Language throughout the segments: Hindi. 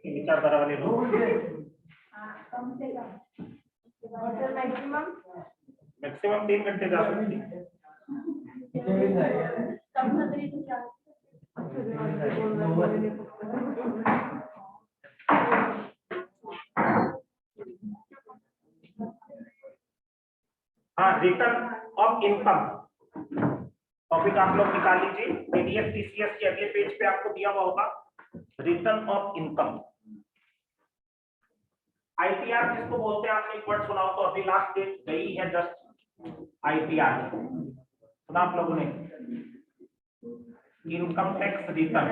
विचारधारा वाले लोग कम से कम मैक्सिमम 3 घंटे जा सकती है। हाँ, रिटर्न ऑफ इनकम टॉपिक आप लोग निकाल लीजिए। पीडीएफ टीसीएस के अगले पेज पे आपको दिया हुआ होगा रिटर्न ऑफ इनकम। आईटीआर जिसको बोलते हैं, आपने एक वर्ड सुना हो तो अभी लास्ट डेट गई है जस्ट। आईटीआर सुना आप लोगों ने? Income tax return.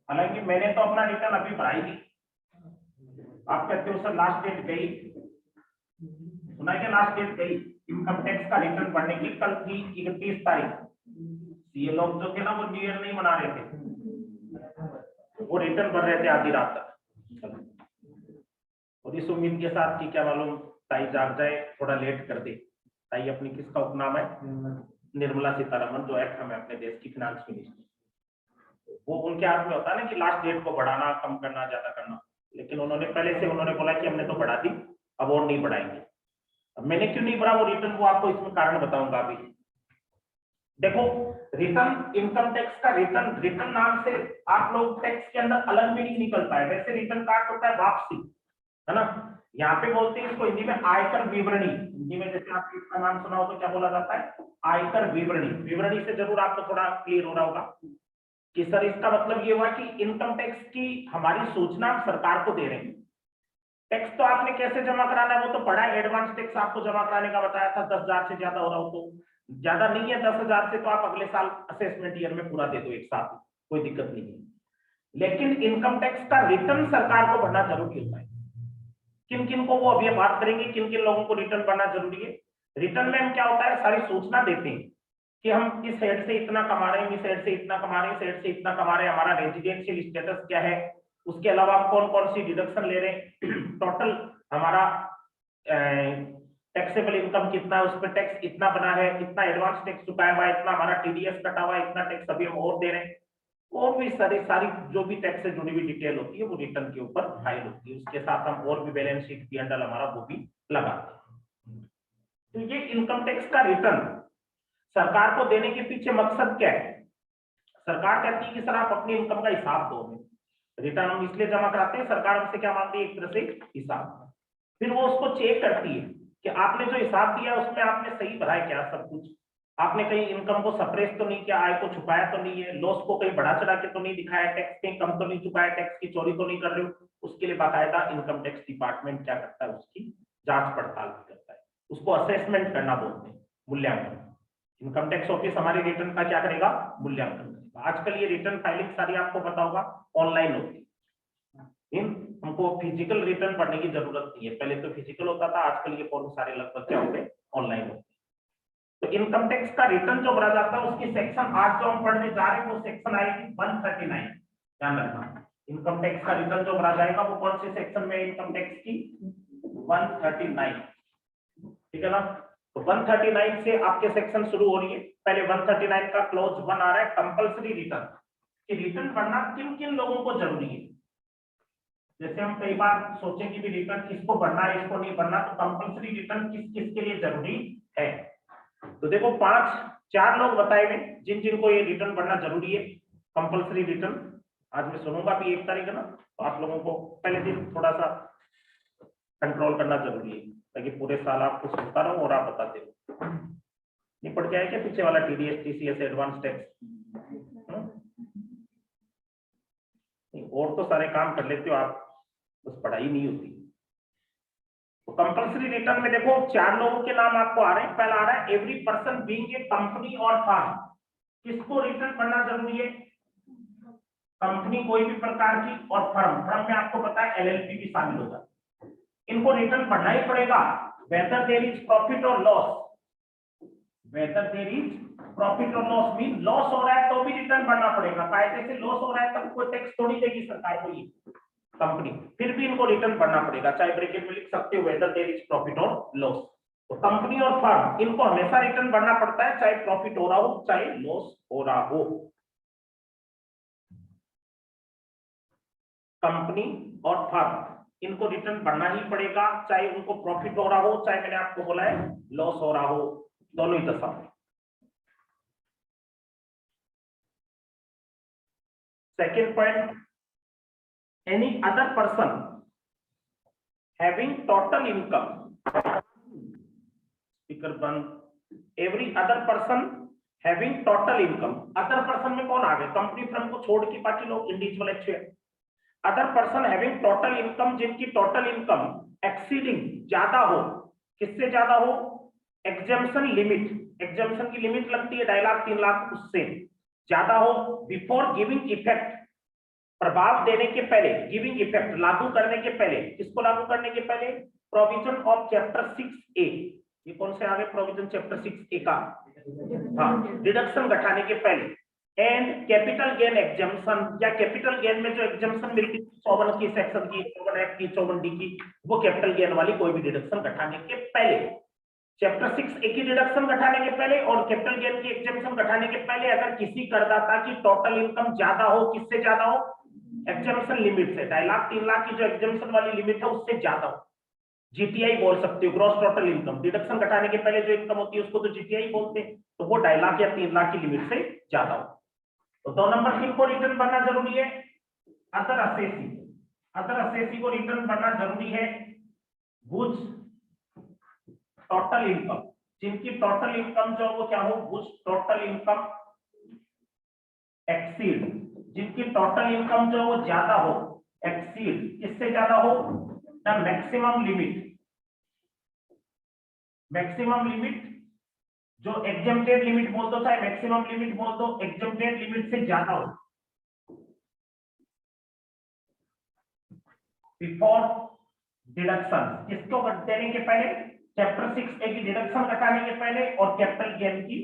हालांकि मैंने तो अपना रिटर्न अभी भरा ही नहीं। आप कहते हो सर लास्ट डेट गई, सुना है क्या? लास्ट डेट गई इनकम टैक्स का रिटर्न भरने की। कल थी 31 तारीख। ये लोग जो थे ना वो न्यू ईयर नहीं मना रहे थे, वो रिटर्न भर रहे थे आधी रात तक। और इस उम्मीद के साथ कि क्या मालूम ताई जाग जाए, थोड़ा लेट कर दे। ताई अपनी किसका उपनाम है? निर्मला सीतारमण, जो एक्ट हमें अपने देश की फिनांस मिनिस्टर। वो उनके हाथ में होता है ना कि लास्ट डेट को बढ़ाना, कम करना, ज्यादा करना। लेकिन उन्होंने पहले से उन्होंने बोला कि हमने तो बढ़ा दी, अब और नहीं बढ़ाएंगे। अब मैंने क्यों नहीं बढ़ा वो रिटर्न, वो आपको इसमें कारण बताऊंगा अभी। देखो, रिटर्न इनकम टैक्स का रिटर्न, रिटर्न नाम से आप लोग टैक्स के अंदर अलग भी नहीं निकल पाए। वैसे रिटर्न का अर्थ होता है वापसी, है ना? यहाँ पे बोलते हैं इसको हिंदी में आयकर विवरणी। हिंदी में जैसे आपने इसका नाम सुना हो तो क्या बोला जाता है? आयकर विवरणी। विवरणी से जरूर आपको थोड़ा क्लियर हो रहा होगा कि सर इसका मतलब ये हुआ कि इनकम टैक्स की हमारी सूचना हम सरकार को दे रहे हैं। टैक्स तो आपने कैसे जमा कराना है वो तो पढ़ा है। एडवांस टैक्स आपको जमा कराने का बताया था। 10,000 से ज्यादा हो रहा हो तो, ज्यादा नहीं है 10,000 से तो आप अगले साल असेसमेंट ईयर में पूरा दे दो एक साथ, कोई दिक्कत नहीं है। लेकिन इनकम टैक्स का रिटर्न सरकार को भरना जरूरी होता है। किन किन को, वो अभी बात करेंगे किन किन लोगों को रिटर्न भरना जरूरी है। रिटर्न में हम क्या होता है, सारी सूचना देते हैं कि हम इस हेड से इतना कमा रहे हैं, इस हेड से इतना कमा रहे हैं, इस हेड से इतना कमा रहे हैं, हमारा रेजिडेंशियल स्टेटस क्या है, उसके अलावा हम कौन कौन सी डिडक्शन ले रहे हैं, टोटल हमारा टैक्सेबल इनकम कितना है, उस पर टैक्स इतना बना है, इतना एडवांस टैक्स चुकाया हुआ है, इतना हमारा टीडीएस कटा हुआ है, इतना टैक्स अभी हम और दे रहे हैं। और भी सारी जो भी टैक्स से जुड़ी हुई डिटेल होती है वो रिटर्न के ऊपर फाइल होती है। उसके साथ हम और भी balance sheet P and L हमारा वो भी लगाते हैं। तो ये इनकम टैक्स का रिटर्न सरकार को देने के पीछे मकसद क्या है? सरकार कहती है कि सर आप अपनी इनकम का हिसाब दो हमें। रिटर्न हम इसलिए जमा कराते हैं, सरकार हमसे क्या मांगती है? एक तरह से हिसाब। फिर वो उसको चेक करती है कि आपने जो हिसाब दिया उसमें आपने सही भरा है क्या सब कुछ, आपने कहीं इनकम को सप्रेस तो नहीं किया, आय को छुपाया तो नहीं है, लॉस को कहीं बढ़ा चढ़ा के तो नहीं दिखाया, टैक्स कहीं कम तो नहीं चुकाया, टैक्स की चोरी तो नहीं कर रहे हो। उसके लिए बाकायदा इनकम टैक्स डिपार्टमेंट क्या करता है? उसकी जांच पड़ताल करता है। उसको असेसमेंट करना बोलते हैं, मूल्यांकन। इनकम टैक्स ऑफिस हमारे रिटर्न का क्या करेगा? मूल्यांकन करेगा। आजकल ये रिटर्न फाइलिंग सारी आपको पता होगा ऑनलाइन होती है। हमको फिजिकल रिटर्न पढ़ने की जरूरत नहीं है। पहले तो फिजिकल होता था, आजकल ये फॉर्म सारे लगभग क्या होते हैं? ऑनलाइन होते हैं। तो इनकम टैक्स का रिटर्न जो भरा जाता है उसकी सेक्शन आज जो हम पढ़ने जा रहे हैं वो सेक्शन आएगी 139। ध्यान रखना, इनकम टैक्स का रिटर्न जो भरा जाएगा वो कौन से सेक्शन में? इनकम टैक्स की 139। ठीक है ना? तो 139 से आपके सेक्शन शुरू हो रही है। पहले 139 का क्लॉज 1 आ रहा है, कंपल्सरी रिटर्न। कि रिटर्न भरना किन किन लोगों को जरूरी है। जैसे हम कई बार सोचें कि भी रिटर्न किसको भरना है, इसको नहीं भरना, तो कंपल्सरी रिटर्न किस किस के लिए जरूरी है? तो देखो 4 लोग बताए गए जिन जिनको ये रिटर्न भरना जरूरी है, कंपल्सरी रिटर्न। आज मैं सुनूंगा भी 1 तारीख है ना, तो आप लोगों को पहले दिन थोड़ा सा कंट्रोल करना जरूरी है ताकि पूरे साल आपको सुनता रहूं और आप बताते रहो। नहीं पढ़ के आए क्या पीछे वाला टीडीएस टीसीएस एडवांस टैक्स? और तो सारे काम कर लेते हो आप, बस पढ़ाई नहीं होती। तो कंपल्सरी रिटर्न में देखो 4 लोगों के नाम आपको आ रहे हैं। पहला आ रहा है every person being a company और फर्म। किसको रिटर्न करना जरूरी है? कंपनी कोई भी प्रकार की, और फर्म, फर्म में आपको पता है एलएलपी भी शामिल होगा। इनको रिटर्न भरना ही पड़ेगा, वेदर देयर इज प्रॉफिट और loss. Whether there is profit और लॉस मीन लॉस हो रहा है तो भी रिटर्न भरना पड़ेगा। फायदे से लॉस हो रहा है तब कोई टैक्स थोड़ी देगी सरकार को ये कंपनी, फिर भी इनको रिटर्न भरना पड़ेगा। चाहे ब्रैकेट में लिख सकते हो वेदर देयर इज प्रॉफिट और लॉस। तो कंपनी और फर्म इनको हमेशा रिटर्न भरना पड़ता है, चाहे प्रॉफिट हो रहा हो चाहे लॉस हो रहा हो। कंपनी और फर्म इनको रिटर्न भरना ही पड़ेगा, चाहे उनको प्रॉफिट हो रहा हो, चाहे मैंने आपको बोला है लॉस हो रहा हो, दोनों ही दशा में। Second point, any other person having total income, speaker बंद, every other person having total income, other person में कौन आ गए, कंपनी फर्म को छोड़ के बाकी लोग individual actual, other person having total income, जिनकी टोटल इनकम एक्सीडिंग ज्यादा हो, किससे ज्यादा हो, एग्जेम्पशन लिमिट, एग्जेम्पशन की लिमिट लगती है 2.5 लाख 3 लाख, उससे ज्यादा हो, बिफोर गिविंग इफेक्ट, प्रभाव देने के पहले, गिविंग इफेक्ट लागू करने के पहले, किसको लागू करने के पहले, प्रोविजन ऑफ चैप्टर 6A, ये कौन से आ गए प्रोविजन चैप्टर 6A का, हाँ, डिडक्शन घटाने के पहले, एंड कैपिटल गेन एग्जम्पशन, या कैपिटल गेन में जो एग्जम्पशन मिलती है 54 की सेक्शन की, 54F की, 54D की, वो कैपिटल गेन वाली कोई भी डिडक्शन घटाने के पहले, चैप्टर 6A की डिडक्शन घटाने के पहले और कैपिटल गेन की एग्जम्पशन घटाने के पहले, अगर किसी करदाता की टोटल इनकम ज्यादा हो, किससे ज्यादा हो, एग्जम्पशन लिमिट से, 2.5 लाख 3 लाख की जो एग्जम्पशन वाली लिमिट है उससे ज्यादा हो, जीटीआई बोल सकते हो, ग्रॉस टोटल इनकम, डिडक्शन घटाने के पहले जो इनकम होती है उसको तो जीटीआई बोलते हैं, तो वो 2.5 लाख या 3 लाख की लिमिट से ज्यादा हो। तो 2 नंबर किनको रिटर्न भरना जरूरी है, अदर असेसी, अदर असेसी को रिटर्न भरना जरूरी है, बुझ टोटल इनकम, जिनकी टोटल इनकम जो वो क्या हो, बुझ टोटल इनकम एक्सीड, जिनकी टोटल इनकम जो वो ज्यादा हो, एक्सीड, किससे ज्यादा हो, the maximum limit, maximum limit, जो एग्जेम्प्टेड लिमिट बोल दो, चाहे मैक्सिमम लिमिट बोल दो, एग्जेम्प्टेड लिमिट से ज्यादा हो, बिफोर डिडक्शन, किसको देने के पहले, चैप्टर 6A की डिडक्शन घटाने के पहले और कैपिटल गेन की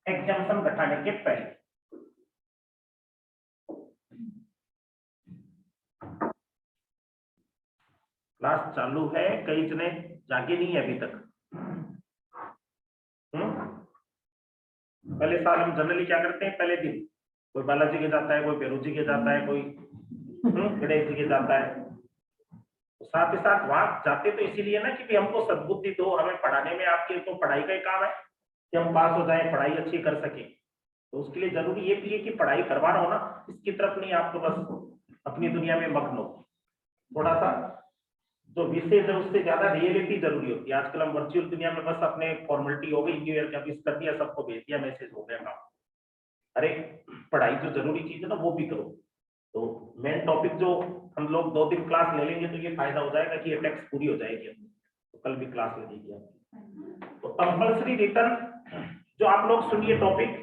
एग्जम्पशन घटाने के पहले। क्लास चालू है, कई जने जागे नहीं है अभी तक। पहले साल हम जनरली क्या करते हैं, पहले दिन कोई बालाजी के जाता है, कोई पेरूजी के जाता है, कोई गणेश जी के जाता है, तो साथ ही साथ वहां जाते तो इसीलिए ना कि हमको सद्बुद्धि दो, हमें पढ़ाने में, आपके तो पढ़ाई का ही काम है कि हम पास हो जाए, पढ़ाई अच्छी कर सके, तो उसके लिए जरूरी ये भी है कि पढ़ाई करवा रहा हो ना, इसकी तरफ नहीं आपको बस अपनी दुनिया में मग्न हो, थोड़ा सा जो विषय है उससे ज्यादा रियलिटी जरूरी होती है। आजकल हम वर्चुअल दुनिया में बस अपने फॉर्मेलिटी हो गई, न्यू ईयर का विश कर दिया, सबको भेज दिया, मैसेज हो गया काम। अरे पढ़ाई जो जरूरी चीज है ना वो भी करो। तो मेन टॉपिक जो हम लोग 2 दिन क्लास ले लेंगे तो ये फायदा हो जाएगा कि ये टैक्स पूरी हो जाएगी, तो कल भी क्लास लगेगी। तो कंपल्सरी रिटर्न जो आप लोग सुनिए टॉपिक,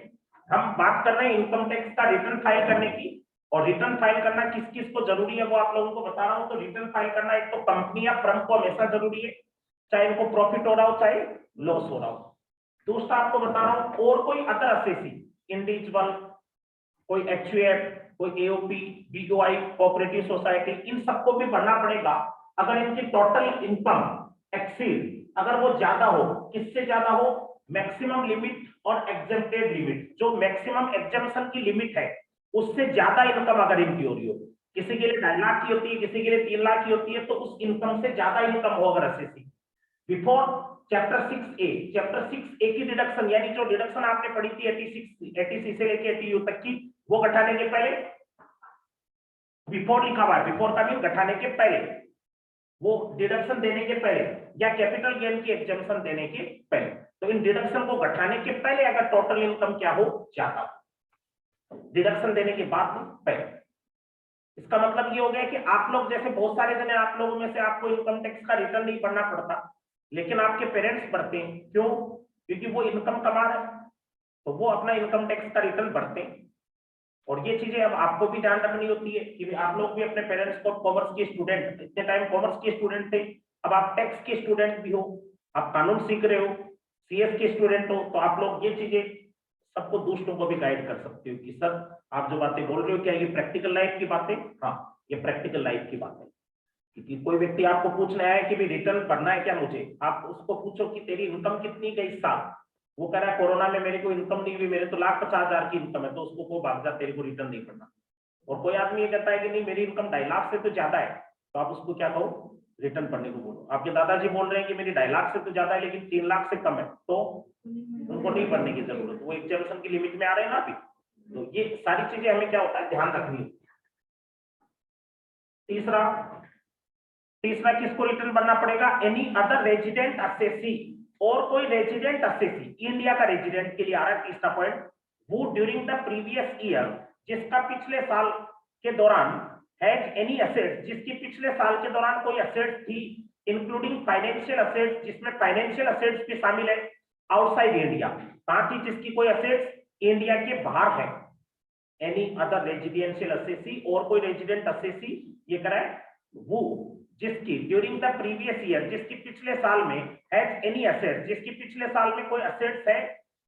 हम बात कर रहे हैं इनकम टैक्स का रिटर्न फाइल करने की, और रिटर्न फाइल करना किस किस को जरूरी है वो आप लोगों को बता रहा हूं। तो रिटर्न फाइल करना एक तो कंपनी या फर्म को हमेशा जरूरी है, चाहे इनको प्रॉफिट हो रहा हो चाहे लॉस हो रहा हो। दूसरा आपको बता रहा हूं, और कोई अदर असेसी, इंडिविजुअल, कोई एक्चुएट, कोई एओपी, बीओआई, कोऑपरेटिव सोसाइटी, इन सबको भी भरना पड़ेगा अगर इनकी टोटल इनकम एक्सीड, अगर वो ज्यादा हो, किससे ज्यादा हो, मैक्सिमम लिमिट और एग्जेम्प्टेड लिमिट, जो मैक्सिमम एग्जेम्पशन की लिमिट है उससे ज्यादा इनकम अगर इनकी हो रही हो, किसी के लिए 2.5 लाख की होती है, किसी के लिए 3 लाख की होती है, तो उस इनकम से ज्यादा इनकम हो अगर assessee, before chapter 6A, chapter 6A की डिडक्शन, यानी जो डिडक्शन आपने पढ़ी थी 86 से लेके 80U तक की, वो घटाने के पहले, बिफोर लिखा हुआ है, बिफोर का मीन घटाने के पहले, वो डिडक्शन देने के पहले, या कैपिटल गेन की एग्जम्पशन देने के पहले। तो इन डिडक्शन को घटाने के पहले अगर टोटल इनकम क्या हो, ज्यादा, डिडक्शन देने के बाद पहले। इसका मतलब ये हो गया कि आप लोग जैसे बहुत सारे जने, आप लोगों में से आपको इनकम टैक्स का रिटर्न नहीं भरना पड़ता, लेकिन आपके पेरेंट्स भरते हैं, क्यों, क्योंकि वो इनकम कमा रहे हैं, तो वो अपना इनकम टैक्स का रिटर्न भरते हैं। और ये चीजें अब आपको भी ध्यान रखनी होती है कि आप लोग भी अपने पेरेंट्स को, कॉमर्स के स्टूडेंट, इतने टाइम कॉमर्स के स्टूडेंट थे, अब आप टैक्स के स्टूडेंट भी हो, आप कानून सीख रहे हो, सीएस के स्टूडेंट हो, तो आप लोग ये चीजें सबको, दूसरों को भी गाइड कर सकते हो कि सर आप जो बातें बोल रहे हो क्या ये प्रैक्टिकल लाइफ की बातें, हाँ ये प्रैक्टिकल लाइफ की बातें। क्योंकि कोई व्यक्ति आपको पूछने आया कि भी रिटर्न भरना है क्या मुझे, आप उसको पूछो कि तेरी इनकम कितनी गई इस साल, वो कह रहा है कोरोना में मेरे को इनकम नहीं हुई, मेरे तो 1,50,000 की इनकम है, तो उसको को भाग जा, तेरे को रिटर्न नहीं करना। और कोई आदमी ये कहता है कि नहीं मेरी इनकम 2.5 लाख से तो ज्यादा है, तो आप उसको क्या कहो, रिटर्न भरने को बोलो। आपके दादाजी बोल रहे हैं कि मेरी 2.5 लाख से तो ज्यादा है लेकिन 3 लाख से कम है, तो उनको नहीं भरने की जरूरत, वो एग्जामिनेशन की लिमिट में आ रहे हैं ना अभी। तो ये सारी चीजें हमें क्या होता है ध्यान रखनी है। तीसरा किसको रिटर्न भरना पड़ेगा, एनी अदर रेजिडेंट असेसी, और कोई रेजिडेंट असेसी, इंडिया का रेजिडेंट के लिए आ रहा है तीसरा पॉइंट, वो ड्यूरिंग द प्रीवियस ईयर, जिसका पिछले साल के दौरान, हैज एनी असेट्स, जिसकी पिछले साल के दौरान कोई असेट्स थी, इंक्लूडिंग फाइनेंशियल असेट्स, जिसमें फाइनेंशियल असेट्स भी शामिल है, आउटसाइड इंडिया, ताकि जिसकी कोई असेट्स इंडिया के बाहर है, एनी अदर रेजिडेंशियल असेसी, और कोई रेजिडेंट असेसी ये कराए वो जिसकी ड्यूरिंग द प्रीवियस ईयर, जिसकी पिछले साल में, हैज एनी असेट्स, जिसकी पिछले साल में कोई असेट्स है,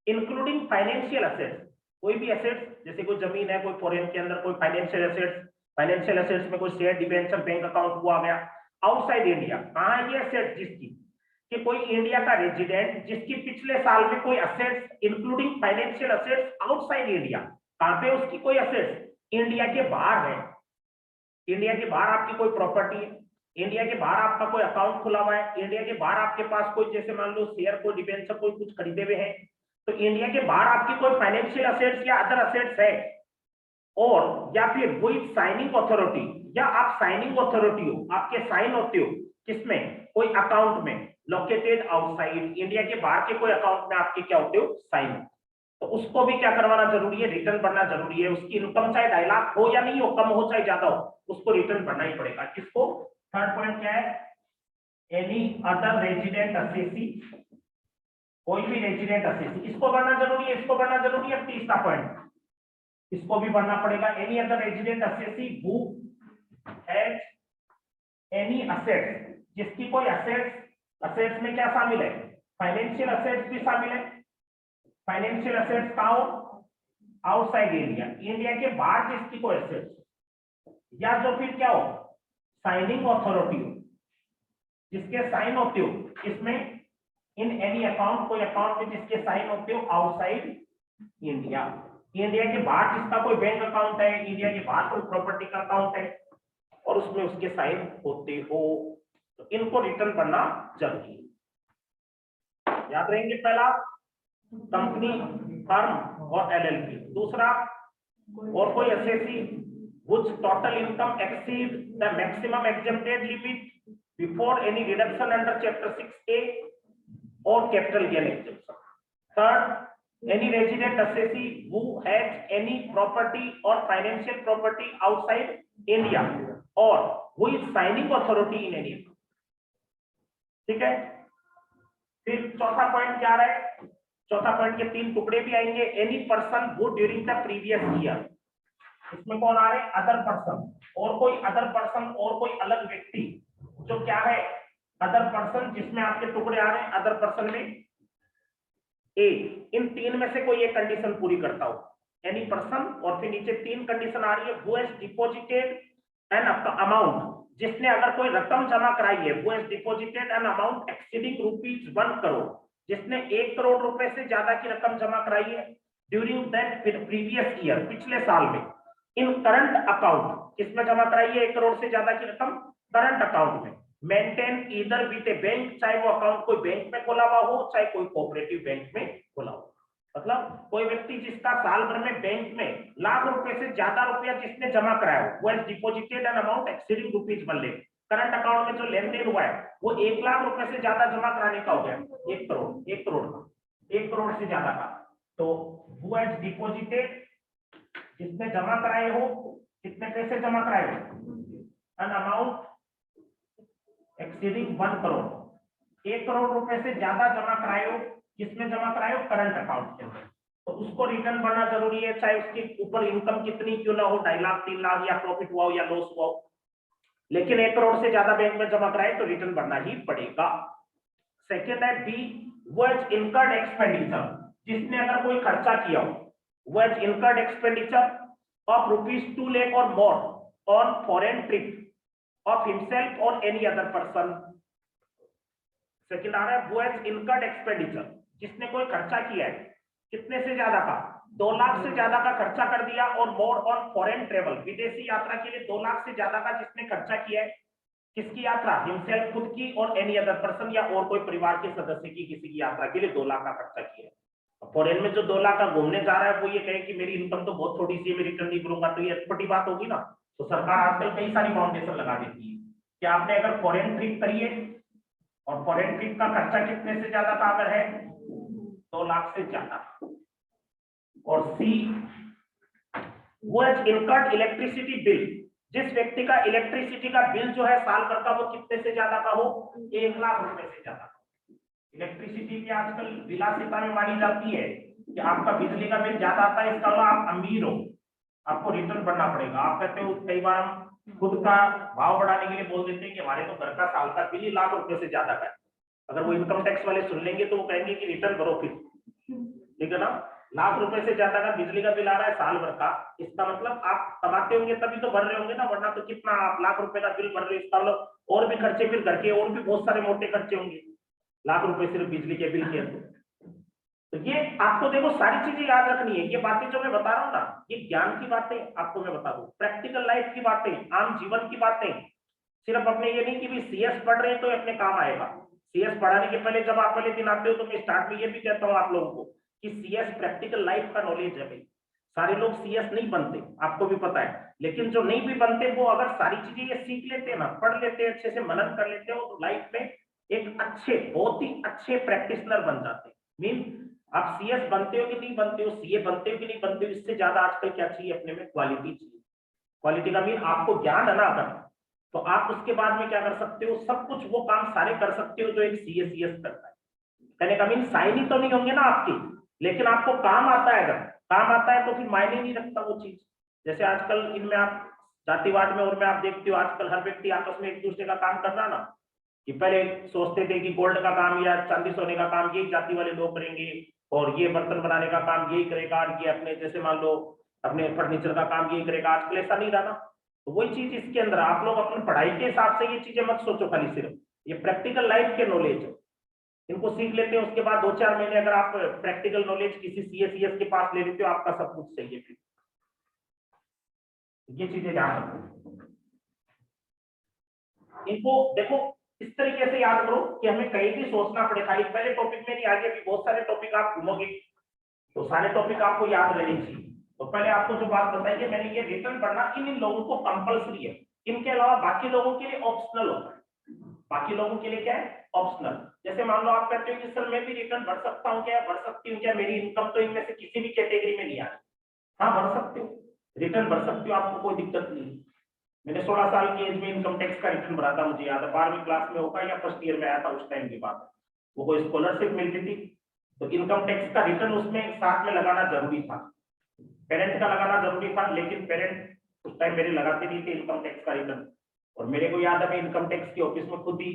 इंक्लूडिंग फाइनेंशियल असेट्स, कोई भी असेट्स, जैसे कोई जमीन है, कोई फॉरेन के अंदर कोई फाइनेंशियल असेट्स, फाइनेंशियल असेट्स में कोई शेयर, डिबेंचर, बैंक अकाउंट हुआ गया, आउटसाइड इंडिया, कहां है ये असेट्स, जिसकी कि कोई इंडिया का रेजिडेंट जिसकी पिछले साल में कोई assets including financial assets outside India, कहां पे उसकी कोई असेट्स इंडिया के बाहर है, इंडिया के बाहर आपकी कोई प्रॉपर्टी है, इंडिया के बाहर आपका कोई अकाउंट खुला हुआ है, इंडिया के बाहर आपके पास कोई जैसे मान लो शेयर, कोई डिबेंचर, कोई कुछ खरीदे हुए हैं, तो इंडिया के बाहर आपकी कोई फाइनेंशियल असेट्स या अदर असेट्स है, और या फिर वही साइनिंग अथॉरिटी, या आप साइनिंग अथॉरिटी हो, आपके साइन होते हो किसमें, कोई अकाउंट में, लोकेटेड आउटसाइड इंडिया के बाहर के कोई अकाउंट में आपके क्या होते हो, साइन, तो उसको भी क्या करवाना जरूरी है, रिटर्न भरना जरूरी है। उसकी इनकम चाहे 2.5 लाख हो या नहीं हो, कम हो चाहे ज्यादा हो, उसको रिटर्न भरना ही पड़ेगा। किसको, थर्ड पॉइंट क्या है, एनी अदर रेजिडेंट असेसी, कोई भी रेजिडेंट असेसी, इसको भरना जरूरी है, इसको भरना जरूरी है। तीसरा पॉइंट इसको भी भरना पड़ेगा, any other resident assessee who has any assets, जिसकी कोई असेट्स, असेट्स में क्या शामिल है, फाइनेंशियल असेट्स भी शामिल है, फाइनेंशियल असेट्स का हो आउटसाइड इंडिया, इंडिया के बाहर जिसकी कोई असेट्स, या जो फिर क्या हो, साइनिंग अथॉरिटी हो, जिसके साइन होते हो इसमें, इन एनी अकाउंट, कोई अकाउंट में जिसके साइन होते हो आउटसाइड इंडिया, इंडिया के बाहर जिसका कोई बैंक अकाउंट है, इंडिया के बाहर कोई प्रॉपर्टी का अकाउंट है और उसमें उसके साइन होते हो, तो इनको रिटर्न करना जरूरी है। याद रहेंगे, पहला कंपनी, फर्म और एलएलपी, दूसरा और कोई assessee which total income exceed the maximum exempted limit before any reduction under chapter 6A or capital gain exemption. Third, any resident assessee who has any property or financial property outside India or who is signing authority in any, ठीक है। फिर चौथा पॉइंट क्या रहा है, चौथा पॉइंट के 3 टुकड़े भी आएंगे, any person who during the previous year, इसमें कौन आ रहे हैं, अदर पर्सन, और कोई अदर पर्सन और कोई अलग व्यक्ति, जो क्या है अदर पर्सन, जिसमें आपके टुकड़े आ रहे हैं अदर पर्सन में ए, इन 3 में से कोई एक कंडीशन पूरी करता हो, एनी पर्सन, और फिर नीचे 3 कंडीशन आ रही है, who has deposited an amount, जिसने अगर कोई रकम जमा कराई है, who has deposited an amount exceeding ₹1 crore, जिसने 1 करोड़ रुपए से ज्यादा की रकम जमा कराई है ड्यूरिंग दैट प्रीवियस ईयर, पिछले साल में, इन करंट अकाउंट, किसमें जमा कराई है 1 करोड़ से ज्यादा की रकम, करंट अकाउंट में, maintain either with A bank, चाहे वो अकाउंट कोई बैंक में खोला हुआ हो, चाहे कोई कोऑपरेटिव बैंक में खोला हो, मतलब कोई व्यक्ति जिसका साल भर में बैंक में लाख रुपए से ज्यादा रुपया जिसने जमा कराया हो, वो has deposited an amount exceeding ₹1 million, current account में जो लेन देन हुआ है वो 1 लाख रुपए से ज्यादा जमा कराने का हो गया, 1 करोड़ से ज्यादा का, तो वो हैज डिपॉजिटेड, जिसने जमा कराए हो, कितने पैसे जमा कराए हो, an amount exceeding 1 crore, 1 crore रुपए से ज्यादा जमा कराए हो, किसमें जमा कराए हो, करंट अकाउंट के अंदर, तो उसको रिटर्न भरना जरूरी है, चाहे उसके ऊपर इनकम कितनी क्यों ना हो, 2.5 लाख 3 लाख, या प्रॉफिट हुआ हो या लॉस हुआ हो, लेकिन 1 करोड़ से ज्यादा बैंक में जमा कराए तो रिटर्न भरना ही पड़ेगा। सेकेंड है बी, वो हैज इनकर्ड एक्सपेंडिचर, जिसने अगर कोई खर्चा किया हो, वो has incurred expenditure of ₹2 lakh or more on foreign trip of himself or any other person. Second आ रहा है वो हैज इनकर्ड एक्सपेंडिचर, जिसने कोई खर्चा किया है कितने से ज्यादा का, 2 लाख से ज्यादा का खर्चा कर दिया और मोर ऑन फॉरेन ट्रेवल, विदेशी यात्रा के लिए 2 लाख से ज्यादा का जिसने खर्चा किया है, किसकी यात्रा, हिमसेल्फ खुद की और एनी अदर पर्सन या और कोई परिवार के सदस्य की किसी की यात्रा के लिए 2 लाख का खर्चा किया है। फॉरेन में जो 2 लाख का घूमने जा रहा है वो ये कहे कि मेरी इनकम तो बहुत थोड़ी सी है, मैं रिटर्न नहीं करूंगा, तो ये छोटी बात होगी ना। तो सरकार आजकल कई सारी फाउंडेशन लगा देती है कि आपने अगर फॉरेन ट्रिप करी है और फॉरेन ट्रिप का खर्चा कितने से ज्यादा का अगर है 2 लाख से ज्यादा, और सी वो इनकर्ड इलेक्ट्रिसिटी बिल, जिस व्यक्ति का इलेक्ट्रिसिटी का बिल जो है साल भर का वो कितने से ज्यादा का हो, 1 लाख रुपए से ज्यादा। इलेक्ट्रिसिटी की आजकल विलासिता में मानी जाती है कि आपका बिजली का बिल ज्यादा आता है, इसका मतलब आप अमीर हो, आपको रिटर्न भरना पड़ेगा। आप कहते हो कई बार हम खुद का भाव बढ़ाने के लिए बोल देते हैं कि हमारे तो घर का साल का बिल ही लाख रुपए से ज्यादा का है। अगर वो इनकम टैक्स वाले सुन लेंगे तो वो कहेंगे कि रिटर्न भरो फिर, ठीक है ना। लाख रुपए से ज्यादा का बिजली का बिल आ रहा है साल भर का, इसका मतलब आप कमाते होंगे तभी तो भर रहे होंगे ना, वरना तो कितना आप लाख रुपए का बिल भर रहे हो, इसका मतलब और भी खर्चे, फिर घर के और भी बहुत सारे मोटे खर्चे होंगे, लाख रुपए सिर्फ बिजली के बिल के अंदर। तो ये आपको देखो सारी चीजें याद रखनी है। ये बातें जो मैं बता रहा हूँ ना, ये ज्ञान की बातें आपको मैं बता दूं, प्रैक्टिकल लाइफ की बातें, आम जीवन की बातें। सिर्फ अपने ये नहीं कि भी सीएस पढ़ रहे हैं तो अपने काम आएगा। सीएस पढ़ाने के पहले जब आप पहले दिन आते हो तो मैं स्टार्ट में ये भी कहता हूँ आप लोगों को कि सीएस प्रैक्टिकल लाइफ का नॉलेज है भाई। सारे लोग सीएस नहीं बनते, आपको भी पता है, लेकिन जो नहीं भी बनते वो अगर सारी चीजें ये सीख लेते हैं ना, पढ़ लेते हैं, अच्छे से मनन कर लेते हो, तो लाइफ में एक अच्छे, बहुत ही अच्छे प्रैक्टिशनर बन जाते हैं। मीन आप सीएस बनते हो कि नहीं बनते हो, सीए बनते हो कि नहीं बनते हो, इससे ज्यादा आजकल क्या चाहिए अपने में, क्वालिटी चाहिए। क्वालिटी का मीन आपको ज्ञान है ना अगर, तो आप उसके बाद में क्या कर सकते हो, सब कुछ वो काम सारे कर सकते हो जो एक सीएस करता है। कहने का मीन साइन ही तो नहीं होंगे ना आपकी, लेकिन आपको काम आता है। अगर काम आता है तो फिर मायने नहीं रखता वो चीज। जैसे आजकल इनमें आप जातिवाद में और में आप देखते हो आजकल हर व्यक्ति आपस में एक दूसरे का काम कर रहा ना, कि पहले सोचते थे कि गोल्ड का काम या चांदी सोने का काम यही जाति वाले लोग करेंगे, और ये बर्तन बनाने का काम यही करेगा, और ये अपने जैसे मान लो अपने फर्नीचर का काम यही करेगा। आजकल ऐसा नहीं रहा ना। तो वही चीज इसके अंदर आप लोग अपनी पढ़ाई के हिसाब से ये चीजें मत सोचो खाली, सिर्फ ये प्रैक्टिकल लाइफ के नॉलेज है, इनको सीख लेते हैं। उसके बाद 2-4 महीने अगर आप प्रैक्टिकल नॉलेज किसी सीएस के पास ले लेते हो, आपका सब कुछ सही है। फिर ये चीजें ध्यान रखो, इनको देखो इस तरीके से याद करो कि हमें कहीं भी सोचना पड़े, खाली पहले टॉपिक में नहीं, आगे भी बहुत सारे टॉपिक आप घूमोगे तो सारे टॉपिक आपको याद रहने चाहिए। तो पहले आपको जो बात बताई कि मैंने ये रिटर्न पढ़ना इन लोगों को कंपलसरी है, इनके अलावा बाकी लोगों के लिए ऑप्शनल होता है। बाकी लोगों के लिए क्या है, ऑप्शनल। जैसे मान लो आप कहते हो कि सर मैं भी रिटर्न भर सकता हूँ क्या, भर सकती हूँ क्या, मेरी इनकम तो इनमें से किसी भी कैटेगरी में नहीं आ रही। हाँ भर सकते हो, रिटर्न भर सकते हो, आपको कोई दिक्कत नहीं। मैंने 16 साल की एज में इनकम टैक्स का रिटर्न भरा था, मुझे याद है 12वीं क्लास में होगा या फर्स्ट ईयर में आया था उस टाइम की बात। वो कोई स्कॉलरशिप मिलती थी तो इनकम टैक्स का रिटर्न उसमें साथ में लगाना जरूरी था, पेरेंट का लगाना जरूरी था, लेकिन पेरेंट उस टाइम मेरे लगाते नहीं थे इनकम टैक्स का रिटर्न। और मेरे को याद है मैं इनकम टैक्स की ऑफिस में खुद ही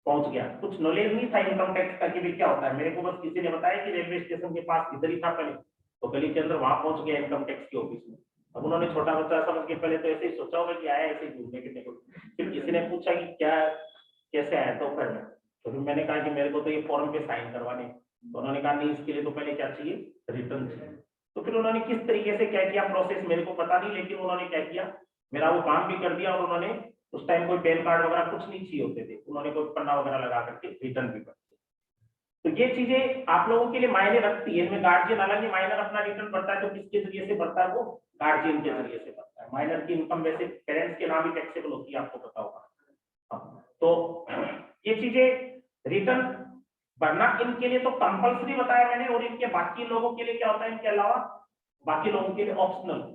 पहुंच गया, कुछ नॉलेज नहीं था इनकम टैक्स का कि क्या होता है, मेरे को बस किसी ने बताया कि रेलवे स्टेशन के पास इधर ही था पहले, तो गली के अंदर वहां पहुंच गया इनकम टैक्स की ऑफिस में। अब उन्होंने छोटा बच्चा समझ के पहले तो ऐसे ही सोचा होगा कि आया ऐसे ही घूमने फिरने को, फिर किसी ने पूछा कि क्या कैसे आया, तो फिर मैंने कहा कि मेरे को तो ये फॉर्म पे साइन करवाने, तो उन्होंने कहा नहीं इसके लिए तो पहले क्या चाहिए, रिटर्न चाहिए। तो फिर उन्होंने किस तरीके से क्या किया प्रोसेस मेरे को पता नहीं, लेकिन उन्होंने क्या किया, मेरा वो काम भी कर दिया, और उन्होंने उस टाइम कोई पैन कार्ड वगैरह कुछ नहीं चाहिए होते थे, उन्होंने कोई पन्ना वगैरह लगा करके रिटर्न भी कर दिया। तो ये चीजें आप लोगों के लिए मायने रखती है। इनमें गार्जियन हालांकि माइनर अपना रिटर्न भरता है तो किसके जरिए से भरता है, वो गार्जियन के जरिए से भरता है। माइनर की इनकम वैसे पेरेंट्स के नाम ही टैक्सेबल होती है, आपको पता होगा। तो ये चीजें रिटर्न भरना इनके लिए तो कंपलसरी बताया मैंने, और इनके बाकी लोगों के लिए क्या होता है, इनके अलावा बाकी लोगों के लिए ऑप्शनल।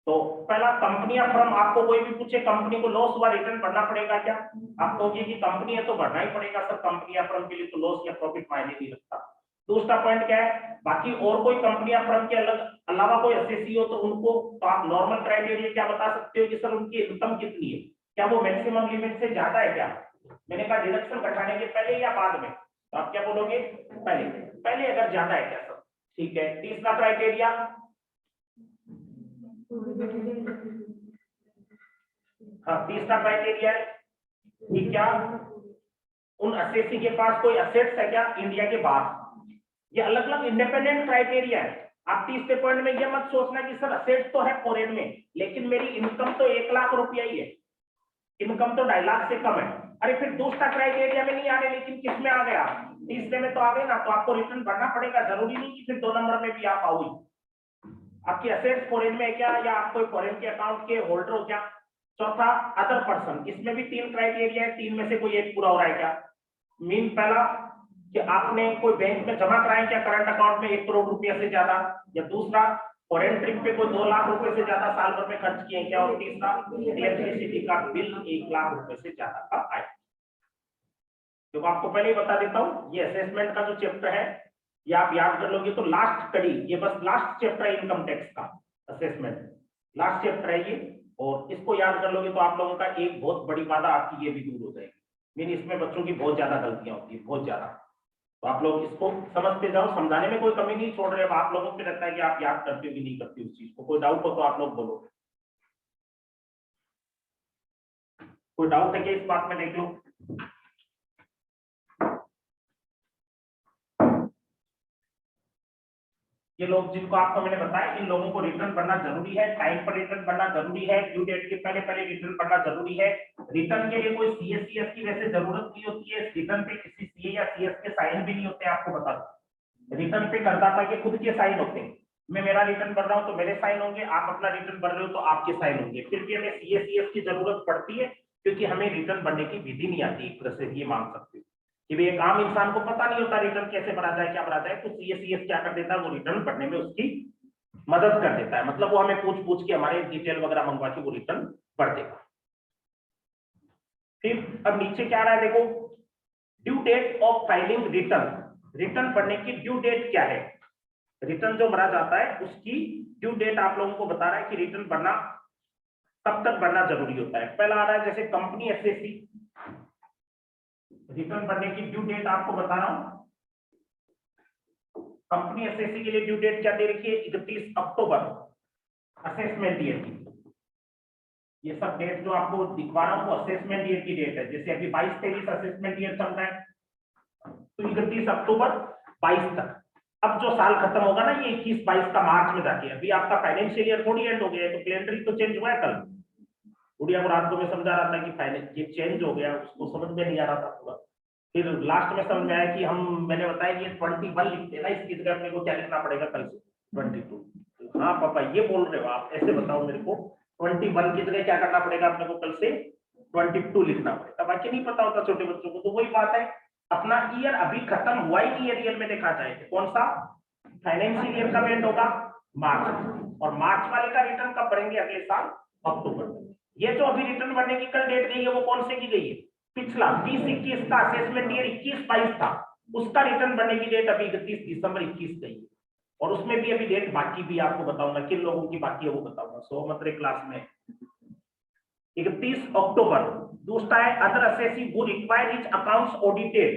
तो पहला कंपनी या फर्म, आपको कोई भी पूछे कंपनी को लॉस हुआ रिटर्न भरना पड़ेगा क्या, आप कहोगे कि कंपनी है तो भरना ही पड़ेगा सर, कंपनी या फर्म के लिए तो लॉस या प्रॉफिट मायने नहीं रखता। दूसरा पॉइंट क्या है, बाकी और कोई कंपनी या फर्म के अलावा कोई एसएससी हो तो उनको तो आप नॉर्मल क्राइटेरिया क्या बता सकते हो कि सर उनकी इनकम कितनी है, क्या वो मैक्सिमम लिमिट से ज्यादा है क्या। मैंने कहा डिडक्शन घटाने के पहले या बाद में, तो आप क्या बोलोगे, पहले। पहले अगर ज्यादा है क्या सर, ठीक है। तीसरा क्राइटेरिया, हाँ तीसरा क्राइटेरिया है कि क्या उन एसएससी के पास कोई असेट्स है क्या इंडिया के बाहर। ये अलग अलग इंडिपेंडेंट क्राइटेरिया है, आप तीसरे पॉइंट में ये मत सोचना कि सर असेट तो है फॉरेन में, लेकिन मेरी इनकम तो 1 लाख रुपया ही है, इनकम तो 2.5 लाख से कम है। अरे फिर दूसरा क्राइटेरिया में नहीं आ रहे, लेकिन किस में आ गया, तीसरे में तो आ गए ना, तो आपको रिटर्न भरना पड़ेगा। जरूरी नहीं कि फिर 2 नंबर में भी आप आओगे। आपकी असेट्स फॉरेन में है क्या, या आप कोई फॉरेन के अकाउंट के होल्डर हो क्या। चौथा अदर पर्सन, इसमें भी 3 क्राइटेरिया है, 3 में से कोई एक पूरा हो रहा है क्या। मीन पहला कि आपने कोई बैंक में जमा कराया क्या करंट अकाउंट में 1 करोड़ रुपया से ज्यादा, या दूसरा फॉरेन ट्रिप पे कोई 2 लाख रुपए से ज्यादा साल भर में खर्च किए क्या, और तीसरा इलेक्ट्रिसिटी का बिल 1 लाख रुपए से ज्यादा का आया। तो आपको पहले ही बता देता हूं, ये असेसमेंट का जो चैप्टर है ये आप याद कर लोगे तो लास्ट कड़ी, ये बस लास्ट चैप्टर है इनकम टैक्स का, असेसमेंट लास्ट चैप्टर है ये, और इसको याद कर लोगे तो आप लोगों का एक बहुत बड़ी बाधा आपकी ये भी दूर हो जाएगी। मीन इसमें बच्चों की बहुत ज्यादा गलतियां होती है, बहुत ज्यादा। तो आप लोग इसको समझते जाओ, समझाने में कोई कमी नहीं छोड़ रहे। आप लोगों पे रहता है कि आप याद करते हो कि नहीं करते उस चीज को। कोई डाउट हो तो आप लोग बोलो, कोई डाउट है क्या इस बात में, देख लो। ये लोग जिनको आपको मैंने बताया, इन लोगों को रिटर्न भरना जरूरी है, टाइम पर रिटर्न भरना जरूरी है, ड्यू डेट के पहले पहले रिटर्न भरना जरूरी है। रिटर्न के लिए कोई सीएस की वैसे जरूरत नहीं होती है, रिटर्न पे किसी सीए या सीएस के साइन भी नहीं होते, आपको बता दूं। रिटर्न पे करदाता के खुद के साइन होते हैं। मैं मेरा रिटर्न भर रहा हूं तो मेरे साइन होंगे, आप अपना रिटर्न भर रहे हो तो आपके साइन होंगे। फिर भी हमें सीएस की जरूरत पड़ती है, क्योंकि हमें रिटर्न भरने की विधि नहीं आती, एक तरह से ये मान सकते हो कि भाई एक आम इंसान को पता नहीं होता रिटर्न कैसे भरा जाए, क्या भरा जाए, तो सीएस क्या कर देता है, वो रिटर्न भरने में उसकी मदद कर देता है। मतलब वो हमें पूछ पूछ के हमारे डिटेल वगैरह मंगवा के वो रिटर्न भर देगा। फिर अब नीचे क्या आ रहा है देखो, due date of filing return. Return भरने की ड्यू डेट क्या है, रिटर्न जो भरा जाता है उसकी ड्यू डेट आप लोगों को बता रहा है कि रिटर्न भरना कब तक भरना जरूरी होता है। पहला आ रहा है जैसे कंपनी एसएससी, रिटर्न भरने की ड्यू डेट आपको बता रहा हूं। कंपनी एसएससी के लिए ड्यू डेट क्या दे रखी है, 31 अक्टूबर असेसमेंट ईयर की। ये सब डेट जो आपको दिखवा रहा हूं वो असेसमेंट ईयर की डेट है। जैसे अभी 22-23 असेसमेंट ईयर चल रहा है, तो 31 अक्टूबर 22 तक। अब जो साल खत्म होगा ना ये 21-22 का मार्च में जाके, अभी आपका फाइनेंशियल ईयर थोड़ी एंड हो गया है, तो कैलेंडर तो चेंज हुआ है। कल गुड़िया को रात को मैं समझा रहा था कि फाइनेंस ये चेंज हो गया, उसको समझ में नहीं आ रहा था पूरा। फिर लास्ट में समझ में आया कि मैंने बताया कि 21 लिखते हैं ना, इसकी जगह अपने को क्या लिखना पड़ेगा कल से 22। हाँ पापा ये बोल रहे हो आप, ऐसे बताओ मेरे को, 21 की जगह क्या करना पड़ेगा अपने को, कल से 22 लिखना पड़ेगा। बाकी नहीं पता होता छोटे बच्चों को। तो वही बात है, अपना ईयर अभी खत्म हुआ ही नहीं है रियल में देखा जाए। कौन सा फाइनेंशियल ईयर का एंड होगा, मार्च, और मार्च वाले का रिटर्न कब भरेंगे, अगले साल अक्टूबर में। ये जो अभी रिटर्न भरने की कल डेट गई है वो कौन से की गई है, पिछला 20-21 का असेसमेंट ईयर 21-22 था, उसका रिटर्न भरने की डेट अभी 31 दिसंबर 21 गई है। और उसमें भी अभी डेट बाकी भी आपको बताऊंगा, किन लोगों की बाकी है वो बताऊंगा, 100 मत क्लास में 31 अक्टूबर। दूसरा है other assessee who require his accounts audited.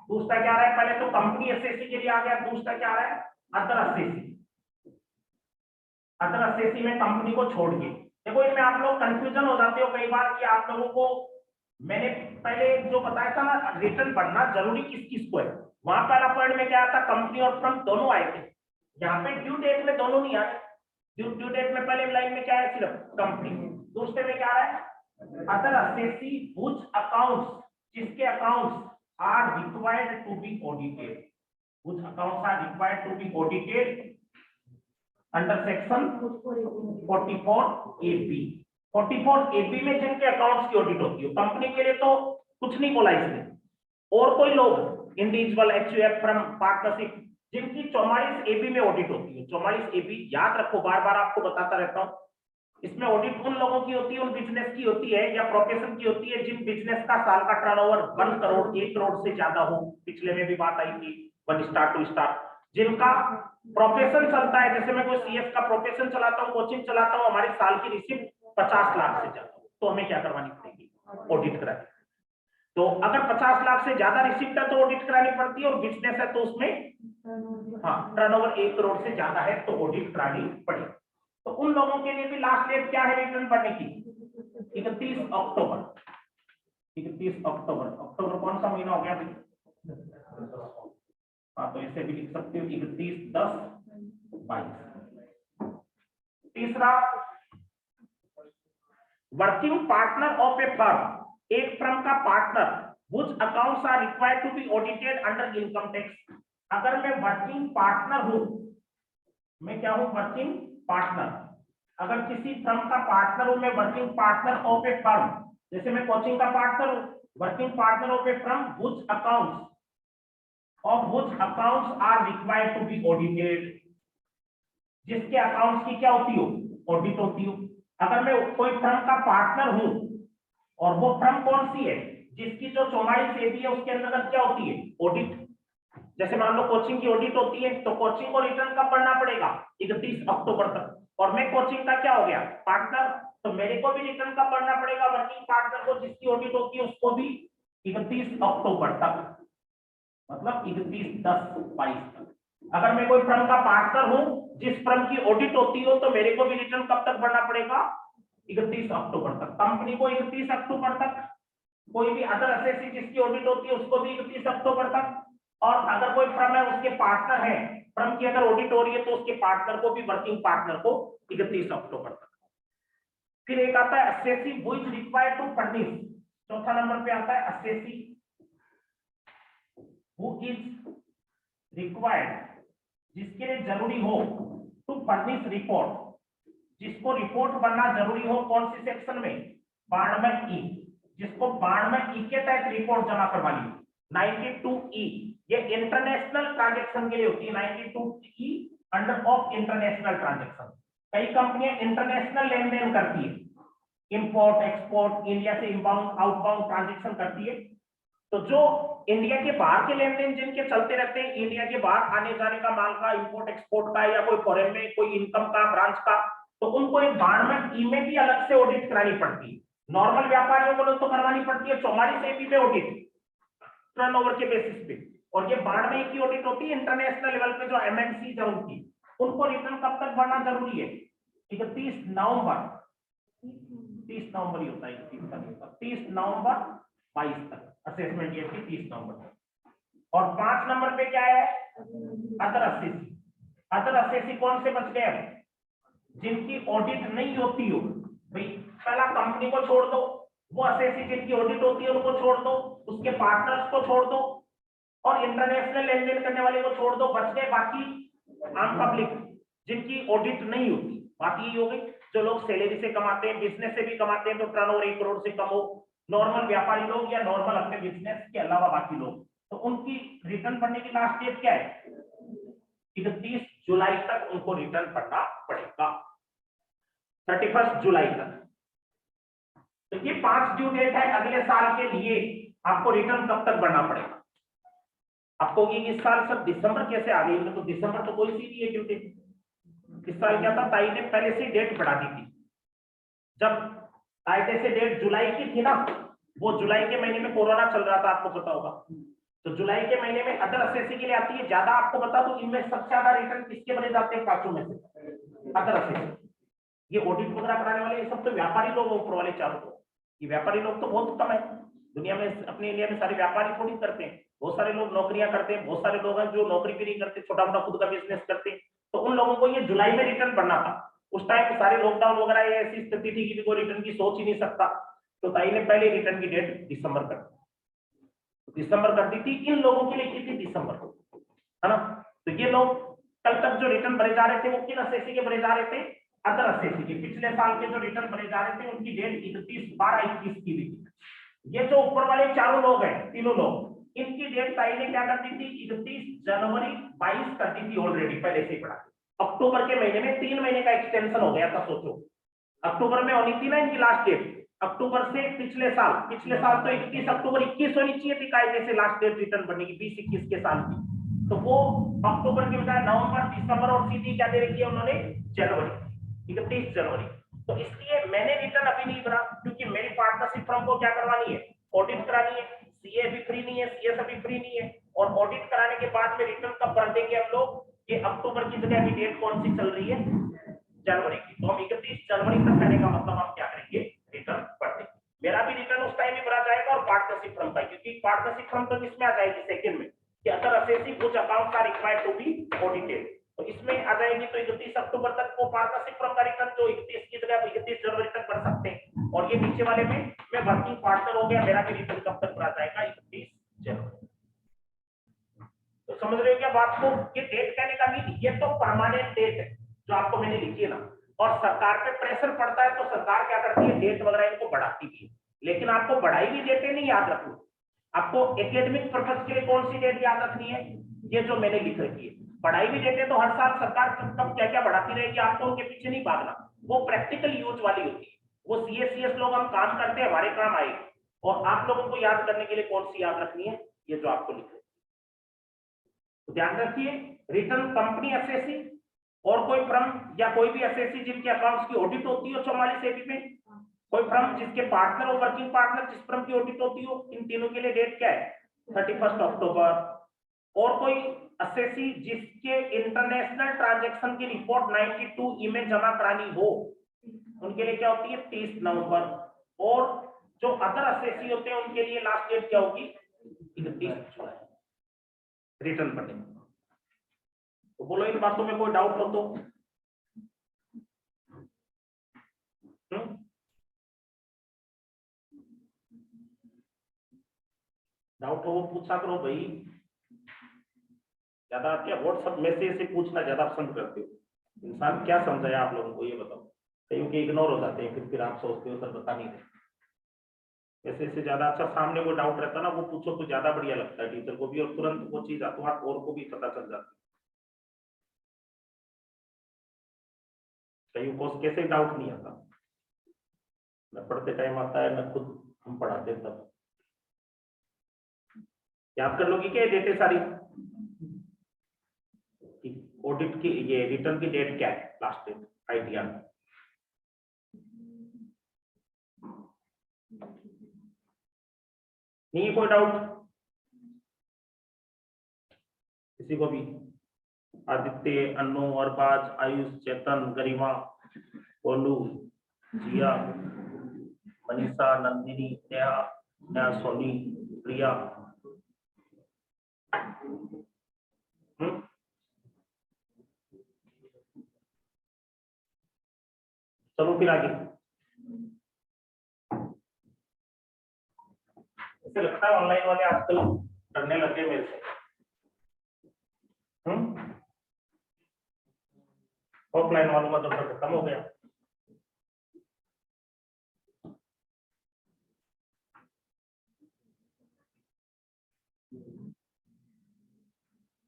दूसरा क्या आ रहा है, पहले तो कंपनी असेसी के लिए आ गया, दूसरा क्या आ रहा है, अदर असेसी। अदर असेसी में कंपनी को छोड़ के, देखो इनमें आप लोग कंफ्यूजन हो जाते हो कई बार कि आप लोगों को मैंने पहले जो बताया था ना, रिटर्न भरना जरूरी किस किस को है। वहां पहला पॉइंट में क्या आता, कंपनी और फर्म दोनों आए थे। यहाँ पे ड्यू डेट में दोनों नहीं आए। ड्यू डेट में पहले लाइन में क्या है, सिर्फ कंपनी। दूसरे में क्या है, अदर असेसी व्हिच अकाउंट्स, जिसके accounts are required to be audited, which accounts are required to be audited under section 44AB। 44AB में जिनके अकाउंट्स की ऑडिट होती है। कंपनी के लिए तो कुछ नहीं बोला इसने, और कोई लोग इंडिविजुअल एचयूएफ फर्म पार्टनरशिप जिनकी 44AB में ऑडिट होती है। 44AB याद रखो, बार बार आपको बताता रहता हूं। इसमें ऑडिट उन लोगों की होती है, उन बिजनेस की होती है या प्रोफेशन की होती है जिन बिजनेस का साल का टर्नओवर 1 करोड़ 1 करोड़ से ज्यादा हो। पिछले में भी बात आई थी 1 स्टार 2 स्टार। जिनका प्रोफेशन चलता है, जैसे मैं कोई सीएस का प्रोफेशन चलाता हूँ, कोचिंग चलाता हूँ, हमारी साल की रिसिप्ट 50 लाख से ज्यादा, तो हमें क्या करवानी पड़ेगी, ऑडिट करानी। तो अगर 50 लाख से ज्यादा रिसिप्ट है तो ऑडिट करानी पड़ती है, और बिजनेस है तो उसमें हाँ टर्नओवर 1 करोड़ से ज्यादा है तो ऑडिट करानी पड़ेगी। तो उन लोगों के लिए भी लास्ट डेट क्या है रिटर्न भरने की, 31 अक्टूबर। 31 अक्टूबर, अक्टूबर कौन सा महीना हो गया अभी, हाँ तो इसे भी लिख सकते हो 31/10 22। तीसरा, working partner of a firm, एक फर्म का partner which accounts are required to be audited under income tax. अगर मैं वर्किंग पार्टनर हूं, मैं क्या हूं? Working partner. अगर किसी फर्म का पार्टनर हूं, मैं working partner of a firm, जैसे मैं कोचिंग का पार्टनर हूं, working partner of a firm which accounts are required to be audited, जिसके अकाउंट्स की क्या होती हो? ऑडिट होती हो। अगर मैं कोई फर्म का पार्टनर हूं और वो फर्म कौन सी है? जिसकी जो 44 एबी है उसके अंतर्गत क्या होती है? ऑडिट। जैसे मान लो कोचिंग की ऑडिट होती है, तो कोचिंग को रिटर्न कब भरना पड़ेगा? 31 अक्टूबर तक। और मैं कोचिंग का क्या हो गया? पार्टनर, तो मेरे को भी रिटर्न कब भरना पड़ेगा? वर्किंग पार्टनर को जिसकी ऑडिट होती है उसको भी 31 अक्टूबर तक, मतलब 31/10/22 तक। अगर मैं कोई फर्म का पार्टनर हूं जिस फर्म की ऑडिट होती हो, तो मेरे को भी रिटर्न कब तक भरना पड़ेगा? 31 अक्टूबर तक। कंपनी को 31 अक्टूबर तक, कोई भी अदर एसएससी जिसकी ऑडिट होती है उसको भी 31 अक्टूबर तक। और अगर कोई फर्म है उसके पार्टनर है, फर्म की अगर ऑडिट हो रही है तो उसके पार्टनर को भी, वर्किंग पार्टनर को 31 अक्टूबर तक। फिर एक आता है SSC which required to furnish. चौथा नंबर पे आता है एसएससी हु इज रिक्वायर्ड, जिसके लिए जरूरी हो, टू फर्निश रिपोर्ट, जिसको रिपोर्ट बनना जरूरी हो। कौन सी सेक्शन में? 92 ई, जिसको 92 ई के तहत रिपोर्ट जमा करवानी हो। 92 ई ये इंटरनेशनल ट्रांजैक्शन के लिए होती है। 92 ई अंडर ऑफ इंटरनेशनल ट्रांजैक्शन। कई कंपनियां इंटरनेशनल लेन देन करती है, इंपोर्ट एक्सपोर्ट, इंडिया से इनबाउंड आउटबाउंड ट्रांजैक्शन करती है। तो जो इंडिया के बाहर के लेन देन जिनके चलते रहते हैं, इंडिया के बाहर आने जाने का माल का, इंपोर्ट एक्सपोर्ट का, या कोई फॉरेन में कोई इनकम का, ब्रांच का, तो उनको एक 92 ई में भी अलग से ऑडिट करानी पड़ती है। नॉर्मल व्यापारियों को तो करवानी पड़ती है 44 एपी पे ऑडिट, टर्नओवर के बेसिस पे। और ये 92 की ऑडिट होती है इंटरनेशनल लेवल पे, जो एमएनसी है उनकी, उनको रिटर्न कब तक भरना जरूरी है? 31 नवंबर, 30 नवंबर ही होता है, 30 नवंबर 22 तक असेसमेंट ईयर की 30 नवंबर तक। और 5 नंबर पे क्या है? Other assessee. अदर असेसी कौन से बच गए? जिनकी ऑडिट नहीं होती हो। भाई पहला कंपनी को छोड़ दो, वो असेसी जिनकी ऑडिट होती है उनको छोड़ दो, उसके पार्टनर्स को छोड़ दो, और इंटरनेशनल लेन देन करने वाले को छोड़ दो। बच गए बाकी आम पब्लिक जिनकी ऑडिट नहीं होती। बाकी ये हो गई जो लोग सैलरी से कमाते हैं, बिजनेस से भी कमाते हैं, तो टर्नओवर 1 करोड़ से कम हो, नॉर्मल व्यापारी लोग या नॉर्मल अपने बिजनेस के अलावा बाकी लोग, तो उनकी रिटर्न भरने की लास्ट डेट क्या है? 31 जुलाई तक उनको रिटर्न भरना पड़ेगा, 31 जुलाई तक। तो ये 5 ड्यू डेट है अगले साल के लिए। आपको रिटर्न कब तक भरना पड़ेगा? आपको ये इस साल सब दिसंबर कैसे आ गई? तो दिसंबर तो कोई सी नहीं है ड्यू डेट। इस साल क्या था, ताई ने पहले से डेट बढ़ा दी थी। जब कायदे से डेट जुलाई की थी ना, वो जुलाई के महीने में कोरोना चल रहा था, आपको पता होगा। तो जुलाई के महीने में अदर असेसी के लिए आती है। ज्यादा आपको बता दूं, इनमें सबसे ज्यादा रिटर्न किसके भरे जाते हैं? 5 में से अदर असेसी। ये ऑडिट वगैरह कराने वाले ये सब तो व्यापारी लोग, ऊपर वाले चारों लोग। ये व्यापारी लोग तो बहुत कम है दुनिया में, अपने इंडिया में सारे व्यापारी थोड़ी करते हैं। बहुत सारे लोग नौकरियां करते हैं, बहुत सारे लोग हैं जो नौकरी भी नहीं करते, छोटा मोटा खुद का बिजनेस करते हैं। तो उन लोगों को ये जुलाई में रिटर्न भरना था। उस टाइम सारे लॉकडाउन वगैरह ये ऐसी स्थिति थी कि कोई रिटर्न की सोच ही नहीं सकता। तो ताई ने पहले रिटर्न की डेट दिसंबर कर दी थी। इन लोगों के लिए की थी दिसंबर को, है ना। तो ये लोग कल तक जो रिटर्न भरे जा रहे थे वो किन असेसी के भरे जा रहे थे? अदर असेसी के। पिछले साल के जो रिटर्न भरे जा रहे थे उनकी डेट 31/12/21 की भी थी। ये जो ऊपर वाले चारों लोग हैं, तीनों लोग, इनकी डेट ताई ने क्या कर दी थी? 31 जनवरी 22 कर दी थी ऑलरेडी, पहले से ही पड़ा। अक्टूबर के महीने में 3 महीने का एक्सटेंशन हो गया था। सोचो अक्टूबर में होनी थी ना इनकी लास्ट डेट, अक्टूबर से पिछले साल तो 31 अक्टूबर 21 होनी चाहिए थी कायदे से लास्ट डेट रिटर्न भरने की, 20-21 के साल की। तो वो अक्टूबर के बजाय नवंबर, दिसंबर और सीधी क्या दे रखी है उन्होंने? जनवरी, 31 जनवरी। तो इसलिए मैंने रिटर्न अभी नहीं भरा, क्योंकि मेरी पार्टनरशिप फर्म को क्या करवानी है? ऑडिट करानी है। सीए अभी फ्री नहीं है, सीएस अभी फ्री नहीं है, और ऑडिट कराने के बाद में रिटर्न कब भर देंगे हम लोग? ये अक्टूबर की जगह अभी डेट कौन सी चल रही है? जनवरी की। तो हम 31 जनवरी तक करने का मतलब हम क्या करेंगे? रिटर्न भर देंगे। मेरा भी रिटर्न उस टाइम ही भरा जाएगा, और पार्टनरशिप फर्म का, क्योंकि पार्टनरशिप फर्म तो किसमें आ जाएगी? सेकंड में, कि अदर असेसी कुछ accounts are required to be audited. तो तो इसमें आ जाएगी। तो 31 अक्टूबर तक वो पार्टनरशिप फर्म का रिटर्न जो 31 की जगह 31 जनवरी तक भर सकते हैं। और ये नीचे वाले में मैं वर्किंग पार्टनर हो गया, मेरा भी रिटर्न कब तक भरा जाएगा? 31 जनवरी। तो समझ रहे हो क्या बात को? ये डेट कहने का मीन ये तो परमानेंट डेट है जो आपको मैंने लिखी है ना। और सरकार पे प्रेशर पड़ता है तो सरकार क्या करती है, डेट वगैरह इनको बढ़ाती भी है। लेकिन आपको बढ़ाई हुई डेटें नहीं याद रखनी। आपको एकेडमिक पर्पज के लिए कौन सी डेट याद रखनी है? ये जो मैंने लिख रखी है। बढ़ाई हुई डेटें तो हर साल सरकार कब क्या क्या बढ़ाती रहेगी, आपको उनके पीछे नहीं भागना। वो प्रैक्टिकल यूज वाली होती है। वो सीएस लोग हम काम करते हैं, हमारे काम आएगी। और आप लोगों को याद करने के लिए कौन सी याद रखनी है? ये जो आपको लिख रही है। तो ध्यान रखिए, रिटर्न कंपनी एसएससी और कोई फर्म या कोई भी एसएससी जिनके अकाउंट्स की ऑडिट होती हो 44 एबी में, कोई फर्म जिसके पार्टनर और वर्किंग पार्टनर जिस फर्म की ऑडिट होती हो, इन तीनों के लिए डेट क्या है? 31 अक्टूबर। और कोई एसएससी जिसके इंटरनेशनल ट्रांजैक्शन की रिपोर्ट 92 में जमा करानी हो, उनके लिए क्या होती है? 30 नवंबर। और जो अदर एसएससी होते हैं उनके लिए लास्ट डेट क्या होगी? 31 जुलाई रिटर्न भरने। तो बोलो इन बातों में कोई डाउट हो तो? डाउट हो वो पूछा करो भाई। ज्यादा क्या व्हाट्सएप मैसेज से पूछना ज्यादा पसंद करते हो? इंसान क्या समझाया आप लोगों को ये बताओ। कहीं के इग्नोर हो जाते हैं, फिर आप सोचते हो सर बता नहीं रहे। वैसे से ज्यादा अच्छा सामने कोई डाउट रहता ना, वो पूछो तो ज्यादा बढ़िया लगता है टीचर को भी, और तुरंत वो चीज और को भी पता चल जाती है। कहीं को कैसे डाउट नहीं आता, न पढ़ते टाइम आता है न खुद हम पढ़ाते तब। याद कर लोगी क्या डेटें सारी? ऑडिट की ये रिटर्न की डेट क्या है? Last date idea. नहीं है कोई डाउट किसी को भी? आदित्य, अनु, अरबाज, आयुष, चेतन, गरिमा, गोलू, जिया, मनीषा, नंदिनी, नेहा, सोनी, प्रिया। चलो फिर आगे। ऐसे लगता है ऑनलाइन वाले आजकल डरने लगे मेरे से। ऑफलाइन वालों का तो डर खत्म हो गया।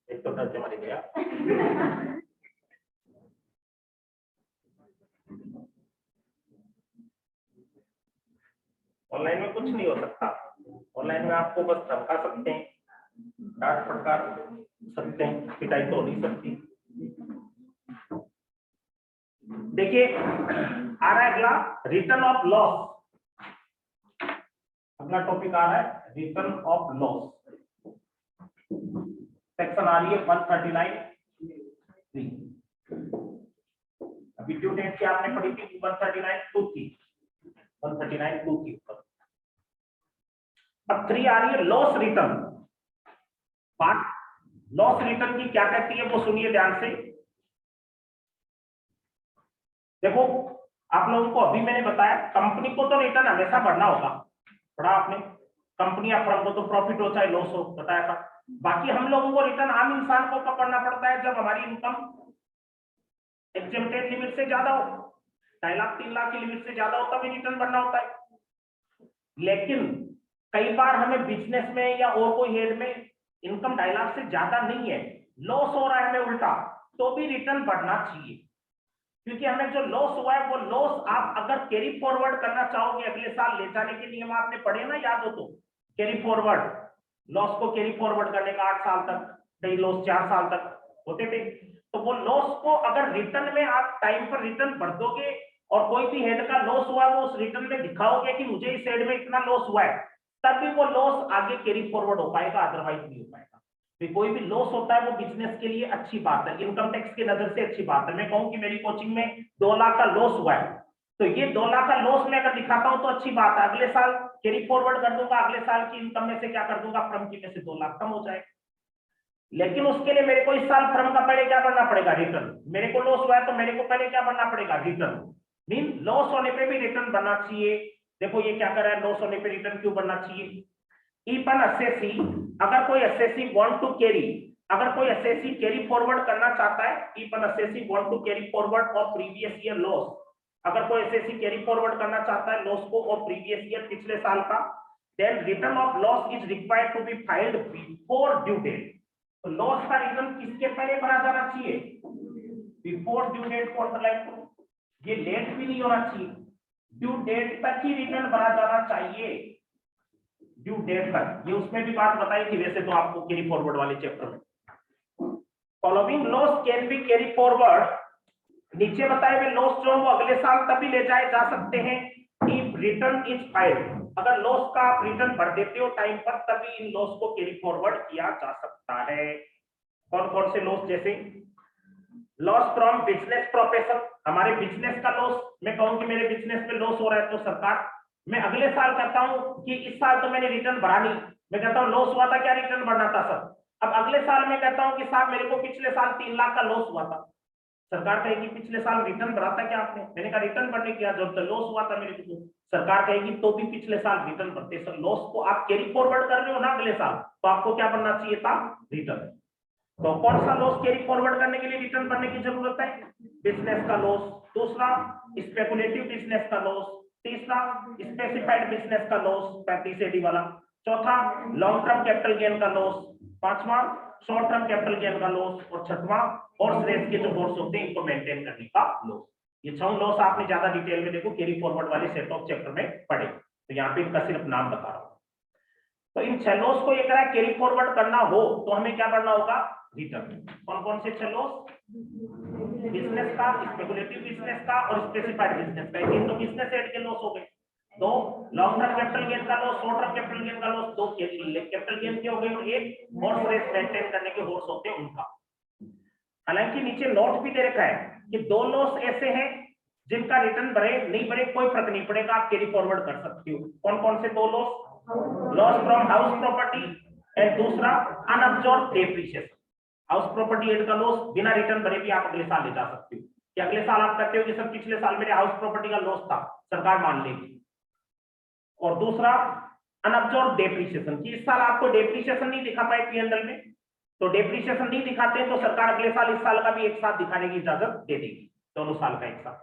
एक तो डर से मर गया। ऑनलाइन में कुछ नहीं हो सकता। ऑनलाइन में आपको बस धमका सकते हैं, डांट फटकार सकते हैं, पिटाई तो हो नहीं सकती। देखिए आ रहा है अगला, रिटर्न ऑफ लॉस। अगला टॉपिक आ रहा है रिटर्न ऑफ लॉस। सेक्शन आ रही है 139(3). अभी ड्यू डेट की आपने पढ़ी थी 139(2) की, 139(2) की ऊपर। अब 3 आ रही है loss return part. Loss return की क्या कहती है वो सुनिए ध्यान से। देखो आप लोगों को अभी मैंने बताया, कंपनी को तो रिटर्न हमेशा भरना होगा, पढ़ा आपने। कंपनी या फर्म को तो प्रॉफिट हो चाहे लॉस हो, बताया था। बाकी हम लोगों को रिटर्न आम इंसान को कब भरना पड़ता है? जब हमारी इनकम एग्जेम्प्टेड लिमिट से ज्यादा हो, 2.5 लाख 3 लाख की लिमिट से ज्यादा हो, तभी रिटर्न भरना होता है। लेकिन कई बार हमें बिजनेस में या और कोई हेड में इनकम 2.5 लाख से ज्यादा नहीं है, लॉस हो रहा है हमें उल्टा, तो भी रिटर्न भरना चाहिए। क्योंकि हमें जो लॉस हुआ है वो लॉस आप अगर कैरी फॉरवर्ड करना चाहोगे, अगले साल ले जाने के नियम आपने पढ़े ना, याद हो तो? कैरी फॉरवर्ड, लॉस को कैरी फॉरवर्ड करने का 8 साल तक, कई लॉस 4 साल तक होते थे। तो वो लॉस को अगर रिटर्न में आप टाइम पर रिटर्न भर दोगे और कोई भी हेड का लॉस हुआ वो उस रिटर्न में दिखाओगे कि मुझे इस हेड में इतना लॉस हुआ है, तभी वो लॉस आगे कैरी फॉरवर्ड हो पाएगा, अदरवाइज नहीं हो पाएगा। तो कोई भी लॉस होता है वो बिजनेस के लिए अच्छी बात है, इनकम टैक्स की नजर से अच्छी बात है। मैं कहूं कि मेरी कोचिंग में 2 लाख का लॉस हुआ है, तो ये 2 लाख का लॉस मैं अगर दिखाता हूं तो अच्छी बात है। अगले साल कैरी फॉरवर्ड कर दूंगा, अगले साल की इनकम में से क्या कर दूंगा, फर्म की में से 2 लाख कम हो जाएगा। लेकिन उसके लिए मेरे को इस साल फर्म का पहले क्या भरना पड़ेगा, रिटर्न। मेरे को लॉस हुआ है तो मेरे को पहले क्या भरना पड़ेगा, रिटर्न। मीन लॉस होने पे भी रिटर्न बनना चाहिए। देखो ये क्या कर रहा है, लॉस होने पे रिटर्न क्यों बनना चाहिए। इफ एन असेसी, अगर कोई असेसी वांट टू कैरी, अगर कोई असेसी कैरी फॉरवर्ड करना चाहता है, if an assessee want to carry forward of previous year loss, अगर कोई असेसी कैरी फॉरवर्ड करना चाहता है लॉस को ऑफ प्रीवियस ईयर, पिछले साल का, then return of loss is required to be filed before due date। तो लॉस का रिटर्न किसके पहले भरा जाना चाहिए, बिफोर ड्यू डेट को अंडरलाइन करो। ये लेट भी नहीं होना चाहिए, ड्यू डेट तक ही रिटर्न भरा जाना चाहिए, ड्यू डेट तक। ये उसमें भी बात बताई थी वैसे तो आपको कैरी फॉरवर्ड वाले चैप्टर में। Following loss can be carry forward, नीचे बताए हुए लॉस जो वो अगले साल तभी ले जाए जा सकते हैं इफ रिटर्न इज फाइल्ड, अगर लॉस का आप रिटर्न भर देते हो टाइम पर तभी इन लॉस को कैरी फॉरवर्ड किया जा सकता है। कौन कौन से लॉस, जैसे लॉस फ्रॉम बिजनेस प्रोफेशन, हमारे बिजनेस का लॉस, मैं कहूं कि मेरे बिजनेस में लॉस हो रहा है तो सरकार, मैं अगले साल कहता हूं कि इस साल तो मैंने रिटर्न भरा नहीं, मैं कहता हूं लॉस हुआ था क्या, रिटर्न भरना था सर। अब अगले साल मैं कहता हूं कि साहब मेरे को पिछले साल 3 लाख का लॉस हुआ था, सरकार कहेगी पिछले साल रिटर्न भरा था क्या आपने, मैंने कहा रिटर्न भरने किया, जब तक लॉस हुआ था मेरे को, सरकार कहेगी तो भी पिछले साल रिटर्न भरते। सर लॉस को आप कैरी फॉरवर्ड कर रहे हो ना अगले साल, तो आपको क्या बनना चाहिए था, रिटर्न। तो कौन सा लॉस कैरी फॉरवर्ड करने के लिए रिटर्न भरने की जरूरत है, बिजनेस का लॉस, दूसरा स्पेकुलेटिव बिजनेस का लॉस, तीसरा स्पेसिफाइड बिजनेस का लॉस 35 वाला, चौथा लॉन्ग टर्म कैपिटल गेन का लॉस, पांचवा शॉर्ट टर्म कैपिटल गेन का लॉस, और छठवां हॉर्स रेस के जो हॉर्स होते हैं इनको मेंटेन करने का लॉस। ये 6 लॉस आपने ज्यादा डिटेल में देखो कैरी फॉरवर्ड वाले सेट ऑफ चैप्टर में पढ़े, तो यहाँ पे इनका सिर्फ नाम बता रहा हूं। तो इन 6 लॉस को एक कैरी फॉरवर्ड करना हो तो हमें क्या करना होगा, रिटर्न। कौन कौन से 6 लॉस, बिजनेस का, स्पेकुलेटिव बिजनेस का और स्पेसिफाइड बिजनेस का, तीन तो बिजनेस हेड के लॉस हो गए, दो लॉन्ग टर्म कैपिटल गेन का loss, short term capital gain का लॉस, दो कैपिटल गेन के हो गए, और एक हॉर्स रेस मेंटेन करने के हॉर्स होते हैं उनका। हालांकि नीचे नोट भी दे रखा है कि 2 लॉस ऐसे हैं जिनका रिटर्न भरे नहीं भरे कोई फर्क नहीं पड़ेगा, आप कैरी फॉरवर्ड कर सकते हो। कौन कौन से 2 loss, loss from house property and दूसरा अनअब्सॉर्ब्ड डेप्रिसिएशन। हाउस प्रॉपर्टी एड का लॉस बिना रिटर्न भरे भी आप अगले साल ले जा सकते हो, कि अगले साल आप कहते हो कि सर पिछले साल मेरे हाउस प्रॉपर्टी का लॉस था, सरकार मान लेगी। और दूसरा अनअब्सॉर्ब्ड डेप्रिसिएशन, कि इस साल आपको डेप्रिसिएशन नहीं दिखा पाए पीएनएल में, तो डेप्रिसिएशन नहीं दिखाते हैं तो सरकार अगले साल इस साल का भी एक साथ दिखाने की इजाजत दे देगी, दोनों साल का एक साथ।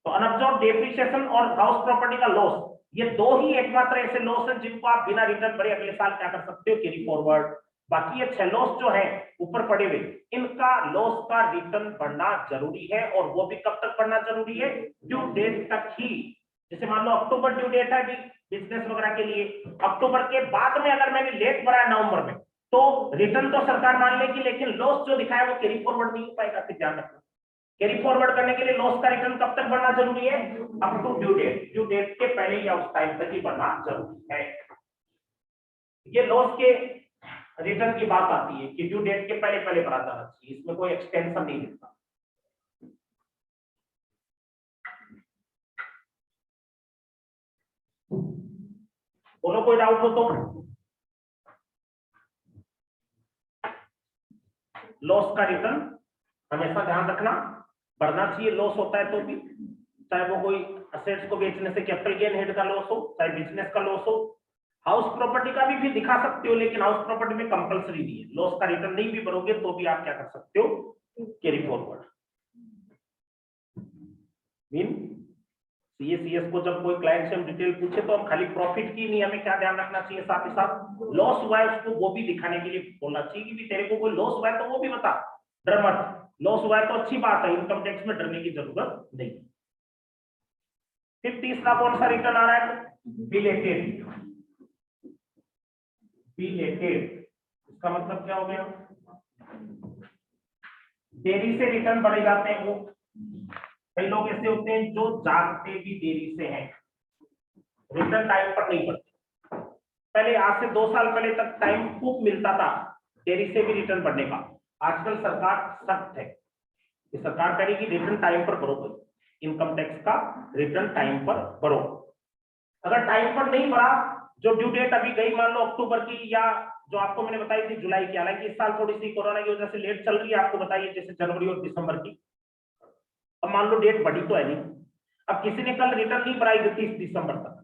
तो अनअब्सॉर्ब्ड डेप्रिसिएशन और हाउस प्रॉपर्टी का लॉस, ये 2 ही एकमात्र ऐसे लॉस हैं जिनको आप बिना रिटर्न भरे अगले साल क्या कर सकते हो, कैरी फॉरवर्ड। बाकी ये 6 लॉस जो है ऊपर पड़े हुए, इनका लॉस का रिटर्न भरना जरूरी है, और वो भी कब तक भरना जरूरी है, ड्यू डेट तक ही। जैसे मान लो अक्टूबर ड्यू डेट है बिजनेस वगैरह के लिए, अक्टूबर के बाद में अगर मैंने लेट भरा है नवंबर में, तो रिटर्न तो सरकार मान लेगी, लेकिन लॉस जो दिखाया वो कैरी फॉरवर्ड नहीं हो पाएगा। फिर ध्यान रखना, कैरी फॉरवर्ड करने के लिए लॉस का रिटर्न कब तक भरना जरूरी है, up to due date, due date के पहले या उस टाइम तक ही भरना जरूरी है। ये लॉस के रिटर्न की बात आती है कि ड्यू डेट के पहले पहले भरा जाना चाहिए, इसमें कोई एक्सटेंशन नहीं मिलता। बोलो कोई डाउट हो तो। लॉस का रिटर्न हमेशा ध्यान रखना भरना चाहिए, लॉस होता है तो भी, चाहे वो कोई असेट्स को बेचने से कैपिटल गेन हेड का लॉस हो, चाहे बिजनेस का लॉस हो, हाउस प्रॉपर्टी का भी दिखा सकते हो, लेकिन हाउस प्रॉपर्टी में कंपलसरी नहीं है, लॉस का रिटर्न नहीं भी भरोगे तो भी आप क्या कर सकते हो, कैरी फॉरवर्ड। मीन सीएस को जब कोई क्लाइंट से हम डिटेल पूछे तो हम खाली प्रॉफिट की नहीं, हमें क्या ध्यान रखना चाहिए, साथ ही साथ लॉस हुआ है उसको वो भी दिखाने के लिए बोलना चाहिए कि भी तेरे को कोई लॉस हुआ है तो वो भी बता, डर मत, लॉस हुआ है तो अच्छी बात है, इनकम टैक्स में डरने की जरूरत नहीं। फिर तीसरा कौन सा रिटर्न आ रहा है, बिलेटेड। बिलेटेड इसका मतलब क्या हो गया, देरी से रिटर्न भरे जाते हैं वो। कई लोग ऐसे होते हैं जो जागते भी देरी से हैं, रिटर्न टाइम पर नहीं भरते। पहले आज से 2 साल पहले तक टाइम खूब मिलता था देरी से भी रिटर्न भरने का, आजकल सरकार सख्त है कि सरकार करेगी रिटर्न टाइम पर भरो, इनकम टैक्स का रिटर्न टाइम पर भरो। अगर टाइम पर नहीं भरा जो ड्यू डेट अभी गई मान लो अक्टूबर की, या जो आपको मैंने बताई थी जुलाई की, हालांकि इस साल थोड़ी सी कोरोना की वजह से लेट चल रही है, आपको बताइए जैसे जनवरी और दिसंबर की। अब मान लो डेट बढ़ी तो है नहीं, अब किसी ने कल रिटर्न नहीं भरा 31 दिसंबर तक,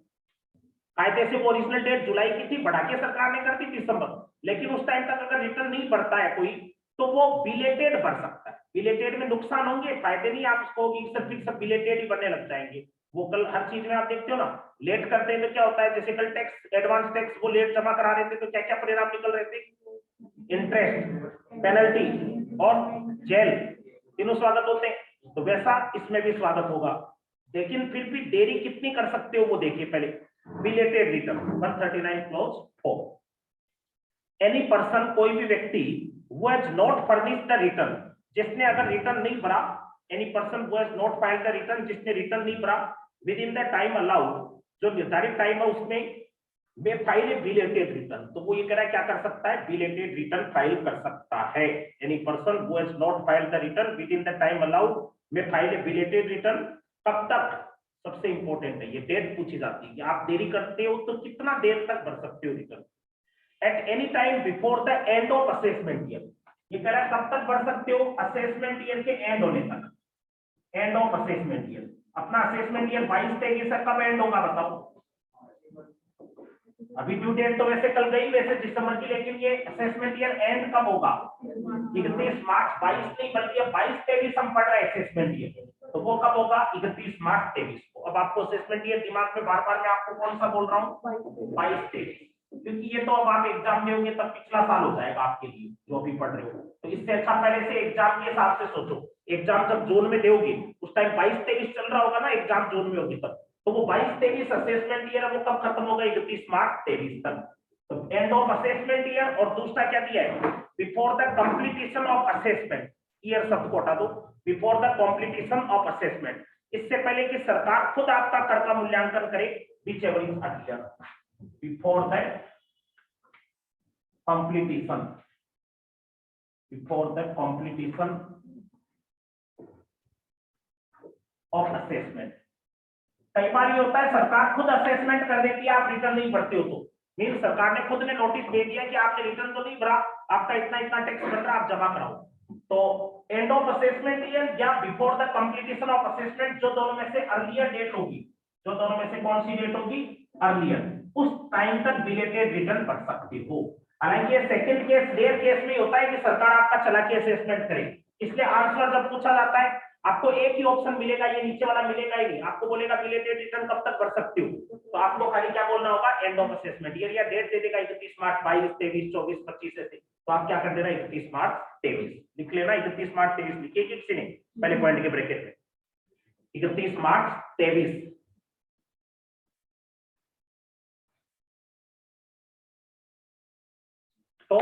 कायदे से वो ओरिजिनल डेट जुलाई की थी, बढ़ा के सरकार ने कर दी दिसंबर, लेकिन उस टाइम तक अगर रिटर्न नहीं भरता है कोई, तो वो बिलेटेड भर सकता है। बिलेटेड में नुकसान होंगे, फायदे नहीं, आप इसको सब बिलेटेड ही बनने लग जाएंगे। वो कल हर चीज में आप देखते हो ना, लेट करते हैं तो क्या होता है, जैसे कल टैक्स एडवांस टैक्स वो लेट जमा करा रहे थे तो क्या क्या परिणाम निकल रहे थे, इंटरेस्ट, पेनल्टी और जेल, तीनों स्वागत होते हैं। तो वैसा इसमें भी स्वागत होगा, लेकिन फिर भी देरी कितनी कर सकते हो वो देखिए पहले। Belated return 139 clause 4, any person, कोई भी व्यक्ति who has not furnished the return, जिसने अगर रिटर्न नहीं भरा, any person who has not filed the return, जिसने रिटर्न नहीं भरा with in the time allowed, जो निर्धारित टाइम है उसमें, वे फाइल ए बिलेटेड रिटर्न। तो वो ये कह रहा है क्या कर सकता है, बिलेटेड रिटर्न फाइल कर सकता है। Any person who has not filed the return with in the time allowed में फाइल ए बिलेटेड रिटर्न। कब तक, सबसे इंपॉर्टेंट है ये डेट पूछी जाती है कि आप देरी करते हो तो कितना देर तक भर सकते हो return. At any time before the end of assessment year, ये कह रहा है कब तक भर सकते हो, असेसमेंट ईयर के एंड होने तक, एंड ऑफ असेसमेंट ईयर। अपना असेसमेंट ईयर 22-23 से कब एंड होगा बताओ, अभी ड्यू डेट तो वैसे कल गई वैसे दिसंबर की, लेकिन ये असेसमेंट ईयर एंड कब होगा, 31 मार्च, 22 नहीं बल्कि 22-23 हम पढ़ रहे हैं असेसमेंट ईयर, तो वो कब होगा, 31 मार्च 23 को। अब आपको असेसमेंट ईयर दिमाग में बार बार मैं आपको कौन सा बोल रहा हूँ, 22-23, क्योंकि ये तो अब आप एग्जाम दोगे तब पिछला साल हो जाएगा आपके लिए जो अभी पढ़ रहे हो। तो इससे अच्छा पहले से एग्जाम के हिसाब से सोचो, एग्जाम जब जोन में दोगे उस टाइम 22-23 चल रहा होगा ना, एग्जाम जोन में होगी तब, तो वो 22-23 असेसमेंट ईयर वो कब खत्म होगा, 31 मार्च 23 तक। तो एंड ऑफ असेसमेंट ईयर, और दूसरा क्या दिया है, before the completion of assessment year, सबको हटा दो, before the completion of assessment, इससे पहले कि सरकार खुद आपका कर का मूल्यांकन करे, which ever is earlier, before the completion, before the completion of assessment. कई बार ये होता है सरकार खुद असेसमेंट कर देती है, आप रिटर्न नहीं भरते हो तो, मीन सरकार ने खुद ने नोटिस दे दिया कि आपने रिटर्न तो नहीं भरा, आपका इतना इतना टैक्स बन रहा है, आप जमा कराओ। तो एंड ऑफ असेसमेंट ईयर या before the completion of assessment, जो दोनों में से अर्लियर डेट होगी, जो दोनों में से कौन सी डेट होगी, अर्लियर, उस टाइम तक बिलेटेड रिटर्न भर सकते हो। हालांकि ये सेकंड केस, रेयर केस में होता है कि सरकार आपका चला के असेसमेंट करे, इसलिए आंसर जब पूछा जाता है आपको एक ही ऑप्शन मिलेगा, ये नीचे वाला मिलेगा ही नहीं, आपको बोलेगा बिलेटेड रिटर्न कब तक भर सकते हो, तो आपको खाली क्या बोलना होगा, एंड ऑफ असेसमेंट ईयर, या डेट दे देगा 31 मार्च 22, 23, 24, 25 ऐसे, तो आप क्या कर देना, 31 मार्च 23 लिख लेना, 31 मार्च 23 लिखिए किसी ने पहले पॉइंट के ब्रैकेट में, 31 मार्च 23। तो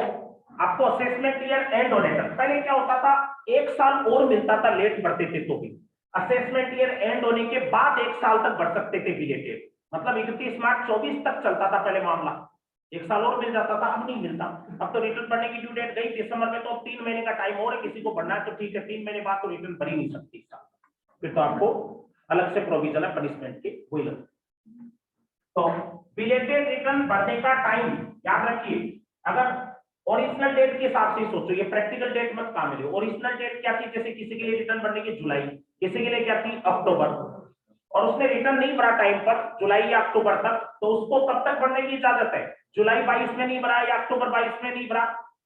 आपको असेसमेंट ईयर एंड होने तक, पहले क्या होता था, एक साल और मिलता था लेट भरते थे तो भी, असेसमेंट ईयर एंड होने के बाद एक साल तक भर सकते थे बिलेटेड, मतलब 31 मार्च 24 तक चलता था पहले मामला, एक साल और मिल जाता था, अब नहीं मिलता। अब तो रिटर्न भरने की ड्यू डेट गई दिसंबर में, तो अब 3 महीने का टाइम और है, किसी को भरना है तो ठीक है, 3 महीने बाद तो रिटर्न भर ही नहीं सकती, फिर तो आपको अलग से प्रोविजन है पनिशमेंट के, वही लग। तो बिलेटेड रिटर्न भरने का टाइम याद रखिए, अगर ओरिजिनल डेट के हिसाब से सोचो, ये प्रैक्टिकल डेट मत काम ले, ओरिजिनल डेट क्या थी, जैसे किसी के लिए रिटर्न भरने की जुलाई, किसी के लिए क्या थी अक्टूबर, और उसने रिटर्न नहीं भरा टाइम पर, जुलाई या अक्टूबर तक, तो उसको कब तक भरने की इजाजत है, जुलाई 22 में नहीं भरा या अक्टूबर 22 में नहीं भरा,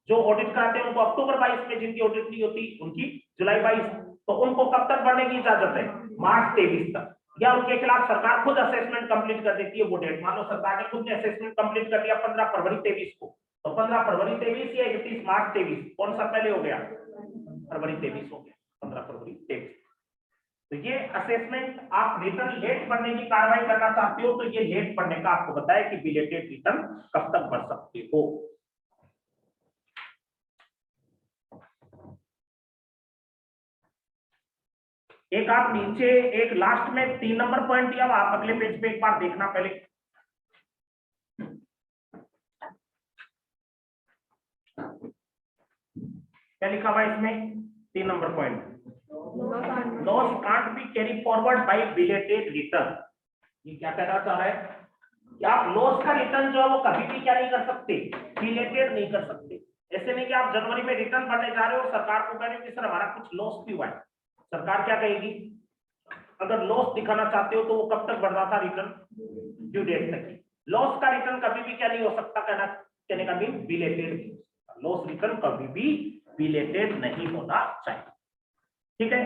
जो ऑडिट कराते हैं उनको अक्टूबर 22 में, जिनकी ऑडिट नहीं होती उनकी जुलाई 22, तो उनको कब तक भरने की इजाजत है, मार्च 23 तक, या उनके खिलाफ सरकार खुद असेसमेंट कंप्लीट कर देती है वो डेट, मान लो सरकार ने खुद ने असेसमेंट कंप्लीट कर दिया 15 फरवरी 23 को, तो 15 फरवरी 23 या 31 मार्च 23, कौन सा पहले हो गया, फरवरी 23 हो गया, 15 फरवरी 23। तो ये असेसमेंट, आप रिटर्न लेट भरने की कार्रवाई करना चाहते हो तो ये लेट भरने का आपको बताया कि बिलेटेड रिटर्न कब तक भर सकते हो। एक आप नीचे एक लास्ट में 3 नंबर पॉइंट दिया, आप अगले पेज पे एक बार देखना, पहले क्या लिखा हुआ है इसमें, 3 number point, loss can't be carry forward bye belated return. ये क्या कहना चाह रहा है, कि आप लॉस का रिटर्न जो है वो कभी भी क्या नहीं कर सकते, बिलेटेड नहीं कर सकते। ऐसे नहीं कि आप जनवरी में रिटर्न भरने जा रहे हो और सरकार को कह रहे हो कि सर हमारा कुछ लॉस भी हुआ है। सरकार क्या कहेगी, अगर लॉस दिखाना चाहते हो तो वो कब तक भरना था रिटर्न, ड्यू डेट तक। लॉस का रिटर्न कभी भी क्या नहीं हो सकता, कहने का मीन बिलेटेड। लॉस रिटर्न कभी भी बिलेटेड नहीं होना चाहिए। ठीक है,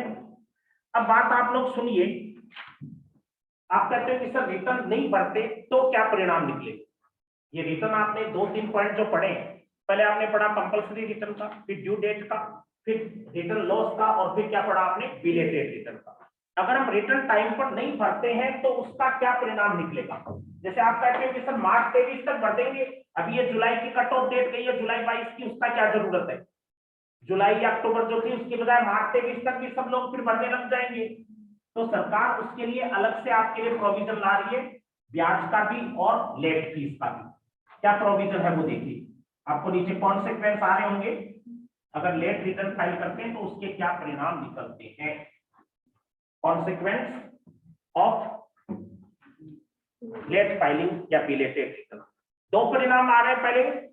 अब बात आप लोग सुनिए। आप कहते हो कि सर रिटर्न नहीं भरते तो क्या परिणाम निकले। ये रिटर्न आपने 2-3 पॉइंट जो पढ़े, पहले आपने पढ़ा कंपल्सरी रिटर्न का, फिर ड्यू डेट का, फिर रिटर्न लॉस का, और फिर क्या पढ़ा आपने, बिलेटेड रिटर्न का। अगर हम रिटर्न टाइम पर नहीं भरते हैं तो उसका क्या परिणाम निकलेगा। जैसे आप कहते हो कि सर मार्च 23 तक भर देंगे, अभी ये जुलाई की कट ऑफ डेट गई है जुलाई 22 की, उसका क्या जरूरत है। जुलाई या अक्टूबर जो थी उसकी बजाय मार्च 23 तक भी सब लोग फिर भरने लग जाएंगे। तो सरकार उसके लिए अलग से आपके लिए प्रोविजन ला रही है, ब्याज का भी और लेट फीस का भी। क्या प्रोविजन है वो देखिए, आपको नीचे कॉन्सिक्वेंस आ रहे होंगे। अगर लेट रिटर्न फाइल करते हैं तो उसके क्या परिणाम निकलते हैं। कॉन्सिक्वेंस ऑफ लेट फाइलिंग या बिलेटेड रिटर्न। दो परिणाम आ रहे हैं।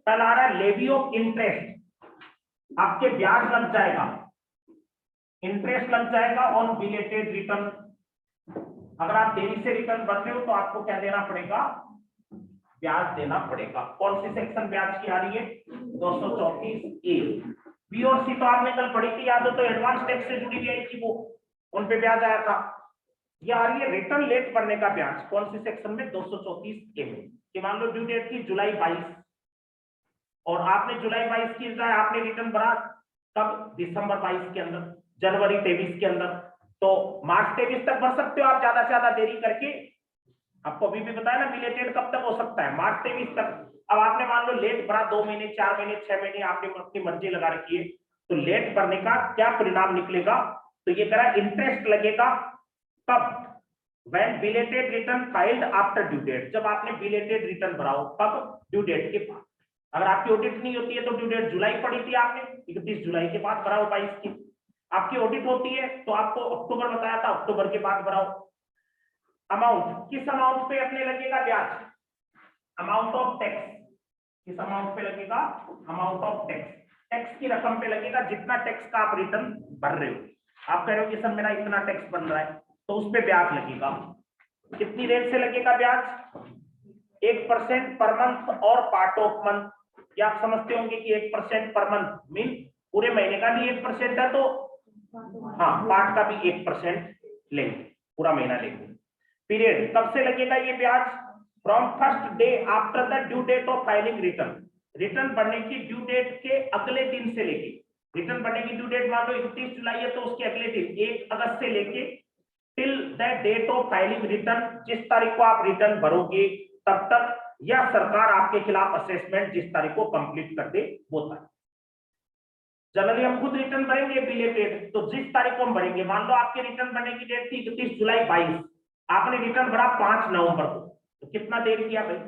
पहला आ रहा है लेवी ऑफ इंटरेस्ट, आपके ब्याज लग जाएगा, इंटरेस्ट लग जाएगा ऑन बिलेटेड रिटर्न। अगर आप देरी से रिटर्न भरते हो तो आपको क्या देना पड़ेगा, ब्याज देना पड़ेगा। कौन सी सेक्शन ब्याज की आ रही है, 234A। बी और सी तो आपने कल पढ़ी थी, याद हो तो एडवांस टैक्स से जुड़ी हुई आई थी, वो उन पे ब्याज आया था। ये आ रही है रिटर्न लेट भरने का ब्याज। कौन सी सेक्शन में, 234A में। कि मान लो ड्यू डेट थी जुलाई 22 और आपने जुलाई 22 की बजाय आपने रिटर्न भरा कब, दिसंबर 22 के अंदर, जनवरी 23 के अंदर, तो मार्च 23 तक भर सकते हो आप ज्यादा से ज्यादा देरी करके। आपको अभी भी बताया ना बिलेटेड कब तक हो सकता है, मार्च 23 तक। अब आपने मान लो लेट भरा 2 महीने, 4 महीने, 6 महीने, आपने अपनी मर्जी लगा रखी है, तो लेट भरने का क्या परिणाम निकलेगा। तो ये करा इंटरेस्ट लगेगा कब, when belated return filed after due date, जब आपने बिलेटेड रिटर्न भरा हो, कब, ड्यू डेट के बाद। अगर आपकी ऑडिट नहीं होती है तो ड्यू डेट जुलाई पड़ी थी आपने, 31 जुलाई के बाद भराओ 22 की। आपकी ऑडिट होती है तो आपको अक्टूबर बताया था, अक्टूबर के बाद भराओ। अमाउंट, किस अमाउंट पे अपने लगेगा ब्याज, अमाउंट ऑफ टैक्स। किस अमाउंट पे लगेगा, अमाउंट ऑफ टैक्स। टैक्स की रकम पे लगेगा जितना टैक्स का आप रिटर्न भर रहे हो। आप कह रहे हो कि सर मेरा इतना टैक्स बन रहा है, तो उस पे ब्याज लगेगा। कितनी रेट से लगेगा ब्याज, 1% पर मंथ और पार्ट ऑफ मंथ। या आप समझते होंगे कि 1% पर मंथ मीन पूरे महीने का भी 1% है, तो हाँ पार्ट का भी 1% लेंगे, पूरा महीना लेंगे। पीरियड, कब से लगेगा ये ब्याज, from first day after the due date of filing return. Return भरने की ड्यू डेट के अगले दिन से लेके, रिटर्न भरने की ड्यू डेट मान लो 31 जुलाई है तो उसके अगले दिन 1 अगस्त से लेके till the date of filing return, जिस तारीख को आप रिटर्न भरोगे तब तक, या सरकार आपके खिलाफ असेसमेंट जिस तारीख को कंप्लीट कर दे वो तारीख। जनरली हम खुद रिटर्न भरेंगे बिलेटेड, तो जिस तारीख को हम भरेंगे, मान लो आपके रिटर्न भरने की डेट थी 31 जुलाई 22, आपने रिटर्न भरा 5 नवंबर को, तो कितना देर किया भाई,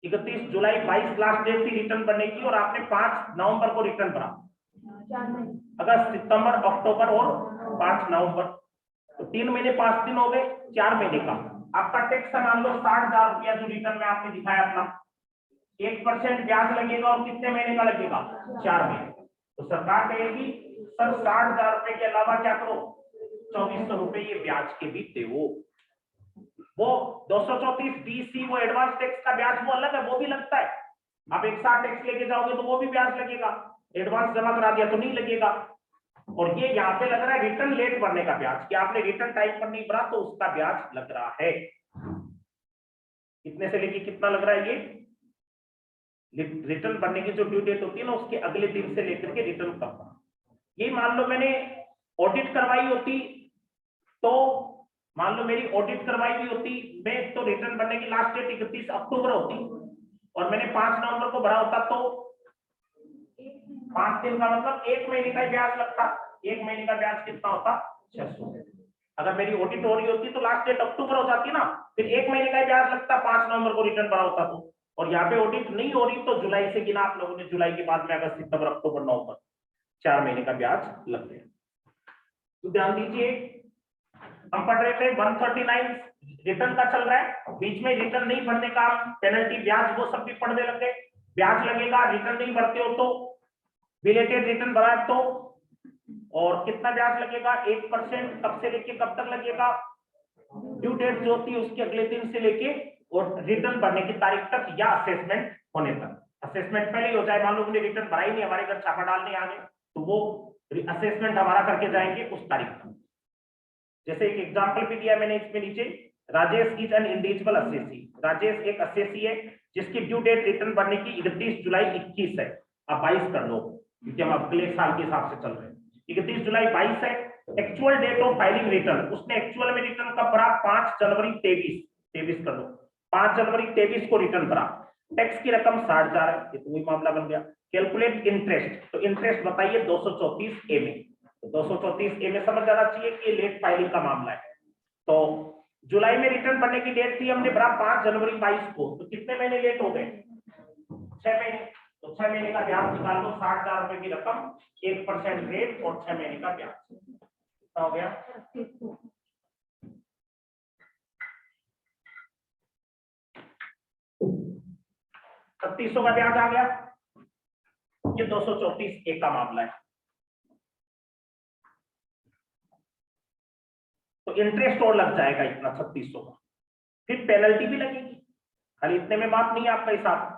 31 जुलाई 22 लास्ट डेट थी रिटर्न भरने की और आपने 5 नवंबर को रिटर्न भरा, अगस्त, सितंबर, अक्टूबर और 5 नवंबर, तो 3 महीने 5 दिन हो गए, 4 महीने का आपका टैक्स है मान लो 60,000 रुपया जो रिटर्न में आपने दिखाया अपना, 1% ब्याज लगेगा और कितने महीने का लगेगा, 4 महीने। तो सरकार कहेगी सर 60,000 रुपए के अलावा क्या करो, 2400 रुपए ये ब्याज के भी देवो। वो 234BC वो एडवांस टैक्स का ब्याज वो अलग है, वो भी लगता है। आप एक साथ टैक्स लेके जाओगे तो वो भी ब्याज लगेगा, एडवांस जमा करा दिया तो नहीं लगेगा। और ये यहाँ पे लग रहा है रिटर्न लेट भरने का ब्याज, कि आपने रिटर्न टाइम पर नहीं भरा तो उसका ब्याज लग रहा है। कितने से लेके कितना लग रहा है, ये रिटर्न भरने की जो ड्यू डेट होती है ना उसके अगले दिन से लेकर के रिटर्न करना। ये मान लो मैंने ऑडिट करवाई होती, तो मान लो मेरी ऑडिट करवाई हुई होती, मैं तो रिटर्न भरने की लास्ट डेट 31 अक्टूबर होती और मैंने 5 नवंबर को भरा होता, तो 5 दिन का मतलब 1 महीने का ब्याज लगता। 1 महीने का ब्याज कितना होता, 600। अगर मेरी ऑडिट हो रही होती तो लास्ट डेट अक्टूबर हो जाती ना, फिर 1 महीने का ब्याज लगता, 5 नवंबर को रिटर्न भरा होता तो। और यहाँ पे ऑडिट नहीं हो रही तो जुलाई से गिना आप लोगों ने, जुलाई के बाद में अगस्त, सितंबर, अक्टूबर, नवंबर, 4 महीने का ब्याज लग गया। तो ध्यान दीजिए हम पढ़ रहे थे 139 रिटर्न का चल रहा है, बीच में रिटर्न नहीं भरने का पेनल्टी ब्याज वो सब भी पढ़ने लग गए। ब्याज लगेगा रिटर्न नहीं भरते हो तो, बिलेटेड रिटर्न भरा तो, और कितना ब्याज लगेगा 1%, कब से लेके कब तक लगेगा, ड्यू डेट जो होती है उसके अगले दिन से लेके और रिटर्न भरने की तारीख तक या असेसमेंट होने तक। असेसमेंट पहले ही हो जाए, मान लो हमने रिटर्न भरा ही नहीं, हमारे घर छापा डालने आ गए, तो वो असेसमेंट हमारा करके जाएंगे उस तारीख तक। जैसे एक एग्जांपल भी दिया मैंने इसमें नीचे, Rajesh is an individual assessee. Rajesh एक असेसी है जिसकी ड्यू डेट रिटर्न भरने की 31 जुलाई 21 है। आप 22 कर लो क्योंकि हम अगले साल के हिसाब से चल रहे हैं। 31 जुलाई 22 है। Actual date of filing return, उसने एक्चुअल में रिटर्न कब भरा, 5 जनवरी 23 कर लो, 5 जनवरी 23 को रिटर्न भरा। टैक्स की रकम 60,000 है, ये तो वही मामला बन गया। कैलकुलेट इंटरेस्ट, तो इंटरेस्ट बताइए 234 ए में, तो 234 ए में समझ जाना चाहिए कि लेट फाइलिंग का मामला है। तो जुलाई में रिटर्न भरने की डेट थी, हमने भरा 5 जनवरी 22 को, तो कितने महीने लेट हो गए, 6 महीने। तो 6 महीने का ब्याज निकाल लो, 60,000 रुपए की रकम, 1% रेट और 6 महीने का ब्याज, कितना हो गया, 3600 का ब्याज आ गया। ये 234 ए का मामला है। तो इंटरेस्ट और लग जाएगा इतना 3600 का, फिर पेनल्टी भी लगेगी। खाली इतने में बात नहीं है आपका हिसाब।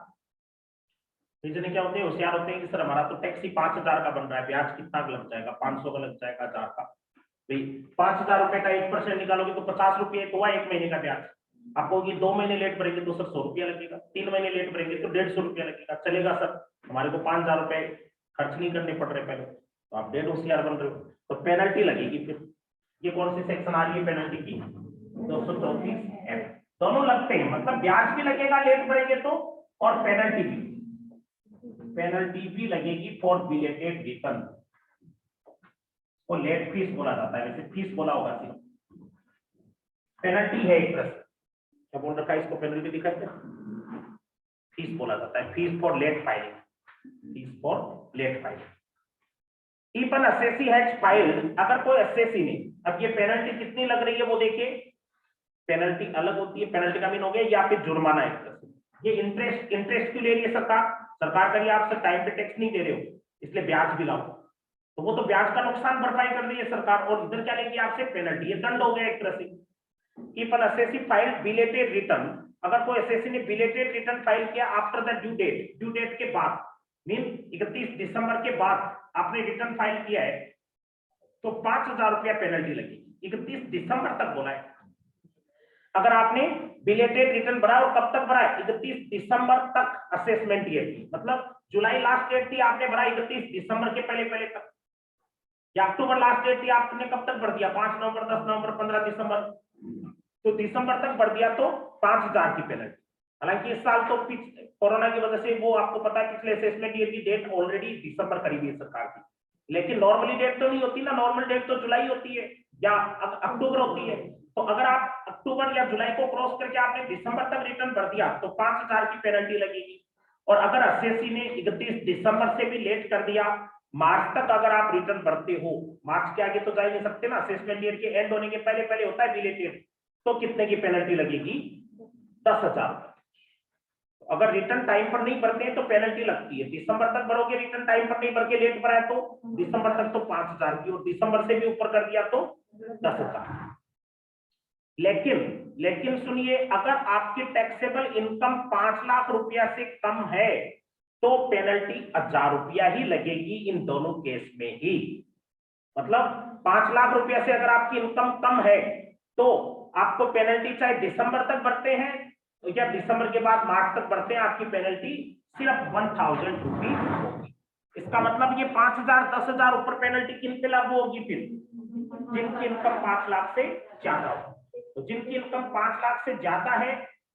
जने क्या होते हैं, होशियार होते हैं कि सर हमारा तो टैक्स ही 5,000 का बन रहा है, ब्याज कितना लग जाएगा, 500 का लग जाएगा, 1000 का। भाई 5,000 रुपए का 1% निकालोगे तो 50 रुपये तो हुआ 1 महीने का ब्याज। आप कहोगे 2 महीने लेट भरेंगे तो सर 100 रुपया लगेगा, 3 महीने लेट भरेंगे तो 150 रुपया लगेगा। चलेगा सर, हमारे को 5,000 रुपए खर्च नहीं करने पड़ रहे पहले, तो आप डेढ़ होशियार बन रहे हो, तो पेनल्टी लगेगी। फिर ये कौन सी सेक्शन आ रही है पेनल्टी की, 234F। दोनों लगते हैं, मतलब ब्याज भी लगेगा लेट भरेंगे तो, और पेनल्टी भी लगेगी फॉर बिलेटेड रिटर्न। वो लेट फीस बोला जाता है, वैसे फीस बोला होगा सिर्फ, पेनल्टी है एक तरह से। क्या बोल रखा है इसको, पेनल्टी दिखाते हैं, फीस बोला जाता है, fees for late filing, fees for late filing. If an assessee has filed, अगर कोई assessee ने, अब ये पेनल्टी कितनी लग रही है वो देखिए, पेनल्टी अलग होती है, पेनल्टी का मीन हो गया या फिर जुर्माना एक तरह से। ये इंटरेस्ट क्यों ले रही है सरकार, सरकार करिए आपसे टाइम पे टैक्स नहीं दे रहे हो इसलिए ब्याज भी लाओ, तो वो तो ब्याज का नुकसान भरपाई कर रही है सरकार, और इधर क्या लेगी आपसे, पेनल्टी, ये दंड हो गया एक तरह से। If an assessee filed belated return, अगर कोई assessee ने belated return फाइल किया आफ्टर द ड्यू डेट के बाद, मीन 31 दिसंबर के बाद आपने रिटर्न फाइल किया है, तो 5,000 रुपया पेनल्टी लगेगी। 31 दिसंबर तक बोला है। अगर आपने बिलेटेड रिटर्न भरा और कब तक भरा है, 31 दिसंबर तक असेसमेंट ईयर थी, मतलब जुलाई लास्ट डेट थी, आपने भरा 31 दिसंबर के पहले तक, या अक्टूबर लास्ट डेट थी, आपने कब तक भर दिया, 5 नवंबर, 10 नवंबर, 15 दिसंबर, तो दिसंबर तक भर दिया तो 5,000 की पेनल्टी। हालांकि इस साल तो कोरोना की वजह से वो आपको पता है पिछले असेसमेंट ईयर की डेट ऑलरेडी दिसंबर करी हुई है सरकार की, लेकिन नॉर्मली डेट तो नहीं होती ना, नॉर्मल डेट तो जुलाई होती है या अक्टूबर होती है। तो अगर आप अक्टूबर या जुलाई को क्रॉस करके आपने दिसंबर तक रिटर्न भर दिया तो 5,000 की पेनल्टी लगेगी। और अगर असेसी ने 31 दिसंबर से भी लेट कर दिया, मार्च तक अगर आप रिटर्न भरते हो, मार्च के आगे तो जा ही नहीं सकते ना, असेसमेंट ईयर के एंड होने के पहले होता है बिलेटेड, तो कितने की पेनल्टी लगेगी, 10,000। अगर रिटर्न टाइम पर नहीं भरते हैं तो पेनल्टी लगती है, दिसंबर तक भरोगे, रिटर्न टाइम पर नहीं भर के लेट भरा है तो दिसंबर तक तो 5,000 की, और दिसंबर से भी ऊपर कर दिया तो 10,000। लेकिन सुनिए, अगर आपकी टैक्सेबल इनकम 5 लाख रुपया से कम है तो पेनल्टी 1,000 रुपया ही लगेगी इन दोनों केस में ही। मतलब 5 लाख रुपया से अगर आपकी इनकम कम है तो आपको पेनल्टी चाहे दिसंबर तक भरते हैं या दिसंबर के बाद मार्च तक भरते हैं, आपकी पेनल्टी सिर्फ 1,000 रुपीज होगी। इसका मतलब ये 5,000 10,000 ऊपर पेनल्टी किन पे लागू होगी, फिर जिनकी इनकम 5 लाख से ज्यादा हो। तो जिनकी इनकम 5 लाख से ज्यादा है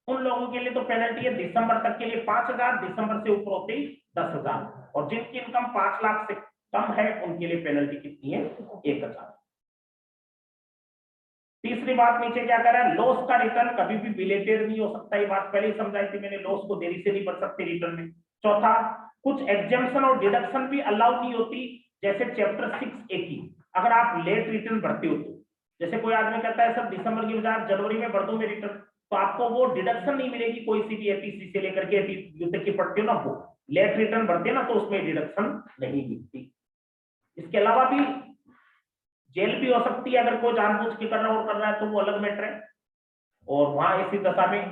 उन लोगों के लिए तो पेनल्टी है दिसंबर तक के लिए 5,000, दिसंबर से ऊपर होते ही 10,000, और जिनकी इनकम 5 लाख से कम है उनके लिए पेनल्टी कितनी है, 1,000। तीसरी बात नीचे क्या कर रहा है, लॉस का रिटर्न कभी भी बिलेटेड नहीं हो सकता, ये बात पहले ही समझाई थी मैंने, लॉस को देरी से नहीं भर सकते रिटर्न में। चौथा, कुछ एग्जेम्पशन और डिडक्शन भी अलाउ नहीं होती, जैसे चैप्टर 6A की, अगर आप लेट रिटर्न भरते हो तो जैसे कोई आदमी कहता है सर दिसंबर की बजाय जनवरी में भर दूं मैं रिटर्न, तो आपको वो डिडक्शन नहीं मिलेगी कोई सी भी एपीसी से लेकर के एपी तक की पढ़ते हो ना, वो लेट रिटर्न भरते हैं ना, तो उसमें डिडक्शन नहीं मिलती। इसके अलावा भी जेल भी हो सकती है, अगर कोई जानबूझ के कर रहा है तो वो अलग मैटर है, और वहां इसी दशा में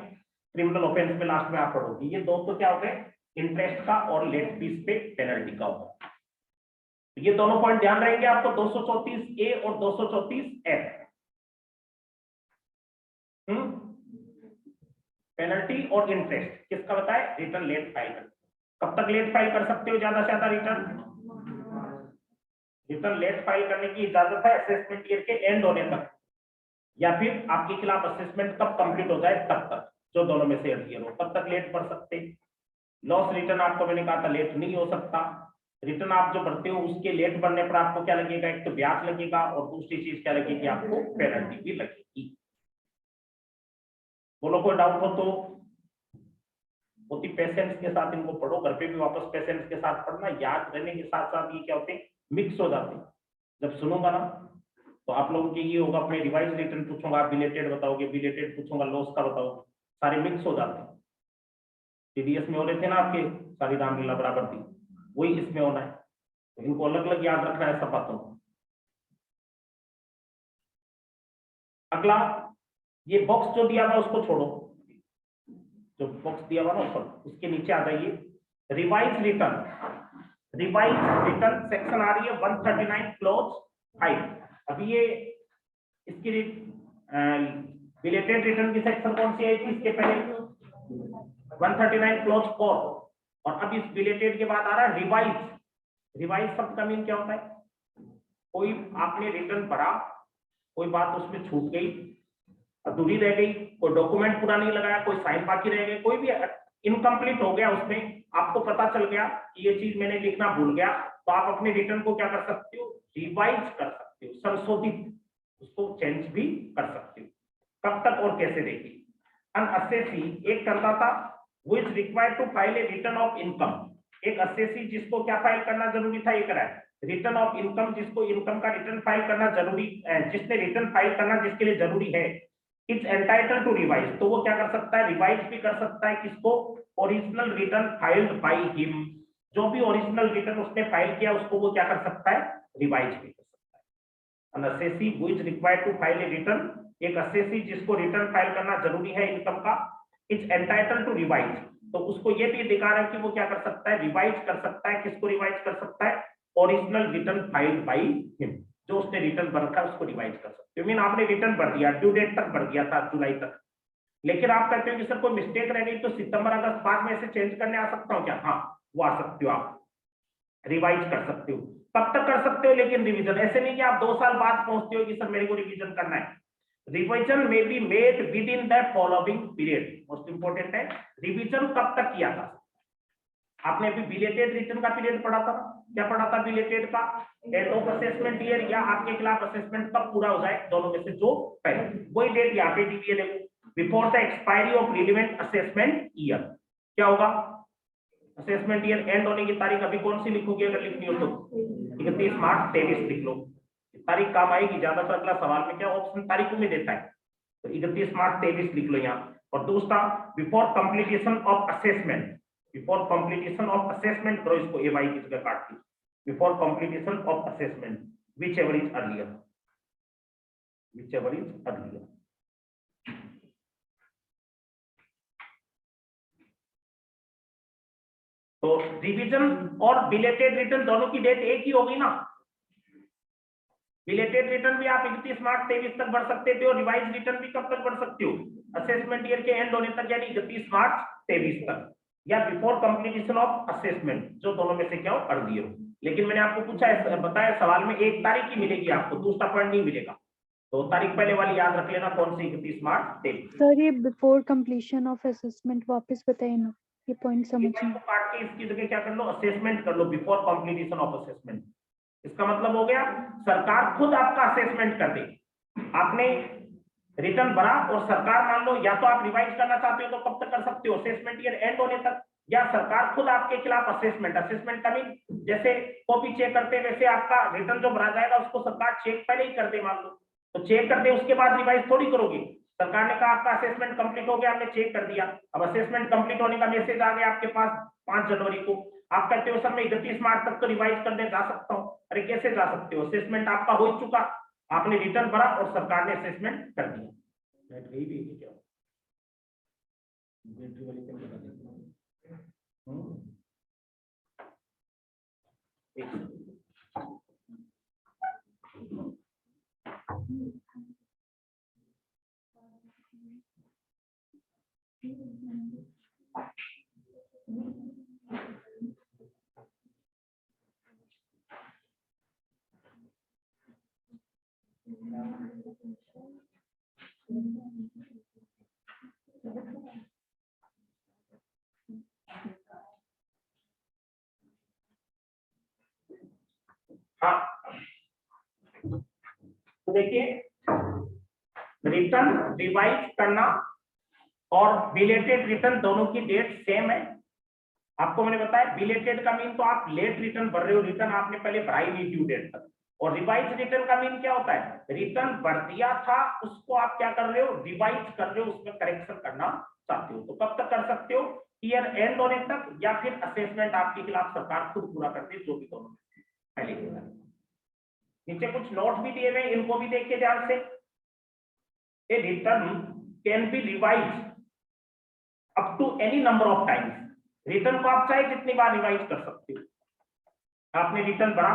क्रिमिनल ऑफेंस में लास्ट में आप पढ़ोगे। ये दो तो क्या हो गए, इंटरेस्ट का और लेट फीस पे पेनल्टी का होगा। ये दोनों पॉइंट ध्यान रहेंगे आपको, 234 ए और 234 एफ। पेनल्टी और इंटरेस्ट किसका बताए, रिटर्न लेट फाइल कर। कब तक लेट फाइल कर सकते हो ज्यादा से ज्यादा रिटर्न? रिटर्न लेट फाइल करने की इजाजत है असेसमेंट ईयर के एंड होने तक, या फिर आपके खिलाफ असेसमेंट कब कंप्लीट हो जाए तब तक, जो दोनों में से ईयर हो तब तक लेट भर सकते। लॉस रिटर्न आपको मैंने कहा था लेट नहीं हो सकता। रिटर्न आप जो भरते हो उसके लेट भरने पर आपको क्या लगेगा, एक तो ब्याज लगेगा और दूसरी चीज क्या लगेगी आपको, पेनल्टी भी लगेगी। बोलो कोई डाउट हो तो? बहुत ही पेशेंस के साथ इनको पढ़ो, घर पे भी वापस पेशेंस के साथ पढ़ना, याद रहने के साथ साथ ये क्या होते हैं, मिक्स हो जाते हैं। जब सुनूंगा ना तो आप लोगों के ये होगा, अपने रिवाइज रिटर्न पूछूंगा आप बिलेटेड बताओगे, बिलेटेड पूछूंगा लॉस का बताओ, सारे मिक्स हो जाते हैं। टीडीएस में हो रहे थे ना आपके सारी रामलीला बराबर थी, वही इसमें होना है, तो इनको अलग अलग याद रखना है सब बातों को। अगला ये बॉक्स जो दिया था उसको छोड़ो, जो बॉक्स दिया हुआ ना ऊपर उसके नीचे आ जाइए, revise return. Revise return section आ रही है 139 क्लोज 5। अभी ये इसकी रिलेटेड रिटर्न की सेक्शन कौन सी आई थी इसके पहले, 139 क्लोज 4, और अब इस रिलेटेड के बाद आ रहा है रिवाइज। रिवाइज शब्द का मीन क्या होता है, कोई आपने रिटर्न भरा, कोई बात उसमें छूट गई, अधूरी रह गई, कोई डॉक्यूमेंट पूरा नहीं लगाया, कोई साइन बाकी रह गए, कोई भी इनकम्प्लीट हो गया, उसमें आपको पता चल गया कि ये चीज मैंने लिखना भूल गया, तो आप अपने रिटर्न को क्या कर सकते हो, रिवाइज कर सकते हो, संशोधित उसको चेंज भी कर सकते हो। कब तक और कैसे देखिए, अन असेसी एक करदाता who is required to file a return of income, एक असेसी जिसको क्या फाइल करना जरूरी था, ये करा है रिटर्न ऑफ इनकम, जिसको इनकम का रिटर्न फाइल करना जरूरी, जिसने रिटर्न फाइल करना जिसके लिए जरूरी है, इट्स एंटाइटल्ड टू रिवाइज, तो वो क्या कर सकता है, रिवाइज भी कर सकता है किसको, original return filed by him, जो भी ओरिजिनल रिटर्न उसने फाइल किया उसको वो क्या कर सकता है, रिवाइज भी कर सकता है। An assessee who is required to file a return, एक असेसी जिसको रिटर्न फाइल करना जरूरी है इनकम का, इट्स एंटाइटल्ड टू रिवाइज, तो उसको ये भी अधिकार है कि वो क्या कर सकता है, रिवाइज कर सकता है, किसको रिवाइज कर सकता है, original return filed by him, जो उसने रिटर्न भर रखा है उसको रिवाइज कर सकते हो। मीन आपने रिटर्न भर दिया, ड्यू डेट तक भर दिया था जुलाई तक, लेकिन आप कहते हो कि सर कोई मिस्टेक रह गई तो सितंबर अगस्त बाद में से चेंज करने आ सकता हूं क्या, हाँ वो आ सकते हो, आप रिवाइज कर सकते हो। तब तक कर सकते हो, लेकिन रिवीजन ऐसे नहीं कि आप 2 साल बाद पहुंचते हो कि सर मेरे को रिवीजन करना है। रिवीजन में be made with in the following period, most important है, रिवीजन कब तक किया था। आपने अभी बिलेटेड रिटर्न का पीरियड पढ़ा था, क्या पढ़ा था बिलेटेड का, एंड ऑफ असेसमेंट ईयर, या आपके खिलाफ असेसमेंट कब पूरा हो जाए, दोनों में से जो पहले, वही डेट यहाँ पे दी है, before the expiry of relevant assessment year. क्या होगा, असेसमेंट ईयर एंड होने की तारीख अभी कौन सी लिखोगे, अगर लिखनी हो तो 31 मार्च 23 लिख लो, तारीख काम आएगी ज्यादातर, अगला सवाल में क्या ऑप्शन तारीखों में देता है, तो 31 मार्च 23 लिख लो यहाँ। और दूसरा before completion of assessment, before completion of assessment करो इसको, ए वाई की जगह काट दी, before completion of assessment whichever is earlier, whichever is earlier. तो रिवीजन और बिलेटेड रिटर्न दोनों की डेट एक ही होगी ना, बिलेटेड रिटर्न भी आप 31 मार्च 23 तक बढ़ सकते थे, और रिवाइज रिटर्न भी कब तक बढ़ सकते हो, असेसमेंट ईयर के एंड होने तक, यानी 31 मार्च 23 तक, या बिफोर कंप्लीटेशन ऑफ असेसमेंट, जो दोनों में से क्या हो, अर्लियर हो। लेकिन मैंने आपको पूछा है, बताया सवाल में एक तारीख ही मिलेगी आपको, दूसरा पॉइंट नहीं मिलेगा, तो तारीख पहले वाली याद रख लेना, कौन सी, 31 मार्च 23। सर ये बिफोर कंप्लीशन ऑफ असेसमेंट वापस बताइए ना, ये पॉइंट समझ नहीं। काट के इसकी जगह क्या कर लो, असेसमेंट कर लो, बिफोर कंप्लीशन ऑफ असेसमेंट। इसका मतलब हो गया सरकार खुद आपका असेसमेंट कर देगी, आपने रिटर्न भरा और सरकार मान लो, या तो आप रिवाइज करना चाहते हो तो कब तक कर सकते हो, असेसमेंट ईयर एंड होने तक, या सरकार खुद आपके खिलाफ असेसमेंट, असेसमेंट का मीन जैसे कॉपी चेक करते हैं वैसे आपका रिटर्न जो भरा जाएगा उसको सरकार चेक पहले ही कर दे मान लो, तो चेक कर दे उसके बाद रिवाइज थोड़ी करोगे। सरकार ने कहा आपका असेसमेंट कंप्लीट हो गया, हमने चेक कर दिया, अब असेसमेंट कंप्लीट होने का मैसेज आ गया आपके पास 5 जनवरी को, आप कहते हो सर मैं 31 मार्च तक तो रिवाइज करने जा सकता हूँ। अरे कैसे जा सकते हो, असेसमेंट आपका हो चुका, आपने रिटर्न भरा और सरकार ने असेसमेंट कर दिया। बैटरी भी क्या बैटरी वाली क्या बता देती हाँ, तो देखिए रिटर्न रिवाइज करना और बिलेटेड रिटर्न दोनों की डेट सेम है। आपको मैंने बताया बिलेटेड का मीन तो आप लेट रिटर्न भर रहे हो, रिटर्न आपने पहले भरा ही नहीं ड्यू डेट तक। और रिवाइज रिटर्न का मीन क्या होता है, रिटर्न भर दिया था उसको आप क्या कर रहे हो, रिवाइज कर रहे हो, उसमें करेक्शन करना चाहते हो। तो कब तक कर सकते हो, ईयर एंड होने तक, या फिर असेसमेंट आपके खिलाफ सरकार खुद पूरा करती है, जो भी दोनों पहले के साथ। नीचे कुछ नोट भी दिए हुए, इनको भी देखिए ध्यान से। A return can be revise up to any number of times. Return को आप चाहे जितनी बार रिवाइज कर सकते हो। आपने रिटर्न भरा,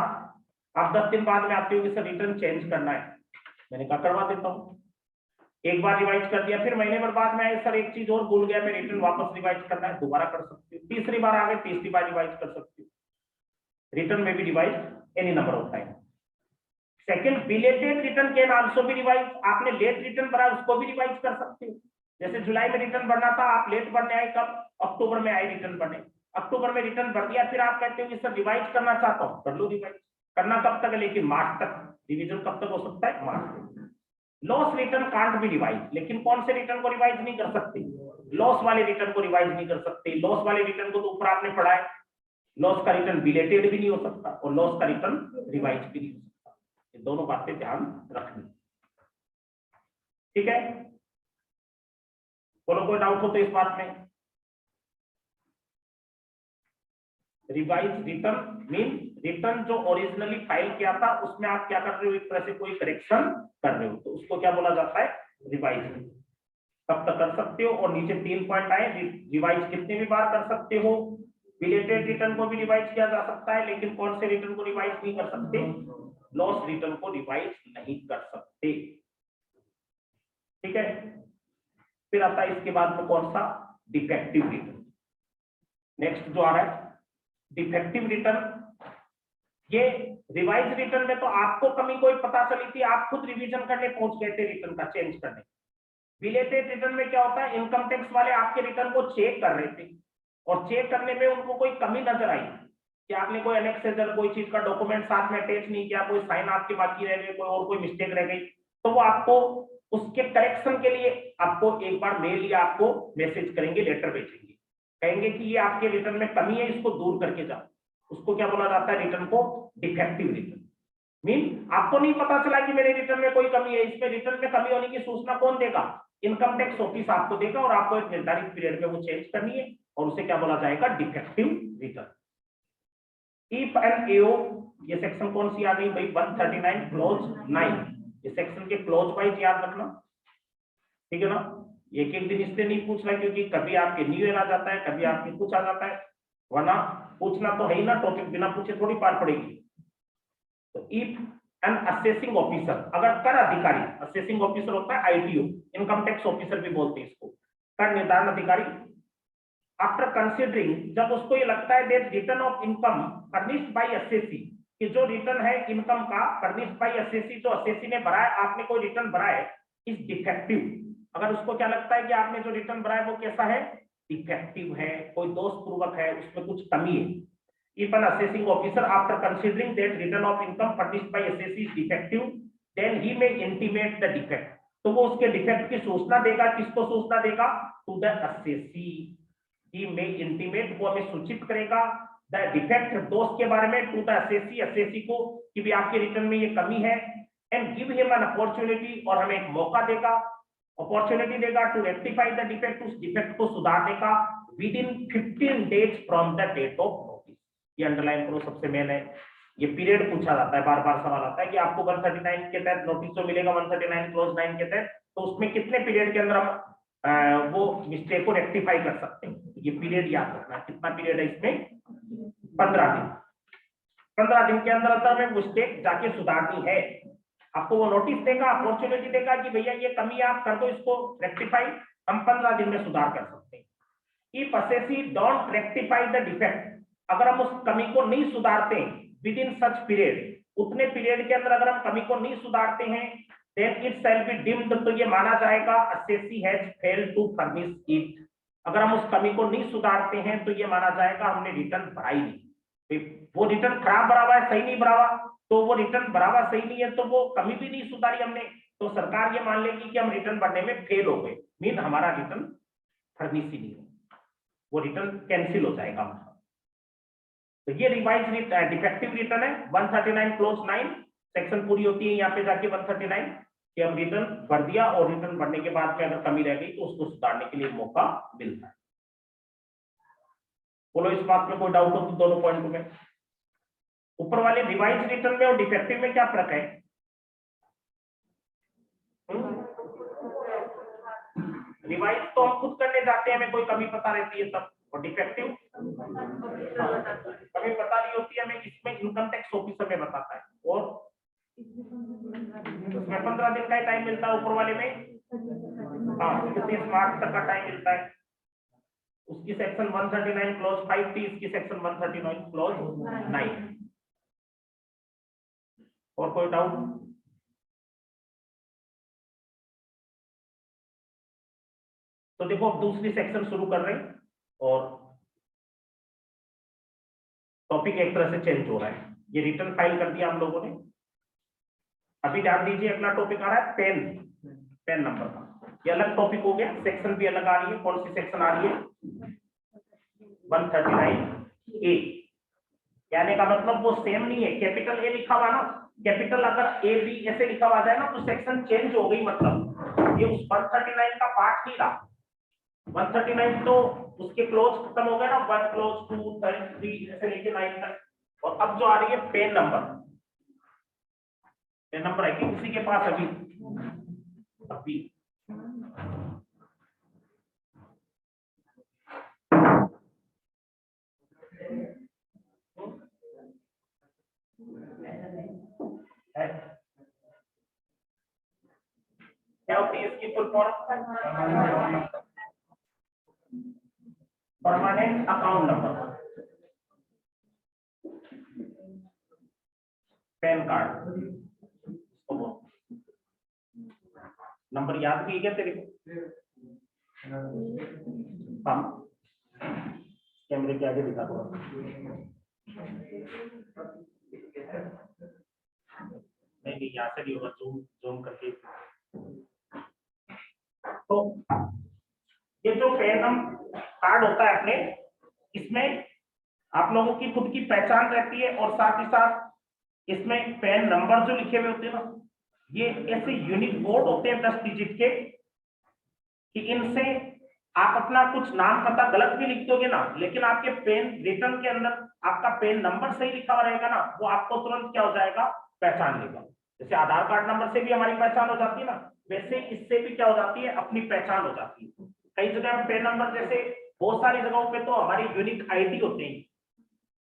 आप 10 दिन बाद में आते हो कि सर रिटर्न चेंज करना है, मैंने कहा करवा देता हूँ। एक बार रिवाइज कर दिया, फिर महीने भर बाद में आए सर एक चीज और भूल गया, मैं रिटर्न वापस रिवाइज करना है, दोबारा कर सकते हो। तीसरी बार आ गए, तीसरी बार रिवाइज कर सकते हो। रिटर्न में भी revise any number of time. Second, belated return can also be revise. आपने लेट रिटर्न भरा उसको भी रिवाइज कर सकते हो। जैसे जुलाई में रिटर्न भरना था, आप लेट भरने आए, कब, अक्टूबर में आए रिटर्न भरने, अक्टूबर में रिटर्न भर दिया, फिर आप कहते हो कि सर रिवाइज करना चाहता हूँ, कर लो रिवाइज। करना कब तक है, लेकिन मार्च तक। रिवीजन कब तक हो सकता है, मार्च तक। Loss return can't be revise, लेकिन कौन से रिटर्न को रिवाइज नहीं कर सकते, लॉस वाले रिटर्न को रिवाइज नहीं कर सकते। लॉस वाले रिटर्न को तो ऊपर आपने पढ़ा है, लॉस का रिटर्न बिलेटेड भी नहीं हो सकता और लॉस का रिटर्न रिवाइज भी नहीं हो सकता। ये दोनों बातें ध्यान रखनी, ठीक है। बोलो कोई डाउट हो तो इस बात में। रिवाइज रिटर्न मीन रिटर्न जो ओरिजिनली फाइल किया था उसमें आप क्या कर रहे हो, एक तरह से कोई करेक्शन कर रहे हो, तो उसको क्या बोला जाता है, रिवाइज। तब तक कर सकते हो। और नीचे 3 पॉइंट आए, रिवाइज कितने भी बार कर सकते हो। बिलेटेड रिटर्न को भी रिवाइज किया जा सकता है, लेकिन कौन से रिटर्न को रिवाइज नहीं कर सकते, लॉस रिटर्न को रिवाइज नहीं कर सकते, ठीक है। फिर आता है इसके बाद में कौन सा, डिफेक्टिव रिटर्न। नेक्स्ट जो आ रहा है डिफेक्टिव रिटर्न। ये रिवाइज रिटर्न में तो आपको कमी कोई पता चली थी, आप खुद रिवीजन करने पहुंच गए थे रिटर्न का चेंज करने। बिलेटेड रिटर्न में क्या होता है, इनकम टैक्स वाले आपके रिटर्न को चेक कर रहे थे और चेक करने में उनको कोई कमी नजर आई कि आपने कोई एनेक्सेजर कोई चीज का डॉक्यूमेंट साथ में अटैच नहीं किया, कोई साइन आपके बाकी रह गए, कोई और कोई मिस्टेक रह गई, तो वो आपको उसके करेक्शन के लिए आपको एक बार मेल या आपको मैसेज करेंगे, लेटर भेजेंगे, कहेंगे कि ये आपके रिटर्न में कमी है, इसको दूर करके जाओ। उसको क्या बोला जाता है, रिटर्न को डिफेक्टिव रिटर्न। मीन आपको नहीं पता चला कि मेरे रिटर्न में कोई कमी है, इसमें रिटर्न में कमी होने की सूचना कौन देगा, इनकम टैक्स ऑफिस आपको देगा और आपको एक निर्धारित पीरियड में वो चेंज करनी है और उसे क्या बोला जाएगा, डिफेक्टिव रिटर्न। इफ एंड एओ, ये सेक्शन कौन सी आ गई भाई, 139 क्लॉज 9। ये सेक्शन के क्लॉज वाइज याद रखना, ठीक है ना। एक एक दिन इसलिए नहीं पूछ रहा क्योंकि कभी आपके न्यू ईयर आ जाता है, कभी आपके कुछ आ जाता है, वरना पूछना तो है ही ना, टॉपिक बिना पूछे थोड़ी पार पड़ेगी। तो इफ एन असेसिंग ऑफिसर, अगर कर अधिकारी, असेसिंग ऑफिसर होता है आईटीओ, इनकम टैक्स ऑफिसर भी बोलते हैं इसको, कर निर्धारण अधिकारी, आफ्टर कंसिडरिंग, जब उसको ये लगता है that return of income furnished bye assessee, कि जो रिटर्न है इनकम का फर्निश्ड बाय असेसी, जो असेसी ने भरा है, आपने कोई रिटर्न भरा है, इज डिफेक्टिव। अगर उसको क्या लगता है कि आपने जो रिटर्न भरा है वो कैसा है, डिफेक्टिव है, कोई दोष पूर्वक है, उसमें कुछ कमी है। If an assessing officer, after considering that return of income furnished by assessee is defective, then he may intimate the defect. तो वो उसके डिफेक्ट की सूचना देगा, किसको सूचना देगा, to the assessee. He may intimate, वो हमें सूचित करेगा द डिफेक्ट, दोष के बारे में, टू द assessee, assessee को, कि भी आपके रिटर्न में ये कमी है, and give him an opportunity, और हमें एक मौका देगा, अपॉर्चुनिटी देगा टू रेक्टिफाई द डिफेक्ट, उस डिफेक्ट को सुधारने का within 15 days from the date of notice. ये अंडरलाइन करो, सबसे मेन है। ये पीरियड पूछा जाता है, बार बार सवाल आता है कि आपको 139 के तहत नोटिस जो मिलेगा 139 क्लॉज 9 के तहत, तो उसमें कितने पीरियड के अंदर हम वो मिस्टेक को रेक्टिफाई कर सकते हैं। ये पीरियड याद रखना, कितना पीरियड है इसमें, 15 दिन। 15 दिन के अंदर अंदर में मिस्टेक जाके सुधारनी है। आपको वो नोटिस देगा, अपॉर्चुनिटी देगा कि भैया ये कमी आप कर दो, इसको रेक्टिफाई, हम 15 दिन में सुधार कर सकते हैं। If assessee don't rectify the defect, अगर हम उस कमी को नहीं सुधारते विद इन सच पीरियड, उतने पीरियड के अंदर अगर हम कमी को नहीं सुधारते हैं, then it shall be deemed, तो ये माना जाएगा assessee has failed to furnish it। अगर हम उस कमी को नहीं सुधारते हैं तो ये माना जाएगा हमने रिटर्न भराई नहीं। वो रिटर्न खराब भरा हुआ है, सही नहीं भरा हुआ, तो वो रिटर्न भरा हुआ सही नहीं है, तो वो कमी भी नहीं सुधारी हमने, तो सरकार ये मान लेगी कि हम रिटर्न भरने में फेल हो गए, मीन हमारा रिटर्न फर्निश ही नहीं हो, वो रिटर्न कैंसिल हो जाएगा। तो ये रिवाइज डिफेक्टिव रिटर्न है 139 क्लोज 9 सेक्शन पूरी होती है यहाँ पे जाके 139 कि हम रिटर्न भर दिया, और रिटर्न भरने के बाद में अगर कमी रह गई तो उसको सुधारने के लिए मौका मिलता है। बोलो इस बात में कोई डाउट हो तो दोनों पॉइंट में। ऊपर वाले रिवाइज रिटर्न में और डिफेक्टिव में क्या फर्क है? रिवाइज तो हम खुद करने जाते हैं, हमें कोई कमी पता रहती है तब, और डिफेक्टिव कभी पता नहीं होती है हमें, इसमें इनकम टैक्स ऑफिसर में बताता है, और उसमें 15 दिन का टाइम मिलता है, ऊपर वाले में 31 मार्च तक का टाइम मिलता है। उसकी सेक्शन 139 क्लॉज 5 थी, इसकी सेक्शन 139 क्लॉज 9। और कोई डाउट? तो देखो अब दूसरी सेक्शन शुरू कर रहे हैं, और टॉपिक एक तरह से चेंज हो रहा है। ये रिटर्न फाइल कर दिया हम लोगों ने। अभी ध्यान दीजिए, अगला टॉपिक आ रहा है पेन नंबर का। ये अलग टॉपिक हो गया, सेक्शन भी अलग आ रही है। कौन सी सेक्शन आ रही है? 139A। यानी का मतलब वो सेम नहीं है, कैपिटल ए लिखा हुआ ना, कैपिटल अगर ए बी ऐसे लिखा हुआ जाए ना तो सेक्शन चेंज हो गई, मतलब ये उस 139 का पार्ट नहीं रहा। 139 तो उसके क्लोज खत्म हो गए ना, 1 क्लोज 2 3 ऐसे लेके 9 तक। और अब जो आ रही है पेन नंबर है कि किसी के पास अभी क्या होती है इसकी full form? Permanent account number, pan card number याद भी है तेरे को? हाँ, कैमरे के आगे दिखा दो। नहीं यहाँ से नहीं होगा, जूम करके। तो ये जो पैन कार्ड होता है अपने, इसमें आप लोगों की खुद की पहचान रहती है, और साथ ही साथ इसमें पैन नंबर जो लिखे हुए होते हैं ना, ये ऐसे यूनिक कोड होते हैं 10 डिजिट के, कि इनसे आप अपना कुछ नाम पता गलत भी लिख दोगे ना, लेकिन आपके पेन रिटर्न के अंदर आपका पेन नंबर सही लिखा हुआ रहेगा ना, वो आपको तुरंत क्या हो जाएगा, पहचान लेगा। जैसे आधार कार्ड नंबर से भी हमारी पहचान हो जाती है ना, वैसे इससे भी क्या हो जाती है, अपनी पहचान हो जाती है। कई जगह पेन नंबर, जैसे बहुत सारी जगहों पे तो हमारी यूनिक आईडी होते हैं,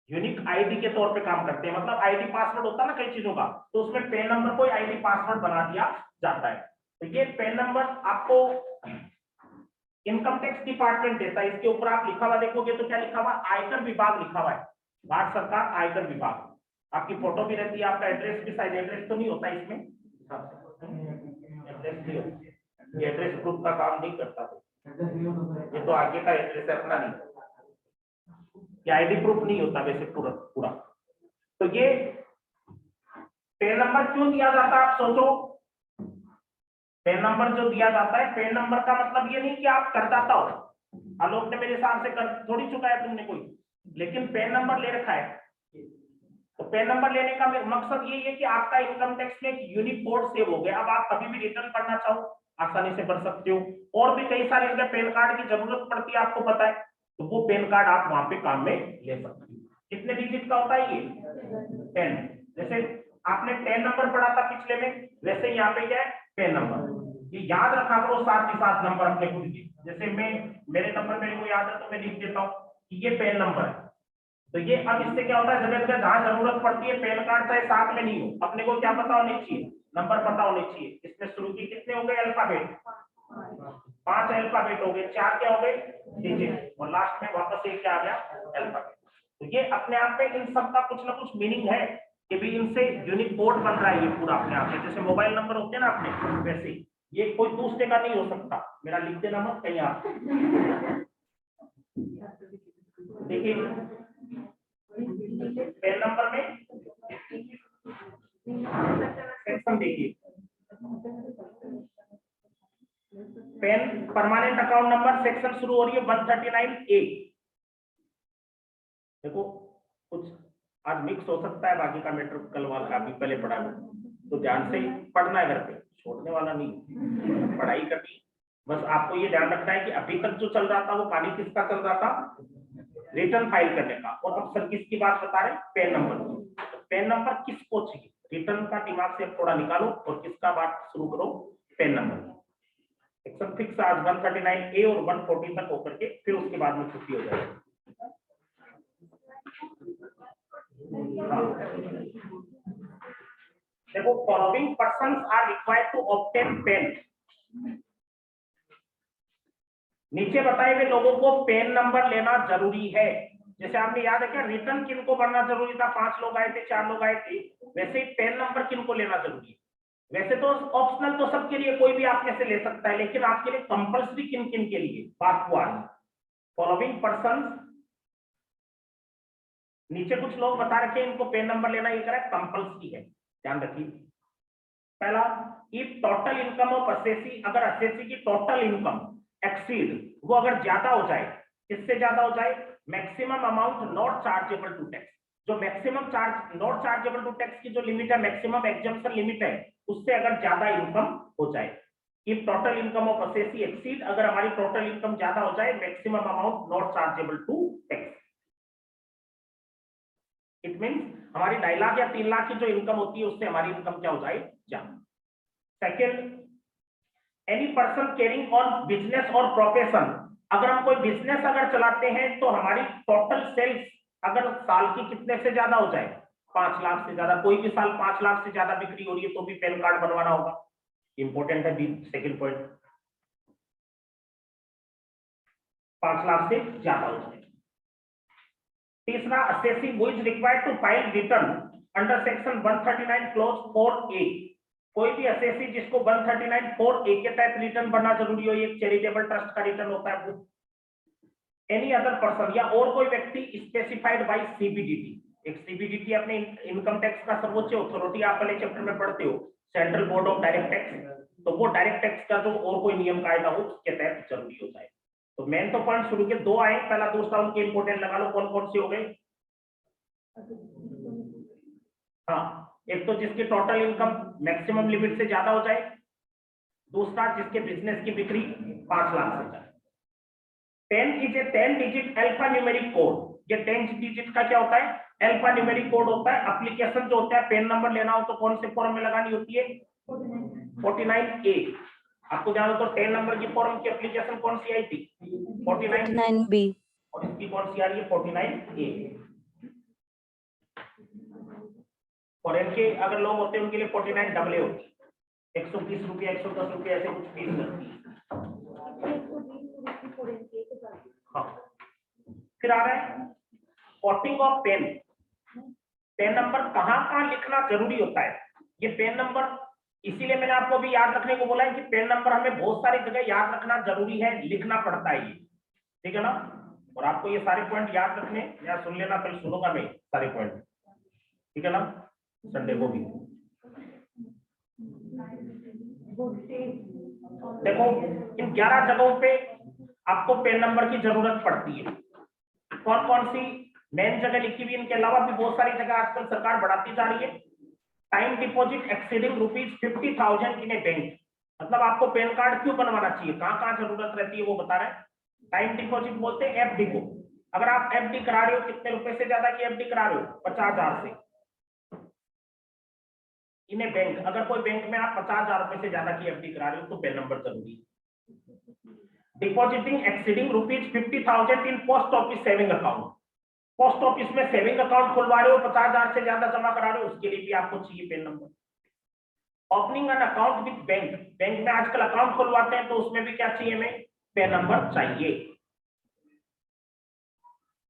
यूनिक आईडी के तौर पे काम करते हैं। मतलब आईडी पासवर्ड होता है ना कई चीजों का, तो उसमें पेन नंबर को आईडी पासवर्ड बना दिया जाता है। तो ये पेन नंबर आपको इनकम टैक्स डिपार्टमेंट देता है। इसके ऊपर आप लिखा हुआ देखोगे तो क्या लिखा हुआ, आयकर विभाग लिखा हुआ है, भारत सरकार आयकर विभाग। आपकी फोटो भी रहती है, आपका एड्रेस भी, शायद एड्रेस तो नहीं होता इसमें, एड्रेस नहीं होता, ये एड्रेस प्रूफ का काम नहीं करता, ये तो आगे का एड्रेस है अपना, नहीं, ये आईडी प्रूफ नहीं होता वैसे पूरा। तो ये पेन नंबर क्यों दिया जाता है, आप सोचो। पेन नंबर जो दिया जाता है, पेन नंबर का मतलब ये नहीं कि आप करदाता हो, आलोक ने मेरे हिसाब से कर थोड़ी चुका है तुमने कोई, लेकिन पेन नंबर ले रखा है, तो पेन नंबर लेने का मकसद ये है कि आपका इनकम टैक्स में एक यूनिक कोड सेव हो गया। अब आप कभी भी रिटर्न करना चाहो आसानी से कर सकते हो। और भी कई सारे इसमें पैन कार्ड की जरूरत पड़ती है, आपको पता है, तो वो पैन कार्ड आप वहां पे काम में ले सकते हो। कितने डिजिट का होता है ये? 10। जैसे आपने 10 नंबर पढ़ा था पिछले में, वैसे यहाँ पे क्या है 10 नंबर। ये याद रखा करो साथ ही साथ नंबर अपने खुद के। जैसे मेरे नंबर मेरे को याद है तो मैं लिख देता हूँ कि ये पैन नंबर है। तो ये अब इससे क्या होता है, जब जहां जरूरत पड़ती है पैन कार्ड चाहे साथ में नहीं हो, अपने को क्या पता होनी चाहिए, नंबर पता होने चाहिए। इसमें शुरू की कितने हो गए अल्फाबेट? 5 अल्फाबेट हो गए, 4 क्या हो गए डिजिट, और लास्ट में वापस एक क्या आ गया अल्फाबेट। तो ये अपने आप में इन सब का कुछ ना कुछ मीनिंग है कि भी इनसे यूनिक कोड बन रहा है ये पूरा अपने आप में। जैसे मोबाइल नंबर होते हैं ना अपने, वैसे ये कोई दूसरे का नहीं हो सकता। मेरा लिख देना मत कहीं आप। देखिए पेन नंबर में सेक्शन देखिए, PAN permanent account number section शुरू हो रही है 139A। देखो कुछ आज मिक्स हो सकता है, बाकी का मैटर कल वाला काफी पहले पढ़ा है, तो ध्यान से पढ़ना है घर पे, छोड़ने वाला नहीं, पढ़ाई करनी। बस आपको ये ध्यान रखना है कि अभी तक जो चल रहा था वो कहानी किसका चल रहा था, रिटर्न फाइल करने का। और अब सर किसकी बात बता रहे, पेन नंबर। तो पेन नंबर किसको चाहिए, रिटर्न का दिमाग से थोड़ा निकालो और किसका बात शुरू करो, पेन नंबर। सेक्शन फिक्स आज 139A और 140 तक होकर के फिर उसके बाद में छुट्टी हो जाएगी। देखो following persons are required to obtain PAN. नीचे बताए हुए लोगों को पेन नंबर लेना जरूरी है। जैसे आपने याद है क्या, रिटर्न किनको भरना जरूरी था, 5 लोग आए थे, 4 लोग आए थे, वैसे ही पेन नंबर किनको लेना जरूरी है। वैसे तो ऑप्शनल तो सबके लिए, कोई भी आप में से ले सकता है, लेकिन आपके लिए कंपल्सरी किन किन के लिए बात हुआ है। फॉलोइंग पर्सन्स, नीचे कुछ लोग बता रखे हैं इनको पेन नंबर लेना, ये करेक्ट कंपल्सरी है, ध्यान रखिए। पहला, if total income of assessee, अगर असेसी की टोटल इनकम एक्सीड, वो अगर ज्यादा हो जाए, किससे ज्यादा हो जाए, maximum amount not chargeable to tax. जो maximum charge not chargeable to tax की जो लिमिट है, मैक्सिमम एग्जम्पशन लिमिट है, उससे अगर ज्यादा इनकम हो जाए। If total income of assessee exceed, अगर हमारी टोटल इनकम ज्यादा हो जाए, maximum amount not chargeable to tax. It means हमारी 2.5 लाख या 3 लाख की जो इनकम होती है उससे हमारी इनकम क्या हो जाए, ज्यादा। Second, any person carrying on business और प्रोफेशन, अगर हम कोई बिजनेस अगर चलाते हैं तो हमारी टोटल सेल्स अगर साल की कितने से ज्यादा हो जाए, 5 लाख से ज्यादा, कोई भी साल 5 लाख से ज्यादा बिक्री हो रही है तो भी पैन कार्ड बनवाना होगा। इंपॉर्टेंट है सेकेंड पॉइंट, 5 लाख से ज्यादा हो जाए। तीसरा, assessee who is required to file return under section 139 clause 4A, कोई भी असेसी जिसको 139 4A के तहत रिटर्न भरना जरूरी हो, एक चैरिटेबल ट्रस्ट का रिटर्न होता है वो। एनी अदर पर्सन, या और कोई व्यक्ति स्पेसिफाइड बाय CBDT, एक CBDT अपने इनकम टैक्स का सर्वोच्च अथॉरिटी, आप पहले चैप्टर में पढ़ते हो, central board of direct tax, तो वो डायरेक्ट टैक्स का जो और कोई नियम कायदा हो उसके तहत जरूरी होता है। तो मेन तो पॉइंट शुरू के 2 आए, पहला दूसरा उनके इंपोर्टेंट लगा लो, कौन कौन से हो गए। हाँ, एक तो जिसकी टोटल इनकम मैक्सिमम लिमिट से ज्यादा हो जाए, दूसरा जिसके बिजनेस की बिक्री 5 लाख से ज्यादा। 10 is a 10 digit alpha numeric code. ये 10 डिजिट का क्या होता है, अल्फा न्यूमेरिक कोड होता है। एप्लीकेशन जो होता है पेन नंबर लेना हो तो कौन से फॉर्म में लगानी होती है, 49A। आपको ध्यान हो तो 10 नंबर की फॉर्म की एप्लीकेशन कौन सी आई थी, 49B, और इसकी कौन सी आ रही है, 49A। फॉरेन के अगर लोग होते हैं उनके लिए 49AA होती है, 120 रुपया 110 रुपया ऐसे कुछ फीस लगती है। हाँ, फिर आ रहा है quoting of PAN. PAN number कहाँ कहाँ लिखना जरूरी होता है, ये पेन नंबर इसीलिए मैंने आपको भी याद रखने को बोला है कि पेन नंबर हमें बहुत सारी जगह याद रखना जरूरी है, लिखना पड़ता है ये, ठीक है ना। और आपको ये सारे पॉइंट याद रखने या सुन लेना, कल सुनूंगा मैं सारे पॉइंट, ठीक है ना, संडे को भी। देखो इन 11 जगहों पे आपको पेन नंबर की जरूरत पड़ती है। कौन कौन सी मेन जगह लिखी हुई, इनके अलावा भी बहुत सारी जगह आजकल सरकार बढ़ाती जा रही है। टाइम डिपॉजिट एक्सीडिंग ₹50,000 इन ए बैंक, मतलब आपको पैन कार्ड क्यों बनवाना चाहिए, कहाँ कहाँ जरूरत रहती है वो बता रहे हैं। टाइम डिपॉजिट बोलते हैं एफडी को। अगर आप एफडी करा रहे हो, कितने रुपए से ज्यादा की एफडी करा रहे हो, 50,000 से इन ए बैंक, अगर कोई बैंक में आप 50,000 रुपए से ज्यादा की एफडी करा रहे हो तो पैन नंबर जरूरी है। Depositing exceeding ₹50,000 in post office saving account, post office में सेविंग अकाउंट खुलवा रहे हो, 50,000 से ज्यादा जमा करा रहे हो, उसके लिए भी आपको चाहिए pan number. Opening an account with bank, bank में आजकल अकाउंट खुलवाते हैं तो उसमें भी क्या चाहिए, हमें पैन नंबर चाहिए।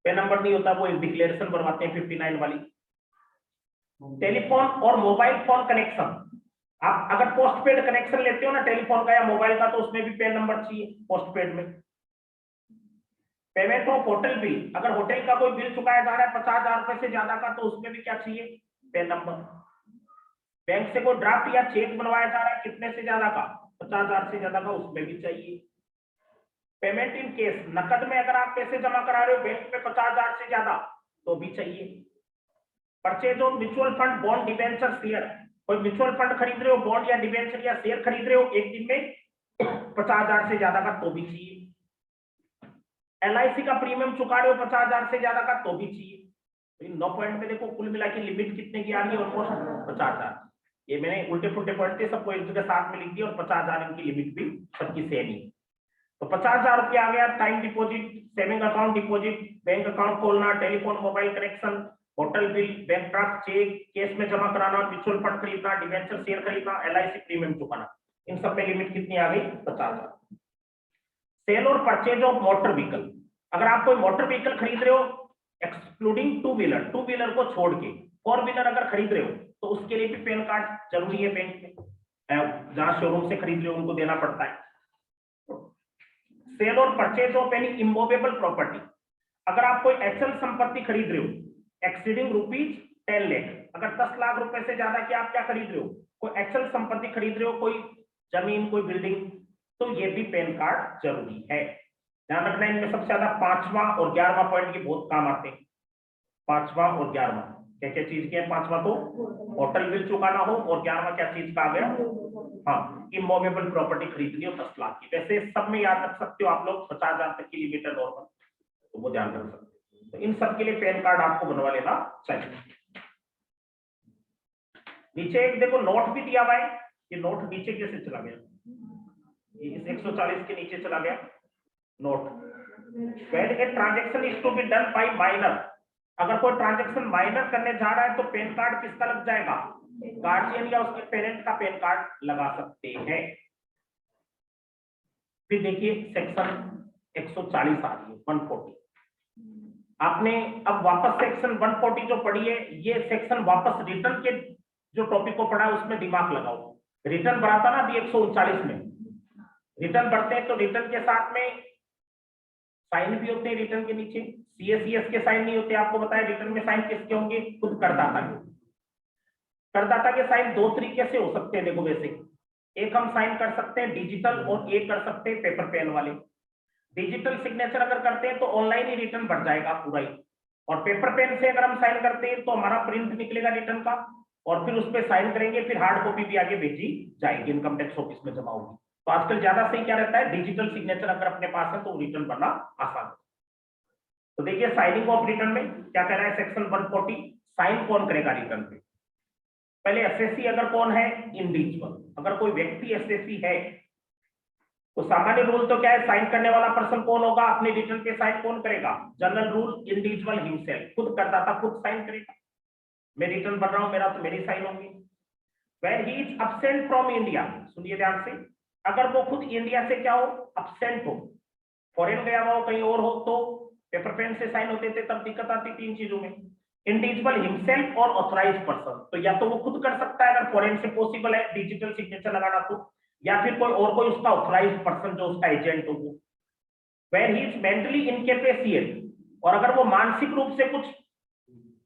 पैन नंबर नहीं होता वो डिक्लेरेशन बनवाते हैं 59 वाली। टेलीफोन और मोबाइल फोन कनेक्शन, आप अगर पोस्ट पेड कनेक्शन लेते हो ना टेलीफोन का या मोबाइल का, तो उसमें भी पैन नंबर चाहिए पोस्ट पेड में। पेमेंट ऑफ होटल बिल, अगर होटल का कोई बिल चुकाया जा रहा है 50,000 रुपए से ज्यादा का, तो उसमें भी क्या चाहिए, पैन नंबर। बैंक से कोई ड्राफ्ट या चेक बनवाया जा रहा है कितने से ज्यादा का, 50,000 से ज्यादा का, उसमें भी चाहिए। पेमेंट इन केस, नकद में अगर आप पैसे जमा करा रहे हो बैंक में 50,000 से ज्यादा तो भी चाहिए। Purchase of mutual fund bond debenture share, कोई म्यूचुअल फंड खरीद रहे हो, बॉन्ड या डिबेंचर या शेयर खरीद रहे हो एक दिन में 50,000 से ज्यादा का, तो भी चाहिए। LIC का प्रीमियम चुका रहे हो 50,000 से ज्यादा का, तो भी चाहिए। तो इन 9 पॉइंट में देखो कुल मिला के लिमिट कितने की आ रही है, ऑलमोस्ट 50,000। ये मैंने उल्टे फुल्टे पॉइंट थे सबको एक जगह साथ में लिख दिया, और 50,000 इनकी लिमिट भी सबकी सेम ही। तो 50,000 रुपये आ गया time deposit, saving account deposit, bank account खोलना, telephone mobile connection, hotel bill, bank draft, cheque, cash में जमा कराना, म्यूचुअल फंड खरीदना, डिबेंचर शेयर खरीदना, LIC प्रीमियम चुकाना, इन सब पे लिमिट कितनी आ गई, 50,000। सेल और परचेज ऑफ मोटर व्हीकल, अगर आप कोई मोटर व्हीकल खरीद रहे हो excluding two wheeler, two wheeler को छोड़ के, 4 व्हीलर अगर खरीद रहे हो तो उसके लिए भी पैन कार्ड जरूरी है बैंक में, जहां शोरूम से खरीद रहे हो उनको देना पड़ता है। सेल और purchase of any immovable property, अगर आप कोई अचल संपत्ति खरीद रहे हो एक्सीडिंग ₹10 लाख, अगर 10 लाख रुपए से ज्यादा की आप क्या खरीद रहे हो, कोई अचल संपत्ति खरीद रहे हो, कोई जमीन, कोई बिल्डिंग, तो ये भी पैन कार्ड जरूरी है। ध्यान रखना, इनमें सबसे ज्यादा 5वां और 11वां पॉइंट के बहुत काम आते हैं। 5वां और 11वां क्या क्या चीज के हैं, 5वां तो होटल बिल चुकाना हो, और 11वां क्या चीज का आ गया, हाँ इमूवेबल प्रॉपर्टी खरीदनी हो 10 लाख की। वैसे सब में याद रख सकते हो आप लोग, 50,000 तक की लिमिट है नॉर्मल, तो वो ध्यान रख सकते हो। तो इन सब के लिए पैन कार्ड आपको बनवा लेना चाहिए। नीचे एक देखो नोट भी दिया हुआ है, ये नोट नीचे कैसे चला गया, ये इस 140 के नीचे चला गया note. When a transaction is to be done by minor, अगर कोई ट्रांजेक्शन माइनर करने जा रहा है तो पैन कार्ड किसका लग जाएगा, गार्जियन या उसके पेरेंट का पैन कार्ड लगा सकते हैं। फिर देखिए सेक्शन 140 आ रही है, 140। आपने अब वापस सेक्शन 140 जो पढ़ी है, ये सेक्शन वापस रिटर्न के जो टॉपिक को पढ़ा है उसमें दिमाग लगाओ। रिटर्न भरा था ना अभी 139 में, रिटर्न भरते हैं तो रिटर्न के साथ में साइन भी होते हैं, रिटर्न के नीचे CACS के साइन नहीं होते, आपको बताया रिटर्न में साइन किसके होंगे, खुद करदाता के। करदाता के साइन 2 तरीके से हो सकते हैं, देखो वैसे एक हम साइन कर सकते हैं डिजिटल, और एक कर सकते हैं पेपर पेन वाले। डिजिटल सिग्नेचर अगर करते हैं तो ऑनलाइन ही रिटर्न भर जाएगा पूरा ही, और पेपर पेन से अगर हम साइन करते हैं तो हमारा प्रिंट निकलेगा रिटर्न का, और फिर उस पर साइन करेंगे, फिर हार्ड कॉपी भी आगे भेजी जाएगी, इनकम टैक्स ऑफिस में जमा होगी। तो आजकल ज्यादा सही क्या रहता है, डिजिटल सिग्नेचर अगर अपने पास है तो रिटर्न भरना आसान है। तो देखिए साइनिंग ऑफ रिटर्न में क्या कह रहा है सेक्शन 140, साइन कौन करेगा रिटर्न पे, पहले एसएससी अगर कौन है, इंडिविजुअल, अगर कोई व्यक्ति एसएससी है तो सामान्य रूल तो क्या है, साइन करने वाला पर्सन कौन होगा, अपने रिटर्न पे साइन कौन करेगा, जनरल रूल इंडिविजुअल हिमसेल्फ, खुद करदाता खुद साइन करेगा। मैं रिटर्न भर रहा हूं, मेरा तो मेरी साइन होगी। When he is absent from India, सुनिए ध्यान से, अगर वो खुद इंडिया से क्या हो, absent हो, फॉरेन गया हुआ हो, कहीं और हो, तो पेपर पेन से साइन होते थे, तब दिक्कत आती 3 चीजों में, इंडिविजुअल हिमसेल्फ और ऑथराइज्ड पर्सन। तो या तो वो खुद कर सकता है अगर फॉरेन से पॉसिबल है डिजिटल सिग्नेचर लगाना तो, या फिर कोई और कोई उसका ऑथराइज्ड पर्सन जो उसका एजेंट हो वो। When he is mentally incapacitated, और अगर वो मानसिक रूप से कुछ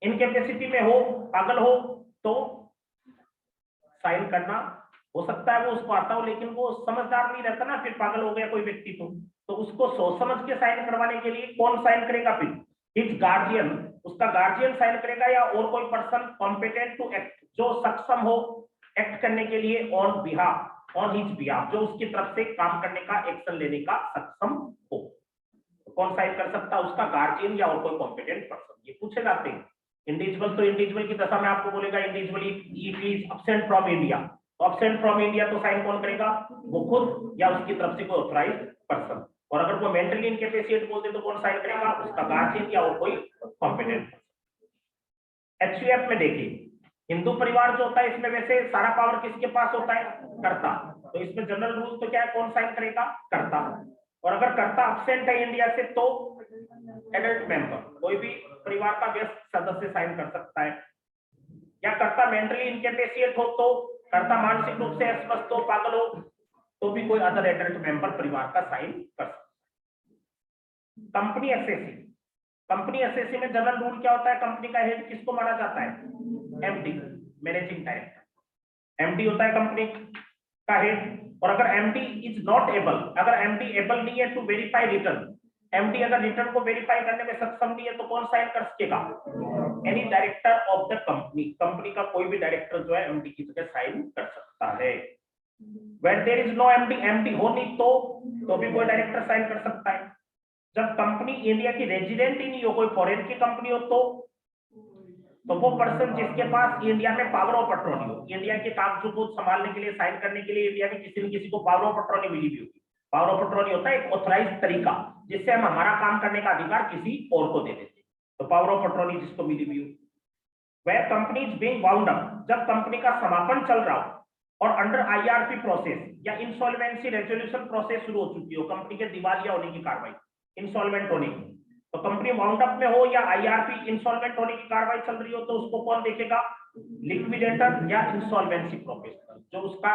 इनकेपेसिटी में हो, पागल हो, तो साइन करना हो सकता है वो उसको आता हो, लेकिन वो समझदार नहीं रहता ना, फिर पागल हो गया कोई व्यक्ति तो उसको सोच समझ के साइन करवाने के लिए कौन साइन करेगा, फिर हिज गार्जियन, उसका गार्जियन साइन करेगा या और कोई पर्सन कॉम्पिटेंट टू एक्ट, जो सक्षम हो एक्ट करने के लिए on behalf, on his behalf, जो उसकी तरफ से काम करने का, एक्शन लेने का सक्षम हो। तो कौन साइन कर सकता है? उसका गार्जियन या और कोई कॉम्पिटेंट पर्सन। ये पूछे जाते हैं। इंडिविजुअल तो इंडिविजुअल की दशा में आपको बोलेगा individually if he is absent from India, तो एब्सेंट फ्रॉम इंडिया तो साइन कौन करेगा? वो खुद या उसकी तरफ से कोई ऑथराइज्ड पर्सन। और अगर वो मेंटली इनकैपेसिटेट बोलते तो कौन साइन करेगा? उसका गार्जियन या और कोई कॉम्पिटेंट। एचयूएफ में देखिए, हिंदू परिवार जो होता है इसमें वैसे सारा पावर किसके पास होता है? कर्ता। तो इसमें जनरल रूल तो क्या है? कौन साइन करेगा? कर्ता। और अगर कर्ता एब्सेंट है इंडिया से तो एडल्ट मेंबर, कोई भी परिवार का व्यस्क सदस्य साइन कर सकता है। या कर्ता मेंटली इनकैपेसिटेट हो तो, कर्ता मानसिक रूप से अस्वस्थ हो, पागल हो, तो भी कोई अदर एडल्ट मेंबर परिवार का साइन कर सकता है। कंपनी एसएसी, कंपनी एसएसी में जनरल रूल क्या होता है? कंपनी का हेड किसको माना जाता है? MD, managing director. एमडी होता है कंपनी का हेड। और अगर एमडी इज नॉट एबल, अगर एमडी एबल नहीं है टू वेरीफाई रिटर्न, एमडी अगर रिटर्न को वेरीफाई करने में सक्षम नहीं है तो कौन साइन कर सकेगा? Any director of the company, company का कोई भी डायरेक्टर जो है एमडी की जगह साइन कर सकता है। When there is no MD, MD हो नहीं तो भी कोई डायरेक्टर साइन कर सकता है। जब कंपनी इंडिया की रेजिडेंट ही नहीं हो, कोई फॉरेन की कंपनी हो तो वो पर्सन जिसके पास इंडिया में पावर ऑफ अटॉर्नी हो, इंडिया के कागजों को संभालने के लिए, साइन करने के लिए इंडिया में किसी न किसी को पावर ऑफ अटॉर्नी मिली भी होगी। पावर ऑफ अटॉर्नी होता है एक ऑथराइज्ड तरीका जिससे हम हमारा काम करने का अधिकार किसी और को दे देते हैं। तो पावर ऑफ अटॉर्नी जिसको मिली भी हो। वह company is being wound up, जब कंपनी का समापन चल रहा हो और अंडर आईआरपी प्रोसेस या इंसॉल्वेंसी रेजोल्यूशन प्रोसेस शुरू हो चुकी हो, कंपनी के दिवालिया होने की कार्रवाई, इंसॉल्वेंट होने की, तो कंपनी वाउंड अप में हो या आईआरपी इंसॉल्वेंट होने की कार्रवाई चल रही हो तो उसको कौन देखेगा? लिक्विडेटर या इंसॉल्वेंसी प्रोफेशनल, जो उसका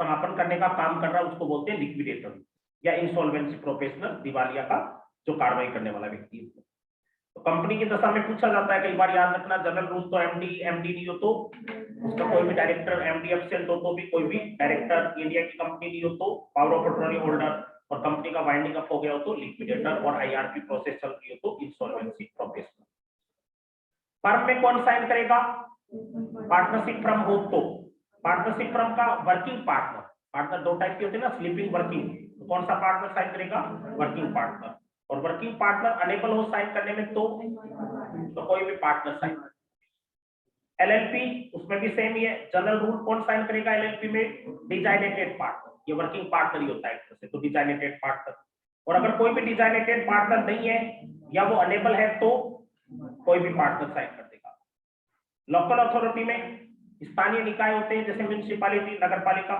समापन करने का काम कर रहा है उसको बोलते हैं लिक्विडेटर या इंसॉल्वेंसी प्रोफेशनल, दिवालिया का जो कार्रवाई करने वाला व्यक्ति है। तो कंपनी की दशा में पूछा जाता है, कई बार याद रखना, जनरल रूल तो एमडी नहीं हो तो उसका कोई भी डायरेक्टर, एमडी एब्सेंट हो तो भी कोई भी डायरेक्टर, इंडिया की कंपनी नहीं हो तो पावर ऑफ अटॉर्नी होल्डर, और कंपनी का वाइंडिंग अप हो गया हो तो लिक्विडेटर, और आईआरपी प्रोसेस चल रही हो तो इंसॉल्वेंसी प्रोफेशनल। फर्म में कौन साइन करेगा? पार्टनरशिप फर्म हो तो, पार्टनरशिप फर्म का वर्किंग पार्टनर, पार्टनर दो टाइप के होते हैं ना, स्लीपिंग वर्किंग, तो कौन सा पार्टनर साइन करेगा? Working partner. और वर्किंग पार्टनर अनेबल हो साइन करने में तो कोई भी पार्टनर साइन। एलएलपी उसमें भी सेम ही है, जनरल रूल कौन साइन करेगा एलएलपी में? डिजाइनेटेड पार्टनर, ये वर्किंग पार्टनर ही होता है एक तरह से, तो डिजाइनेटेड पार्टनर। और अगर कोई भी डिजाइनेटेड पार्टनर नहीं है या वो अनेबल है तो कोई भी पार्टनर साइन कर देगा। लोकल अथॉरिटी में स्थानीय निकाय होते हैं जैसे म्युनिसिपैलिटी, नगरपालिका,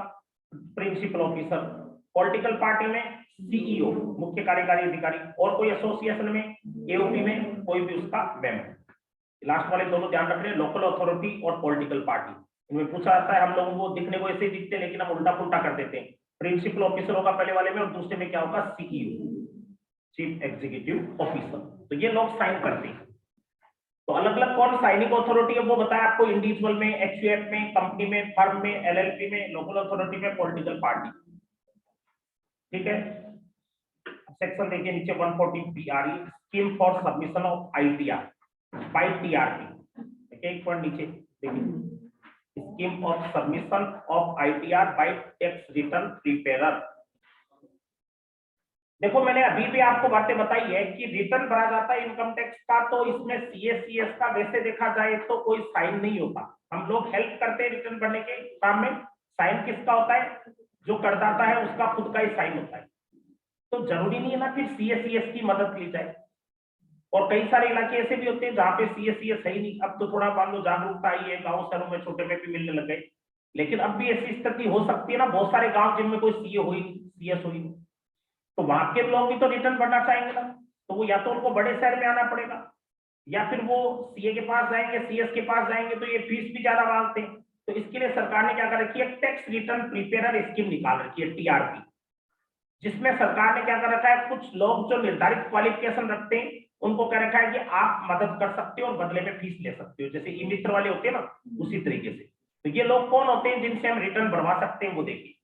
प्रिंसिपल ऑफिसर। पॉलिटिकल पार्टी में सीईओ, मुख्य कार्यकारी अधिकारी, और कोई एसोसिएशन में, एओपी में कोई भी उसका मेंबर। लास्ट वाले दोनों ध्यान रख रहे हैं, लोकल अथॉरिटी और पॉलिटिकल पार्टी। इनमें पूछा जाता है, हम लोगों को दिखने को ऐसे ही दिखते हैं लेकिन हम उल्टा पुल्टा कर देते हैं। प्रिंसिपल ऑफिसर होगा पहले वाले में और दूसरे में क्या होगा? CEO, chief executive officer. तो ये लोग साइन करते हैं। तो अलग अलग कौन साइनिंग अथॉरिटी है वो बताया आपको, इंडिविजुअल में, एचयूएफ में, कंपनी में, फर्म में, एलएलपी में, लोकल अथॉरिटी में, पॉलिटिकल पार्टी। ठीक है, सेक्शन देखिए नीचे 140 BRE, scheme for submission of ITR by TRP. देखिए एक पॉइंट नीचे देखिए, scheme of submission of ITR by tax return preparer. देखो मैंने अभी भी आपको बातें बताई है कि रिटर्न भरा जाता है इनकम टैक्स का, तो इसमें सीएस का वैसे देखा जाए तो कोई साइन नहीं होता। हम लोग हेल्प करते हैं रिटर्न भरने के काम में, साइन किसका होता है? जो करदाता है उसका खुद का ही साइन होता है। तो जरूरी नहीं है ना फिर सीएस की मदद ली जाए। और कई सारे इलाके ऐसे भी होते हैं जहाँ पे सीएस सही नहीं, अब तो थोड़ा मान लो जागरूकता आई है, गाँव शहरों में छोटे में भी मिलने लग गए, लेकिन अब भी ऐसी स्थिति हो सकती है ना, बहुत सारे गाँव जिनमें कोई सीए हो ही नहीं, सीएस हो ही नहीं, तो वहां के लोग भी तो रिटर्न भरना चाहेंगे ना, तो वो या तो उनको बड़े शहर में आना पड़ेगा या फिर वो सीए के पास जाएंगे, सीएस के पास जाएंगे, तो ये फीस भी ज्यादा मांगते हैं। तो इसके लिए सरकार ने क्या कर रखी है? टैक्स रिटर्न प्रिपेरर स्कीम निकाल रखी है, टीआरपी, जिसमें सरकार ने क्या कर रखा है, कुछ लोग जो निर्धारित क्वालिफिकेशन रखते हैं उनको कह रखा है कि आप मदद कर सकते हो और बदले में फीस ले सकते हो, जैसे ई मित्र वाले होते हैं ना, उसी तरीके से। तो ये लोग कौन होते हैं जिनसे हम रिटर्न भरवा सकते हैं, वो देखिए।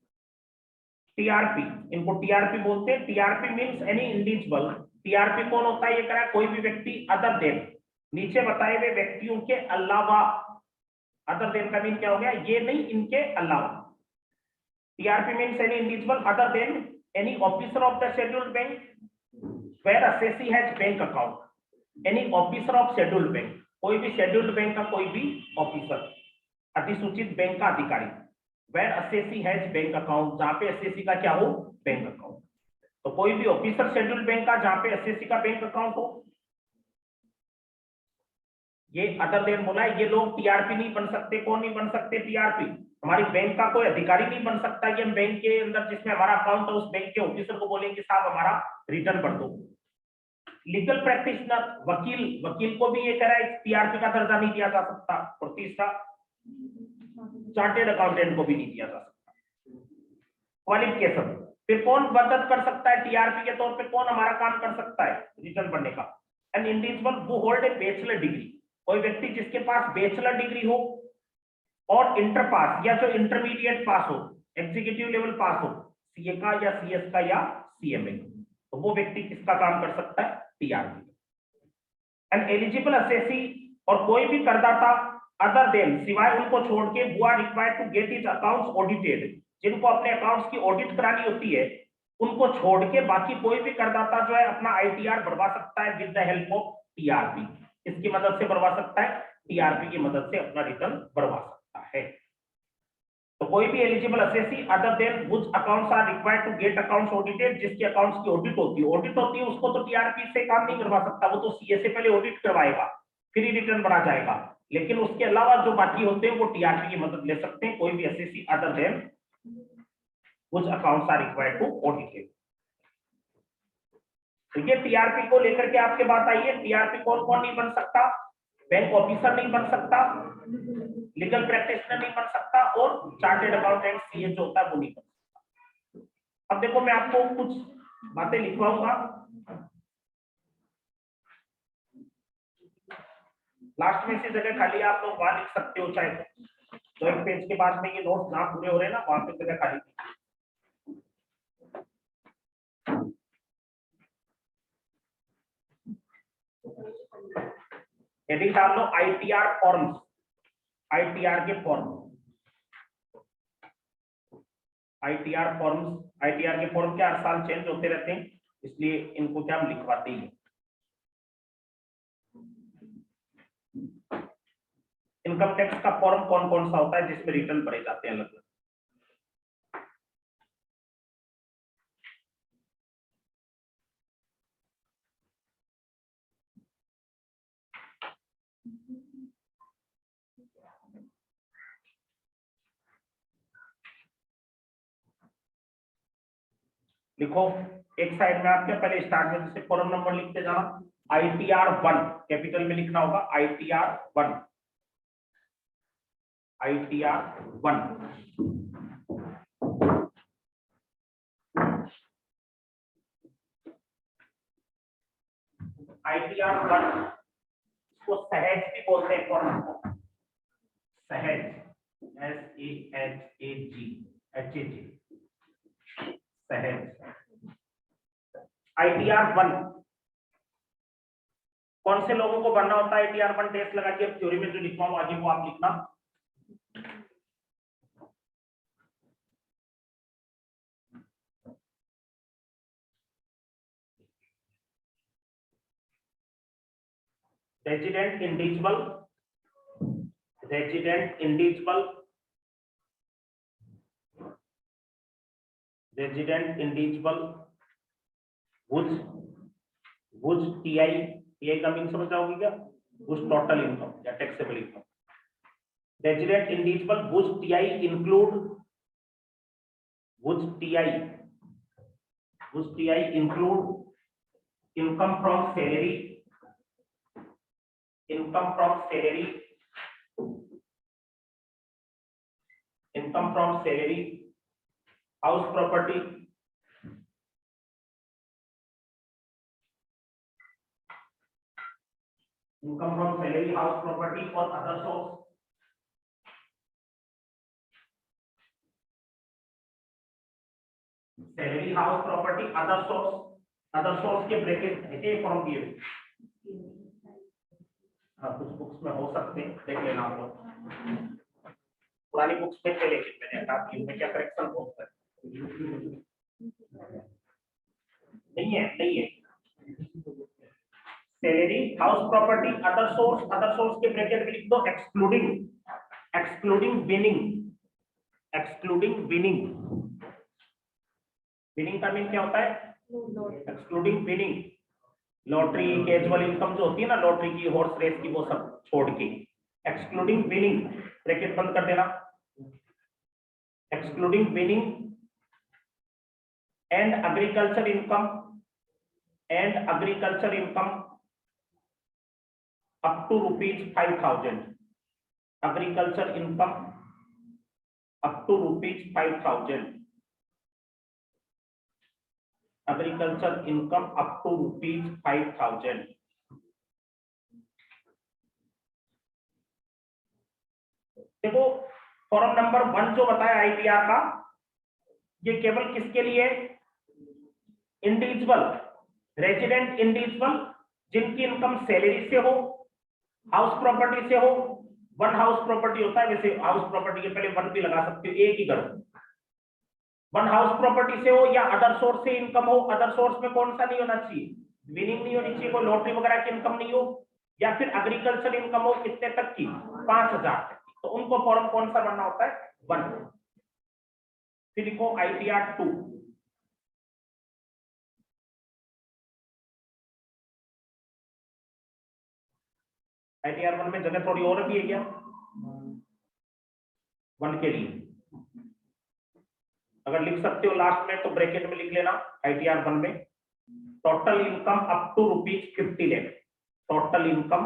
टीआरपी, इनको टीआरपी बोलते हैं। TRP means any individual TRP कौन होता है, ये करा कोई भी व्यक्ति अदर देन, नीचे बताए हुए व्यक्तियों के अलावा, अदर देन का मीन क्या हो गया, ये नहीं इनके अलावा। TRP means any individual other than any officer of the scheduled bank where assessee has bank account, any officer of scheduled bank, कोई भी शेड्यूल्ड बैंक का कोई भी ऑफिसर, अधिसूचित बैंक का अधिकारी, where assessee has bank account, जहां पे assessee का क्या हो, बैंक अकाउंट। तो कोई भी ऑफिसर शेड्यूल्ड बैंक का जहां पे assessee का बैंक अकाउंट हो, ये अदर देन बोला है। ये लोग टीआरपी नहीं बन सकते। कौन नहीं बन सकते टीआरपी, हमारी बैंक का कोई अधिकारी नहीं बन सकता कि हम बैंक के अंदर जिसमें हमारा अकाउंट है उस बैंक के ऑफिसर को बोलेंगे साहब हमारा रिटर्न भर दो। लीगल प्रैक्टिशनर, वकील, वकील को भी ये कह रहा है टीआरपी का दर्जा नहीं दिया जा सकता। और तीसरा चार्टेड अकाउंटेंट को भी नहीं दिया जा सकता। क्वालिफिकेशन, फिर कौन मदद कर सकता है टीआरपी के तौर पे, कौन हमारा काम कर सकता है रिटर्न भरने का, an individual who hold a bachelor degree, कोई व्यक्ति जिसके पास बैचलर डिग्री हो और इंटर पास या जो इंटरमीडिएट पास हो, एग्जीक्यूटिव लेवल पास हो, सीए का या सीएस का या सीएमए, तो वो व्यक्ति किसका काम कर सकता है, टीआरपी। एन एलिजिबल असेसी, और कोई भी करदाता अदर देन, सिवाय उनको छोड़ के, who are required to get his accounts audited, जिनको अपने अकाउंट्स की ऑडिट करानी होती है, उनको छोड़ के बाकी कोई भी करदाता जो है अपना आईटीआर भरवा सकता है with the help of TRP. इसकी मदद से भरवा सकता है, टीआरपी की मदद से अपना रिटर्न भरवा सकता है। तो कोई भी eligible assessee other than which accounts are required to get accounts audited, जिसके अकाउंट्स की ऑडिट होती है, उसको तो टीआरपी से काम नहीं करवा सकता, वो तो सीए से पहले ऑडिट करवाएगा फिर ही रिटर्न भरा जाएगा। लेकिन उसके अलावा जो बाकी होते हैं वो टीआरपी की मदद ले सकते हैं, कोई भी assessee other than which accounts are required to audited. तो ये टीआरपी को लेकर के आपके बात आई है। टीआरपी कौन कौन नहीं बन सकता, बैंक ऑफिसर नहीं बन सकता, लीगल प्रैक्टिशनर नहीं बन सकता, और चार्टेड अकाउंटेंट सीए जो होता है वो नहीं बन सकता। अब देखो मैं आपको कुछ बातें लिखवाऊंगा, लास्ट में से जगह खाली आप लोग वहां लिख सकते हो, चाहे तो एक पेज के बाद में ये नोट्स ना पूरे हो रहे ना, वहां पे जगह खाली। यदि डाल लो आईटीआर फॉर्म्स, आईटीआर के फॉर्म, आईटीआर फॉर्म्स, आईटीआर के फॉर्म क्या हर साल चेंज होते रहते हैं, इसलिए इनको क्या हम लिखवाते ही हैं। इनकम टैक्स का फॉर्म कौन कौन सा होता है जिसमें रिटर्न भरे जाते हैं अलग अलग। लिखो एक साइड में आपके, पहले स्टार्ट में जैसे फॉर्म नंबर लिखते जाना, आईटीआर 1 कैपिटल में लिखना होगा, आईटीआर 1, आईटीआर 1, आईटीआर 1 को सहज भी बोलते हैं फॉर्म को, सहज, SEHAG, सहज। आईटीआर 1 कौन से लोगों को भरना होता है, आईटीआर 1 टेस्ट लगा के थ्योरी में जो लिखवा हूं आगे वो आप लिखना। Resident individual, resident individual, resident individual, whose TI, TI का मीन समझ जाओगे क्या, वुज टोटल इनकम या taxable income. Resident individual whose TI include, whose TI include income from salary, income from salary, income from salary, house property, income from salary, house property और other source. Salary, house property, other source, other source के ब्रैकेट ए फॉर्म दिए हुए। हाँ कुछ बुक्स में हो सकते हैं, देख लेना आप लोग। पुरानी बुक्स में थे लेकिन मैंने हटा दी, उनमें क्या करेक्शन होता है। नहीं है salary, house property, other source के ब्रैकेट में लिख दो एक्सक्लूडिंग विनिंग। विनिंग का मीन क्या होता है? Excluding winning. Lottery, casual income जो होती है ना, लॉटरी की, हॉर्स रेस की, वो सब छोड़ के एक्सक्लूडिंग विनिंग, ब्रैकेट बंद कर देना। Excluding winning and agriculture income up to rupees 5,000, agriculture income up to rupees 5,000, agriculture income up to rupees 5,000। देखो फॉर्म नंबर 1 जो बताया आईटीआर का, ये केवल किसके लिए? इंडिविजुअल, रेजिडेंट इंडिविजुअल जिनकी इनकम सैलरी से हो, हाउस प्रॉपर्टी से हो। वन हाउस प्रॉपर्टी होता है, वैसे हाउस प्रॉपर्टी के पहले वन भी लगा सकते हो, एक ही घर। वन हाउस प्रॉपर्टी से हो या अदर सोर्स से इनकम हो। अदर सोर्स में कौन सा नहीं होना चाहिए? विनिंग नहीं होनी चाहिए, कोई लॉटरी वगैरह की इनकम नहीं हो, या फिर एग्रीकल्चर इनकम हो कितने तक की? 5,000 तक की। तो उनको फॉर्म कौन सा बनना होता है? 1। फिर लिखो आईटीआर 2। आईटीआर 1 में जगह थोड़ी और भी है क्या? 1 के लिए अगर लिख सकते हो लास्ट में तो ब्रैकेट में लिख लेना आईटीआर 1 में total income up to ₹50 lakh. Total income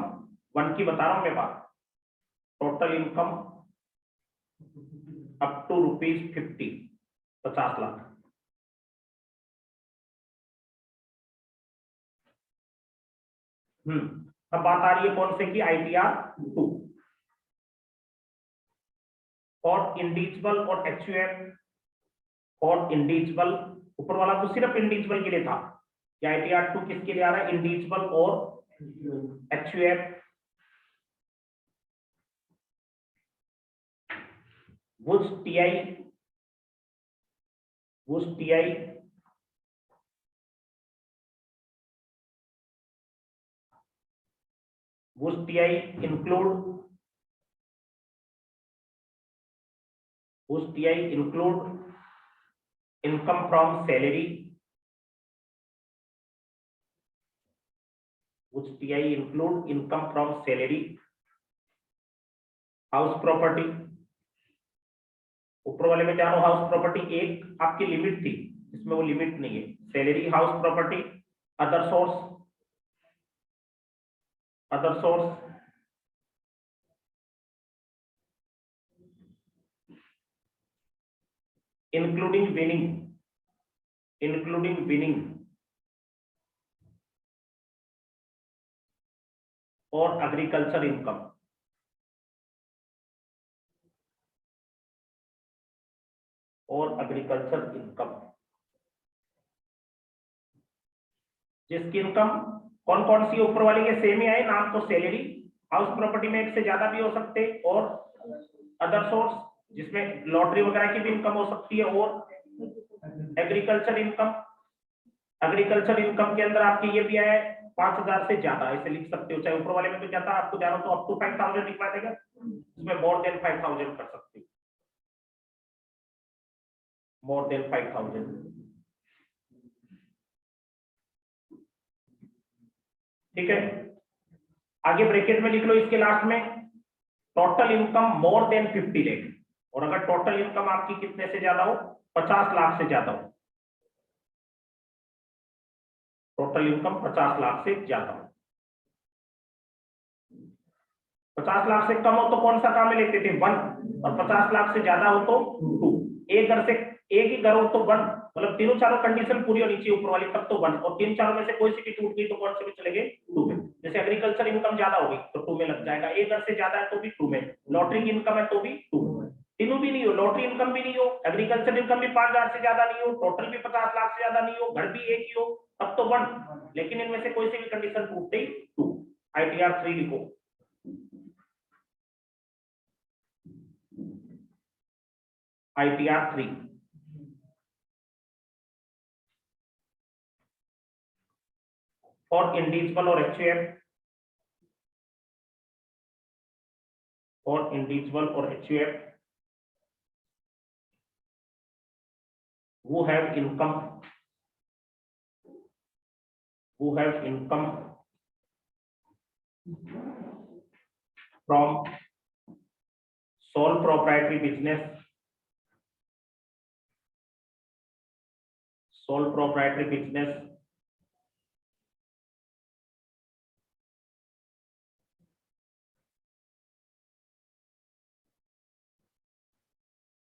1 की बता रहा हूं मैं बात। Total income up to ₹50 lakh. अब बात आ रही है कौन से की? आईटीआर 2। और इंडिविजुअल और एचयूएफ, और इंडिविजुअल ऊपर वाला तो सिर्फ इंडिविजुअल के लिए था, या आईटीआर 2 किसके लिए आ रहा है? इंडिविजुअल और HUF, was TI include income from salary, house property. ऊपर वाले में जानो हाउस प्रॉपर्टी एक आपकी लिमिट थी, इसमें वो लिमिट नहीं है। Salary, house property, other source including winning और एग्रीकल्चर इनकम। जिसकी इनकम कौन कौन सी ऊपर वाली के सेम ही आए नाम, तो सैलरी, हाउस प्रॉपर्टी में एक से ज्यादा भी हो सकते, और अदर सोर्स जिसमें लॉटरी वगैरह की भी इनकम हो सकती है, और एग्रीकल्चर इनकम के अंदर आपके ये भी आया 5,000 से ज्यादा, ऐसे लिख सकते हो। चाहे ऊपर वाले में तो ज्यादा आपको जानो तो अप टू 5,000 लिखवा देगा, इसमें मोर देन 5,000 कर सकते हो, मोर देन 5,000। ठीक है, आगे ब्रैकेट में लिख लो इसके लास्ट में total income more than 50 lakh. और अगर टोटल इनकम आपकी कितने से ज्यादा हो? 50 लाख से ज्यादा हो। टोटल इनकम 50 लाख से ज्यादा हो। 50 लाख से कम हो तो कौन सा काम में लेते थे? 1, और 50 लाख से ज्यादा हो तो 2। एक ही घर हो तो 1, मतलब तीनों चारों कंडीशन पूरी होनी चाहिए ऊपर वाली, तब तो 1, और तीन चारों में से कोई सी भी टूट गई तो कौन से में चले गए? 2 में। जैसे एग्रीकल्चर इनकम ज्यादा होगी तो 2 में लग जाएगा, एक घर से ज्यादा है तो भी 2 में, लॉटरी की इनकम है तो भी 2 में। तीनों भी नहीं हो, लॉटरी इनकम भी नहीं हो, एग्रीकल्चर इनकम भी 5,000 से ज्यादा नहीं हो, टोटल भी 50 लाख से ज्यादा नहीं हो, घर भी एक ही हो, तब तो 1, लेकिन इनमें से कोई सी भी कंडीशन टूटते ही 2, ITR 3 लिखो। ITR 3 फॉर इंडिविजुअल और HUF, फॉर इंडिविजुअल और HUF who have income from sole proprietary business,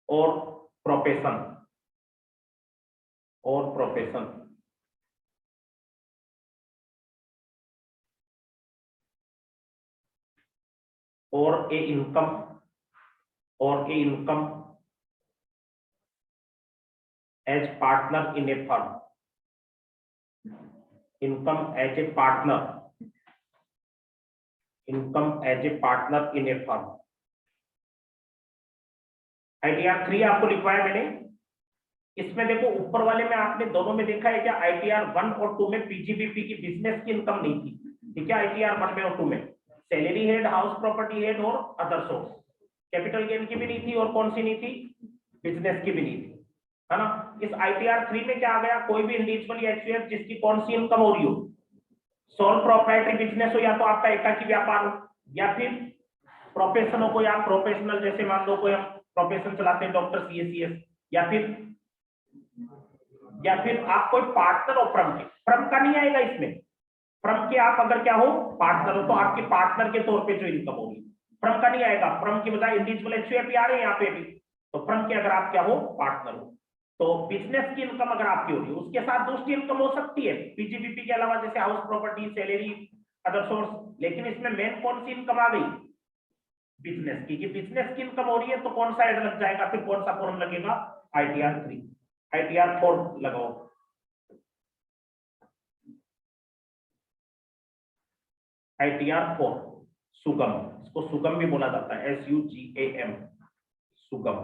or profession, or a income as partner in a firm, income as a partner in a firm। ITR 3 आपको लिखवाया मैंने। इसमें देखो ऊपर वाले में आपने दोनों में देखा है क्या, ITR 1 और 2 में PGBP की बिजनेस की इनकम नहीं थी, ठीक है। ITR 1 में और 2 में salary head, house property head और अदर सोर्स, कैपिटल गेन की भी नहीं थी और कौन सी नहीं थी, बिजनेस की भी नहीं थी, है ना। इस ITR 3 में क्या आ गया, कोई भी इंडिविजुअल या HUF जिसकी कौन सी इनकम हो रही हो, सोल प्रोप्राइटरी बिजनेस हो, या तो आपका एकाकी व्यापार हो, या फिर प्रोफेशन हो, कोई आप प्रोफेशनल, जैसे मान लो कोई हम प्रोफेशन चलाते हैं डॉक्टर CACS, या फिर आप कोई पार्टनर हो फर्म के, फर्म का नहीं आएगा इसमें, फर्म के आप अगर क्या हो पार्टनर हो तो आपके पार्टनर के तौर पे जो इनकम होगी फर्म का नहीं आएगा। फर्म की बजाय इंडिविजुअल HUF आ रहे हैं यहाँ पे भी, तो फर्म के अगर आप क्या हो पार्टनर हो, तो बिजनेस की इनकम अगर आपकी हो रही है उसके साथ दूसरी इनकम हो सकती है PGBP के अलावा, जैसे house property, salary, other source. लेकिन इसमें मेन कौन सी इनकम आ गई, बिजनेस की। बिजनेस की इनकम हो रही है तो कौन सा एड लग जाएगा, फिर कौन सा फॉर्म लगेगा, ITR 3। ITR 4 लगाओ, ITR 4 सुगम, इसको सुगम भी बोला जाता है, SUGAM, सुगम।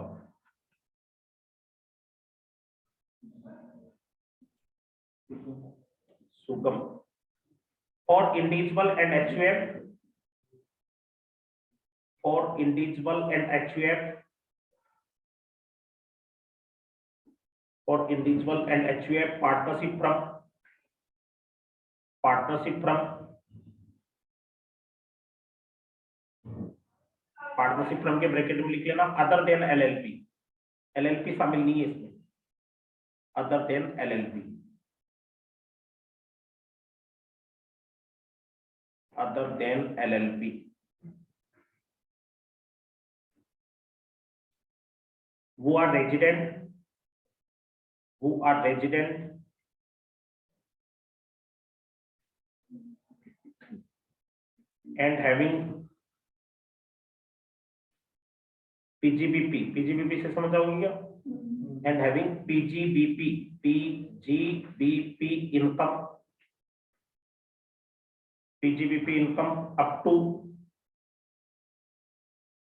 सुगम for individual and HUF, for individual and HUF, partnership from के ब्रैकेट में लिख लेना, अदर देन LLP शामिल नहीं है इसमें, other than LLP, who are resident and having PGBP से समझ आओगे क्या, and having PGBP income up to,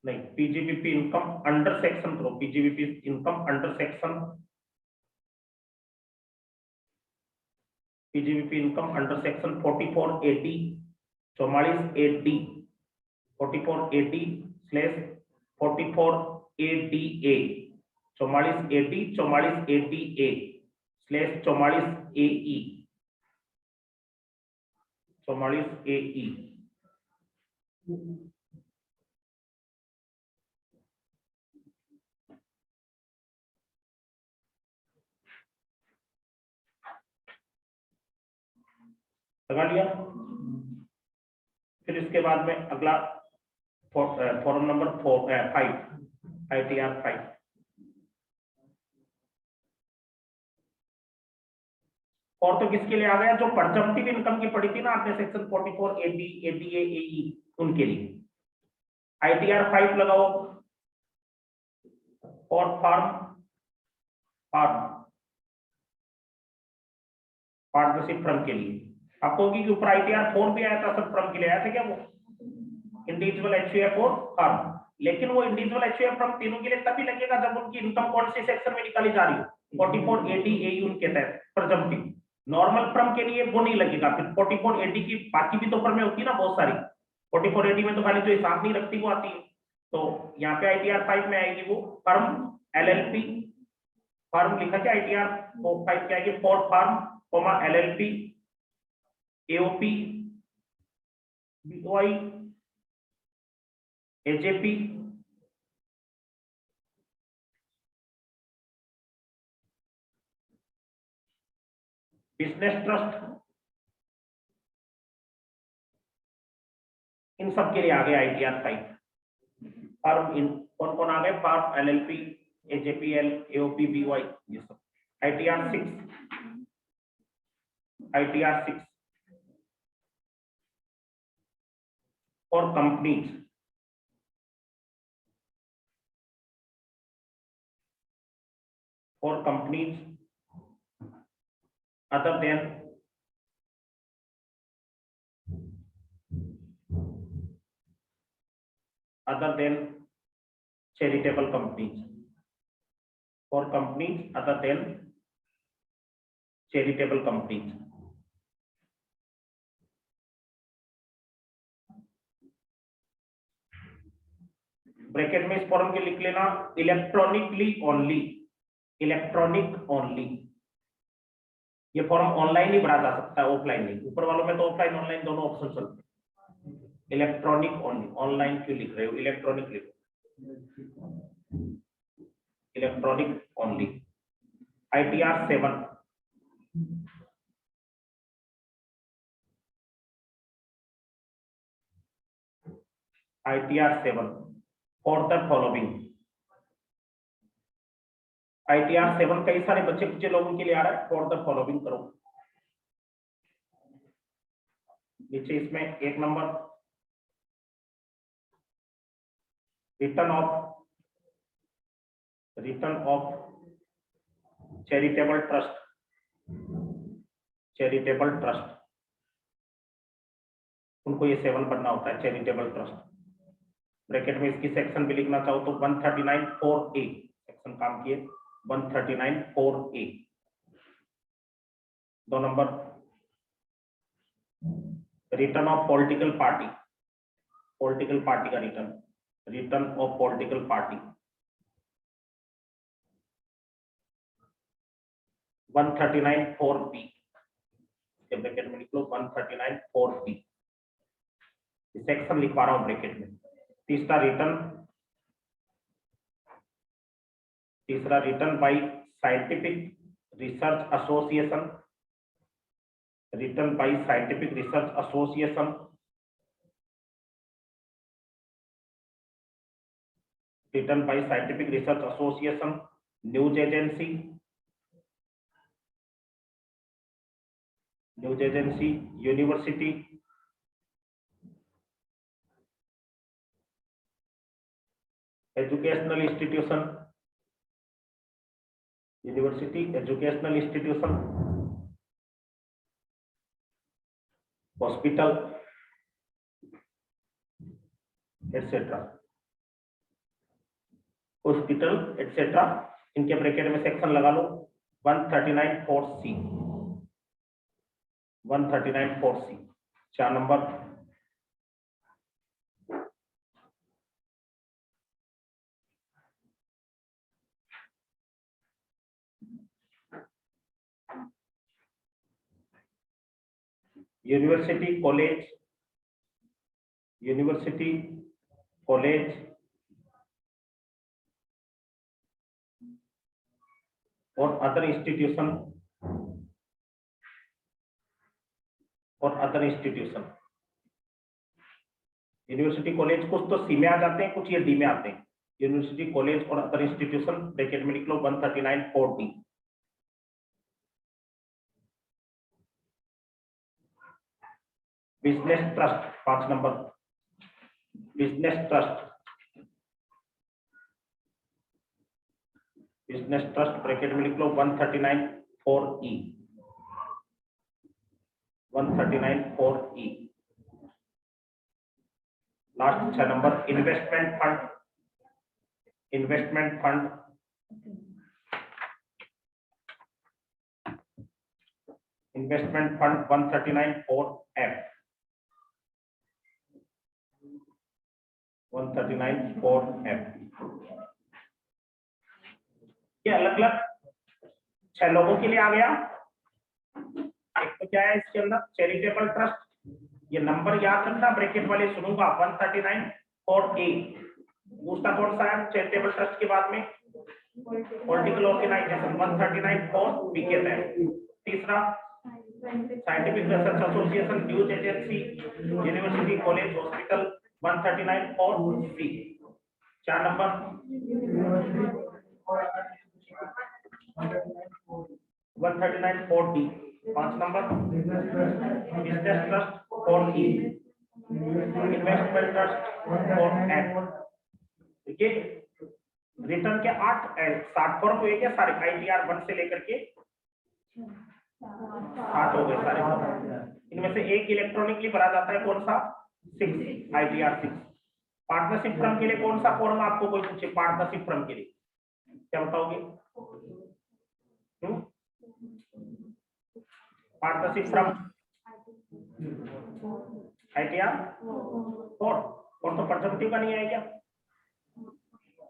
नहीं, PGBP income अंडर सेक्शन करो, PGBP income under section, PGBP income under section 4480 4480 4480/4480A 4480/4480A/44AE 44AE। लगा लिया। फिर इसके बाद में अगला फॉर्म नंबर 5, ITR 5। और तो किसके लिए आ गया, जो परजम्पटिव इनकम की पड़ी थी ना आपने सेक्शन 4480 ADA AE, उनके लिए ITR 5 लगाओ। और फार्म पार्टनरशिप फर्म के लिए। आपको कि ऊपर ITR 4 भी आया था, सब फर्म के लिए आया था क्या? वो इंडिविजुअल HUF और फर्म, लेकिन वो इंडिविजुअल HUF फर्म तीनों के लिए तभी लगेगा जब उनकी इनकम कौन से सेक्शन में निकाली जा रही हो, 4480 AU के तहत प्रेजम्पटिव। नॉर्मल फर्म के लिए वो नहीं लगेगा। फिर 4480 की बाकी भी तो फर्में होती है ना बहुत सारी, 4480 में तो खाली जो हिसाब नहीं रखती वो आती है। तो यहाँ पे ITR 5 में आएगी वो फर्म LLP, फर्म लिखा क्या ITR 5 क्या आएगी, for firm LLP AOP BOI AJP business trust, इन सब के लिए आ गया ITR 5। फर्म इन कौन कौन आ गए, firm LLP AJPL AOP BOI ये सब। ITR 6 और कंपनीज, और companies other than charitable companies, for companies other than charitable companies। Bracket में इस फॉर्म के लिख लेना इलेक्ट्रॉनिकली ओनली, इलेक्ट्रॉनिक ओनली। ये फॉर्म ऑनलाइन ही भरा जा सकता है, ऑफलाइन नहीं। ऊपर वालों में तो ऑफलाइन ऑनलाइन दोनों ऑप्शन चलते हैं। इलेक्ट्रॉनिक ओनली, ऑनलाइन क्यों लिख रहे हो, इलेक्ट्रॉनिक लिखो, electronic only. ITR 7 ITR 7 for the following. ITR 7 कई सारे बच्चे कुछ लोगों के लिए आ रहा है, फॉर द फॉलोइंग करो। नीचे इसमें 1 number return of charitable trust, charitable trust, उनको ये 7 बनना होता है, चैरिटेबल ट्रस्ट। ब्रैकेट में इसकी सेक्शन भी लिखना चाहो तो 139(4)A सेक्शन काम किए, 139(4)A। 2 number return of political party, political party का return of political party, 139(4)B। Bracket में लिख लो 139(4)B, सेक्शन लिखवा रहा हूं ब्रैकेट में। तीसरा return bye scientific research association, return bye scientific research association, return bye scientific research association, news agency, university, educational institution, university educational institution, hospital etcetera, hospital etcetera. इनके ब्रैकेट में सेक्शन लगा लो 139(4)C, 139(4)C। 4 number university college और अदर इंस्टीट्यूशन, यूनिवर्सिटी कॉलेज कुछ तो सी में आ जाते हैं, कुछ ये डी में आते हैं। यूनिवर्सिटी कॉलेज और अदर इंस्टीट्यूशन ब्रैकेट में लिख लो 139(4)D। Business trust 5 number, business trust bracket में लिख लो 139(4)E। 139(4)E। Last 6 number investment fund. Investment fund investment fund 139(4)F। 139(4)F। ये अलग अलग 6 लोगों के लिए आ गया। एक तो क्या है इसके अंदर चैरिटेबल ट्रस्ट, ये नंबर याद रखना, ब्रैकेट वाले सुनूंगा 139(4)A। दूसरा कौन सा है चैरिटेबल ट्रस्ट के बाद में? पॉलिटिकल ऑर्गेनाइजेशन 139(4)B कहते हैं। तीसरा scientific research association, news agency, university, college, hospital 139(4)C। 4 number 139(4)D। 5 number business trust 4E। Investment trust 4F। देखिए रिटर्न के 60 फॉर्म हुए क्या सारे? ITR 1 से लेकर के 60 हो गए सारे। इनमें से एक इलेक्ट्रॉनिकली भरा जाता है, कौन सा? 6 ITR 6। पार्टनरशिप फर्म के लिए कौन सा फॉर्म आपको कोई पूछे? पार्टनरशिप फर्म के लिए क्या बताओगे? Partnership firm ITR 4। और तो परसेप्टिव का नहीं है क्या?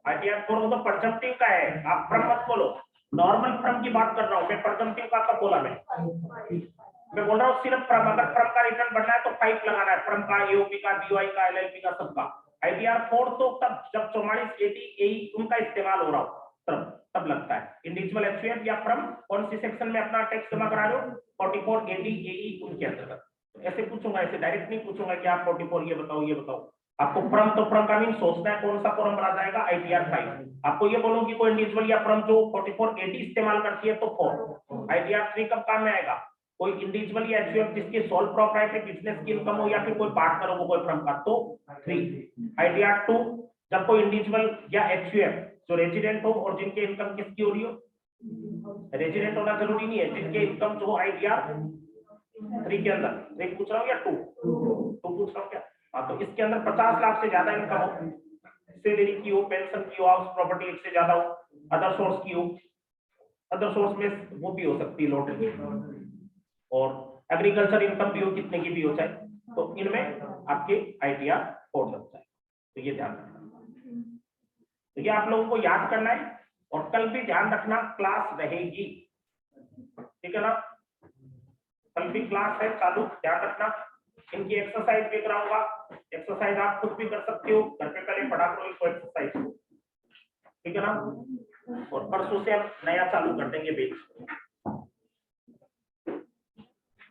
ITR 4 तो परसेप्टिव का है। आप फर्म मत बोलो, नॉर्मल फर्म की बात कर रहा हूँ मैं। परसेप्टिव का कब बोला? मैं बोल रहा हूँ सिर्फ फर्म। अगर फर्म का रिटर्न बनना है तो 5 लगाना है, फर्म का, EOP का, BOI का, LLP का, सबका। ITR 4 तो तब जब 44 80 AE उनका इस्तेमाल हो रहा हो तब लगता है। इंडिविजुअल HUF या फर्म कौन सी सेक्शन में अपना टैक्स जमा करा रहे हो? 44 80 AE उनके अंतर्गत। ऐसे पूछूंगा, ऐसे डायरेक्ट नहीं पूछूंगा कि आप 44 ये बताओ ये बताओ। आपको फर्म तो फर्म का मीन सोचना है कौन सा फॉर्म भरा जाएगा? ITR 5। आपको ये बोलूं कि कोई इंडिविजुअल या फर्म जो 44 80 इस्तेमाल करती है तो 4। ITR 3 कब काम में आएगा? कोई इंडिविजुअल या HUF जिसकी सोल प्रोप्राइटरी बिजनेस की इनकम हो या फिर कोई पार्टनर हो कोई फर्म का, तो 3। ITR 2 जब कोई इंडिविजुअल या HUF जो रेजिडेंट हो और जिनके इनकम किसकी हो रही हो? रेजिडेंट होना जरूरी नहीं है, जिनके इनकम जो ITR 3 के अंदर। 3 पूछ रहा हूँ या 2 पूछ रहा हूँ क्या? हाँ, तो इसके अंदर 50 लाख से ज्यादा इनकम हो, सैलरी की हो, पेंशन की हो, हाउस प्रॉपर्टी एक से ज्यादा हो, अदर सोर्स की हो। अदर सोर्स में वो भी हो सकती है लॉटरी और एग्रीकल्चर इनकम भी हो, कितने की भी हो चाहे, तो इनमें आपके ITR 4 लगता है। तो ये ध्यान रखना। तो ये आप लोगों को याद करना है और कल भी ध्यान रखना क्लास रहेगी, ठीक है ना? कल भी क्लास है चालू, ध्यान रखना। इनकी एक्सरसाइज भी कराऊंगा। एक्सरसाइज आप खुद भी कर सकते हो, घर पे पहले पढ़ा करो इसको एक्सरसाइज को, ठीक है ना? और परसों से हम नया चालू कर देंगे बेच।